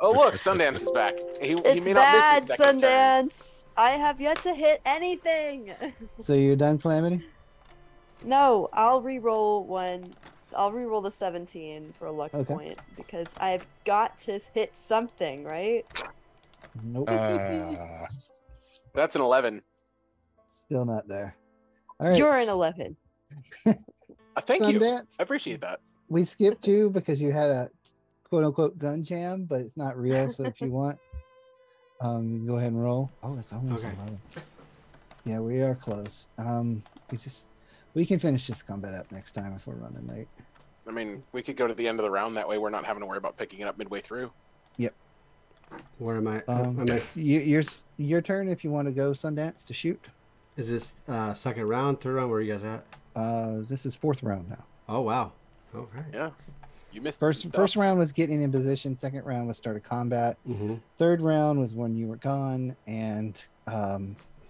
Oh look, Sundance is back. He It's may not bad, miss his second turn. Sundance. I have yet to hit anything. So you're done, Calamity? No, I'll re-roll one. I'll re-roll the 17 for a luck Okay. point because I've got to hit something, right? Nope. That's an 11. Still not there. All right. You're an 11. Thank you. Sundance, I appreciate that. we skipped you because you had a quote-unquote gun jam, but it's not real. So if you want, you can go ahead and roll. Oh, it's almost Okay. 11. Yeah, we are close. We can finish this combat up next time if we're running late. I mean, we could go to the end of the round. That way we're not having to worry about picking it up midway through. Where am I? Am I Your turn if you want to go, Sundance, to shoot. is this second round, third round? Where are you guys at? This is 4th round now. Oh wow. All right. Yeah. You missed some stuff. First round was getting in position. Second round was start of combat. Mm-hmm. Third round was when you were gone, and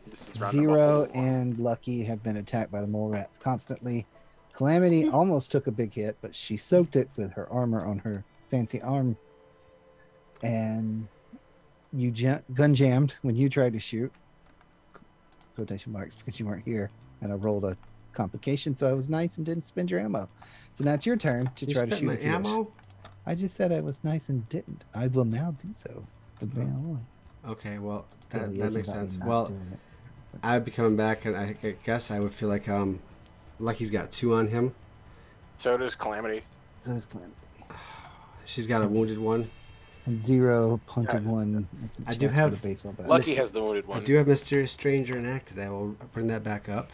This is round number Zero 4. and Lucky have been attacked by the mole rats constantly. Calamity almost took a big hit, but she soaked it with her armor on her fancy arm. And you gun jammed when you tried to shoot. Quotation marks because you weren't here. And I rolled a complication, so I was nice and didn't spend your ammo. So now it's your turn to You try to spent shoot my if you wish. ammo. I just said I was nice and didn't. I will now do so. From now on. Okay, well that Affiliation makes about me sense. not Well, doing it. I'd be coming back, and I guess I would feel like Lucky's got 2 on him. So does Calamity. So is Calamity. She's got a wounded one. And Zero punted Yeah. one. I do chest have- with a baseball bat. Lucky has the wounded one. I do have Mysterious Stranger enacted. I will bring that back up.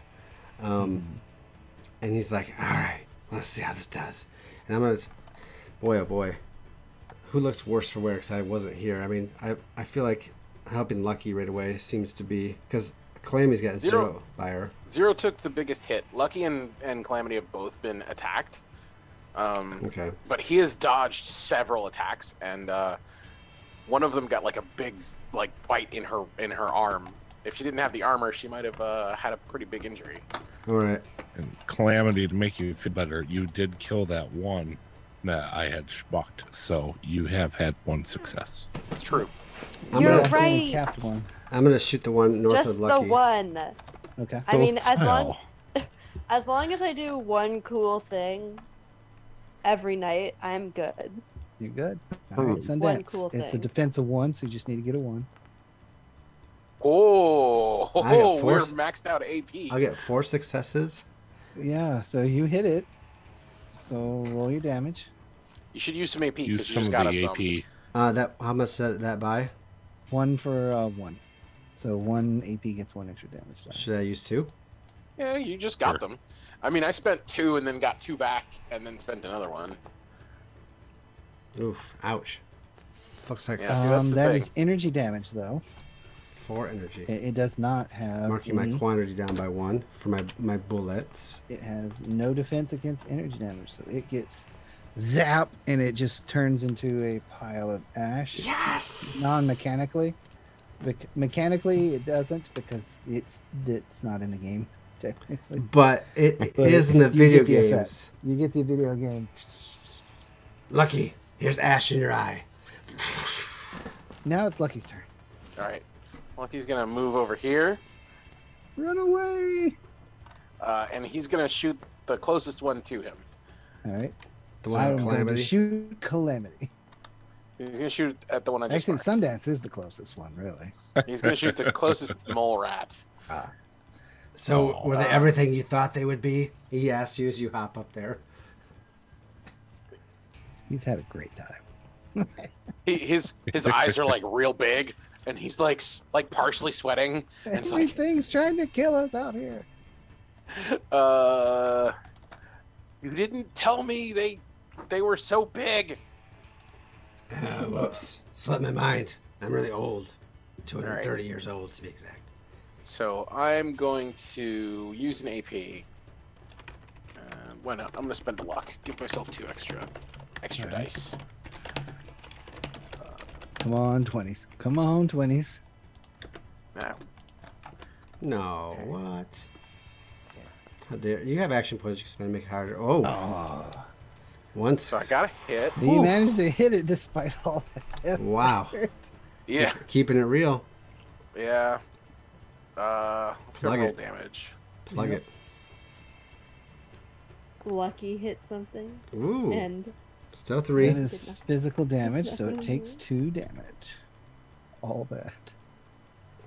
And he's like, all right, let's see how this does. And I'm going to, boy, oh boy, who looks worse for wear because I wasn't here? I mean, I feel like helping Lucky right away seems to be, because Calamity's got 0 by her. Zero took the biggest hit. Lucky and Calamity have both been attacked. Okay. But he has dodged several attacks, and one of them got like a big bite in her arm. If she didn't have the armor, she might have had a pretty big injury. All right. And Calamity, to make you feel better, you did kill that one that I had schmucked, so you have had 1 success. It's true. You're gonna, right. Capped one. I'm gonna shoot the one north Just of the Lucky. one. Okay. I mean, as Hell. long as I do one cool thing every night, I'm good. You're good. All right, Sundance. One cool It's a thing. defense of 1, so you just need to get a 1. Oh, I got we're force. maxed out AP. I'll get 4 successes. Yeah, so you hit it. So roll your damage. You should use some AP Use because you some just of got the us AP. some. That how much that buy? 1 for 1. So 1 AP gets 1 extra damage. Should I use 2? Yeah, you just got them. I mean, I spent 2 and then got 2 back, and then spent another one. Oof! Ouch! Looks like Yeah, see, that's the that thing. is energy damage, though. 4 energy. It does not have. Marking my any- quantity down by 1 for my bullets. It has no defense against energy damage, so it gets zap, and it just turns into a pile of ash. Yes. Non-mechanically. Mechanically, it doesn't because it's not in the game technically. But it But is in the you video get the effect. games. You get the video game. Lucky, here's ash in your eye. Now it's Lucky's turn. All right. Lucky's going to move over here, Run away! and he's going to shoot the closest one to him. All right. The one I'm with going to Calamity. shoot Calamity. He's going to shoot at the one I just Actually, marked. Sundance is the closest one, really. He's going to shoot the closest mole rat. So were they everything you thought they would be? He asked you as you hop up there. He's had a great time. His eyes are like real big, and he's like partially sweating. And it's like, Everything's trying to kill us out here. you didn't tell me they were so big. Whoops. Slipped my mind. I'm really old. 230 years old, to be exact. So I'm going to use an AP. Why not? I'm going to spend a luck. Give myself 2 extra Alright. dice. Come on, 20s. Come on, 20s. Now, No, what? How dare you have action points you can spend to make it harder. Oh, Oh. once. so I got a hit. You managed to hit it despite all that. Wow. effort. Yeah, Keeping it real. yeah. Let's go Plug roll it. damage. Plug Yep. Lucky hit something, it. Ooh. and Still 3. That is physical damage, so it nothing takes more. 2 damage. All that.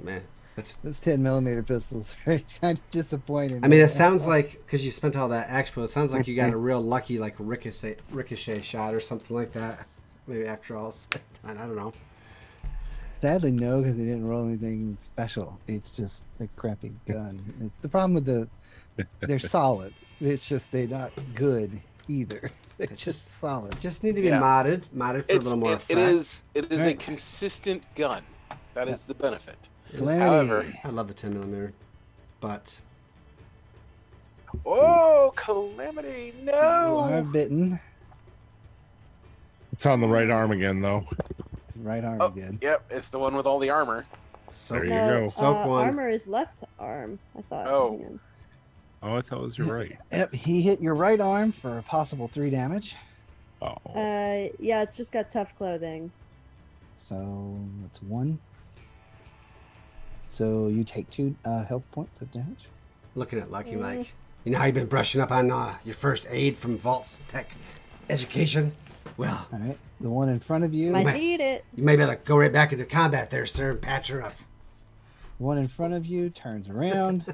Man, that's. Those 10mm pistols are kind of disappointing. I mean, it sounds like because you spent all that action, it sounds like you got a real lucky like ricochet shot or something like that. Maybe after all, said and done. I don't know. Sadly, no, because they didn't roll anything special. It's just a crappy gun. It's the problem with they're solid. It's just they're not good either. They're It's just solid. Just need to be Yeah. modded for a little more it effect. is a Right. consistent gun. That is the benefit. Calamity. However, I love the 10mm, but oh, Calamity, You are no! bitten. It's on the right arm again, though. It's right arm Oh, again. yep, it's the one with all the armor. so There you no, go. Soak one. armor is left arm. I thought. Oh. Hang on. Oh, I thought it was your right. Yep, he hit your right arm for a possible 3 damage. Oh, Yeah, it's just got tough clothing. So that's 1. So you take 2 health points of damage. looking at Lucky like, you know how you've been brushing up on your first aid from Vault's Tech education? Well, All right. The one in front of you. Might might- need it. you may better go right back into combat there, sir, and patch her up. The one in front of you turns around.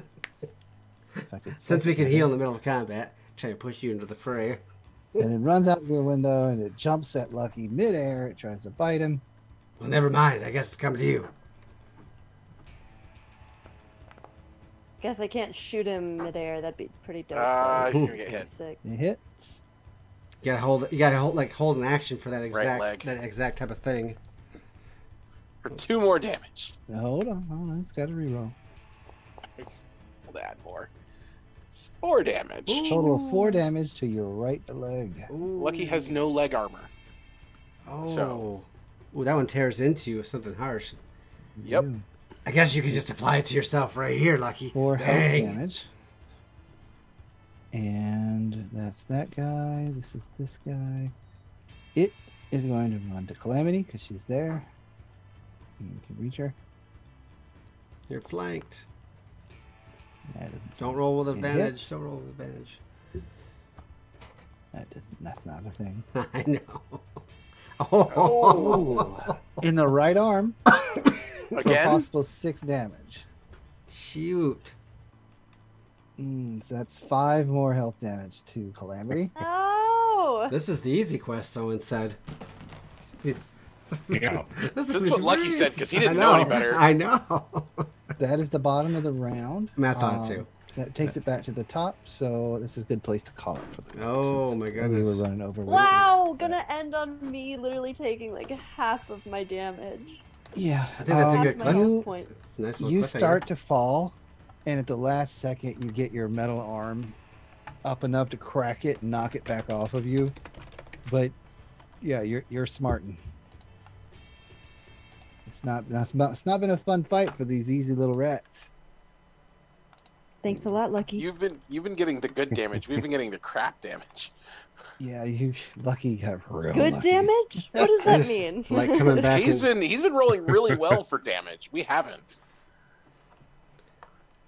If I could Since we set can that heal up. in the middle of combat, trying to push you into the fray. And it runs out the window and it jumps at Lucky midair. It tries to bite him. Well, never mind. I guess it's coming to you. Guess I can't shoot him midair. That'd be pretty dope. He's though. gonna get hit. Sick. It hits. You gotta hold an action for that leg. exact type of thing. For 2 more damage. Now, hold on. It's got to reroll. We'll add more. 4 damage. Total of 4 damage to your right leg. Lucky has no leg armor. Oh. So- Ooh, that one tears into you, something harsh. Yep. You. I guess you could just apply it to yourself right here, Lucky. 4 health Dang. damage. And that's that guy. This is this guy. It is going to run to Calamity because she's there. And you can reach her. You're flanked. That doesn't. Don't roll with It advantage. hits. Don't roll with advantage. That doesn't. That's not a thing. I know. Oh. In the right arm. For a Again? possible 6 damage. Shoot. So that's 5 more health damage to Calamity. Oh! This is the easy quest, someone said. Yeah. That's what Lucky said, because he didn't know any better. I know. That is the bottom of the round. Matt thought it too. That takes it back to the top, so this is a good place to call it for the night. Oh since my We goodness. were running over. Wow! Gonna end on me literally taking like half of my damage. Yeah, I think that's a Half good my clip. health points. It's a nice little You cliffhanger. start to fall, and at the last second, you get your metal arm up enough to crack it and knock it back off of you. But yeah, you're smarting. It's not been a fun fight for these easy little rats. Thanks a lot, Lucky. You've been getting the good damage. We've been getting the crap damage. Yeah, you Lucky got real Good lucky. damage? What does I that just mean? like coming back. He's been rolling really well for damage. We haven't.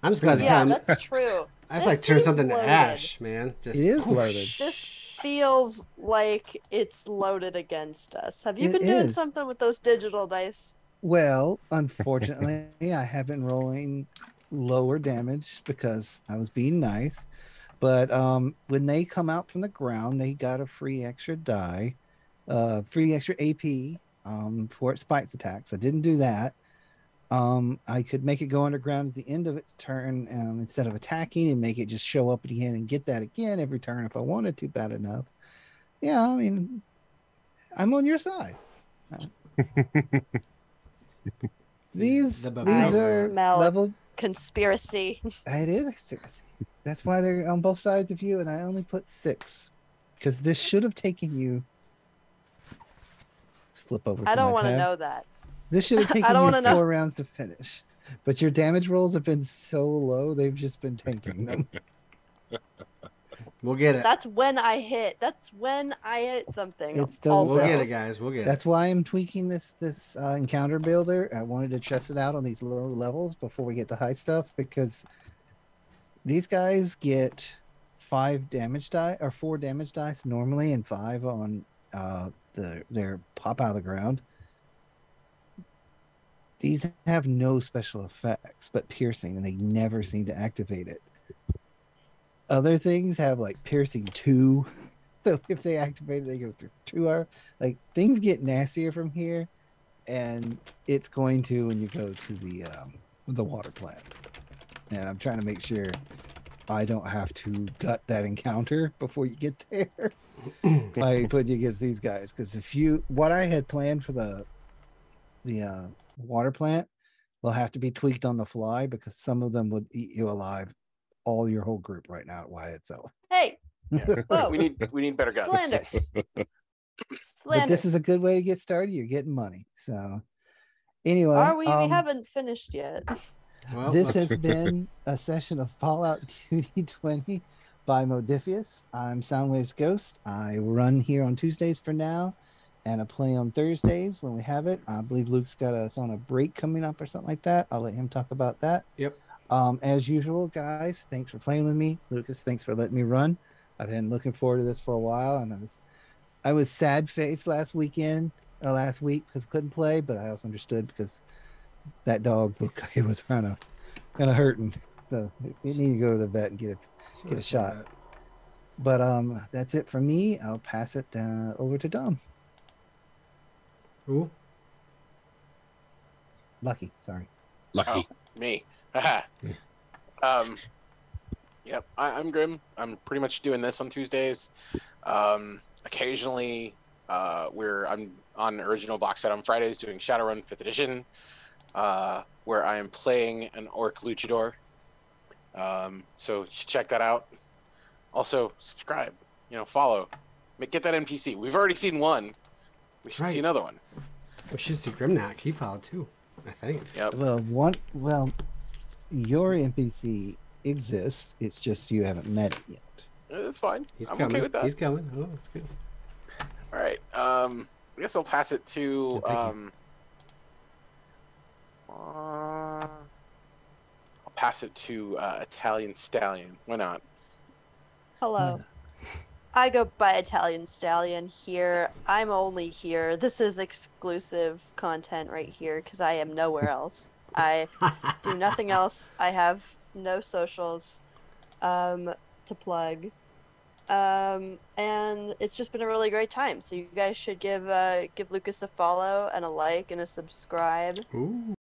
I'm just glad to Yeah, kind that's true. I just This like turn thing's something to loaded. ash, man. Just It is whoosh. loaded. This feels like it's loaded against us. Have you It been doing is. something with those digital dice? Well, unfortunately, I have been rolling lower damage because I was being nice. But when they come out from the ground, they got a free extra die, free extra AP for its spikes attacks. I didn't do that. I could make it go underground at the end of its turn instead of attacking, and make it just show up again and get that again every turn if I wanted to bad enough. Yeah, I mean, I'm on your side. These The these baboons. are Smell level. Conspiracy. It is a conspiracy. That's why they're on both sides of you, and I only put 6 because this should have taken you. Let's flip over. I don't want to know that. This should have I taken don't you wanna 4 know. rounds to finish, but your damage rolls have been so low; they've just been tanking them. We'll get it. That's when I hit. That's when I hit something. It's still- also. We'll get it, guys. We'll get That's why I'm tweaking this encounter builder. I wanted to test it out on these lower levels before we get to high stuff, because these guys get 5 damage die or 4 damage dice normally, and 5 on their pop out of the ground. These have no special effects but piercing, and they never seem to activate it. Other things have like piercing 2. So if they activate it, they go through 2 hours. Like, things get nastier from here, and it's going to when you go to the water plant. And I'm trying to make sure I don't have to gut that encounter before you get there by putting you against these guys. Because what I had planned for the water plant will have to be tweaked on the fly, because some of them would eat you alive, all your whole group right now at YSL. Hey, whoa. We need better guns. Slander. But Slander. this is a good way to get started. You're getting money. So anyway, Are we? We haven't finished yet. Well, this let's- has been a session of Fallout 2D20 by Modifius. I'm Soundwave's Ghost. I run here on Tuesdays for now, and I play on Thursdays when we have it. I believe Luke's got us on a break coming up or something like that. I'll let him talk about that. Yep. As usual, guys, thanks for playing with me. Lucas, thanks for letting me run. I've been looking forward to this for a while, and I was sad faced last week because I couldn't play, but I also understood because that dog looked like it was kind of hurting, so it needed to go to the vet and get a shot. But that's it for me. I'll pass it over to Dom. Ooh. Lucky, sorry. Lucky. Me. Yep, I'm Grim. I'm pretty much doing this on Tuesdays. Occasionally, I'm on original box set on Fridays doing Shadowrun 5th edition, where I am playing an orc luchador. So check that out. Also, subscribe. Follow. Get that NPC. We've already seen one. We should Right. see another one. We should see Grimnack. He followed too, I think. Yep. Well, your NPC exists. It's just you haven't met it yet. That's fine. He's I'm coming. okay with that. He's coming. Oh, that's good. All right. I guess I'll pass it to. Yeah, thank I'll pass it to Italian Stallion. Why not? Hello. I go by Italian Stallion here. I'm only here. This is exclusive content right here because I am nowhere else. I do nothing else. I have no socials. to plug. And it's just been a really great time. So you guys should give Lucas a follow and a like and a subscribe. Ooh.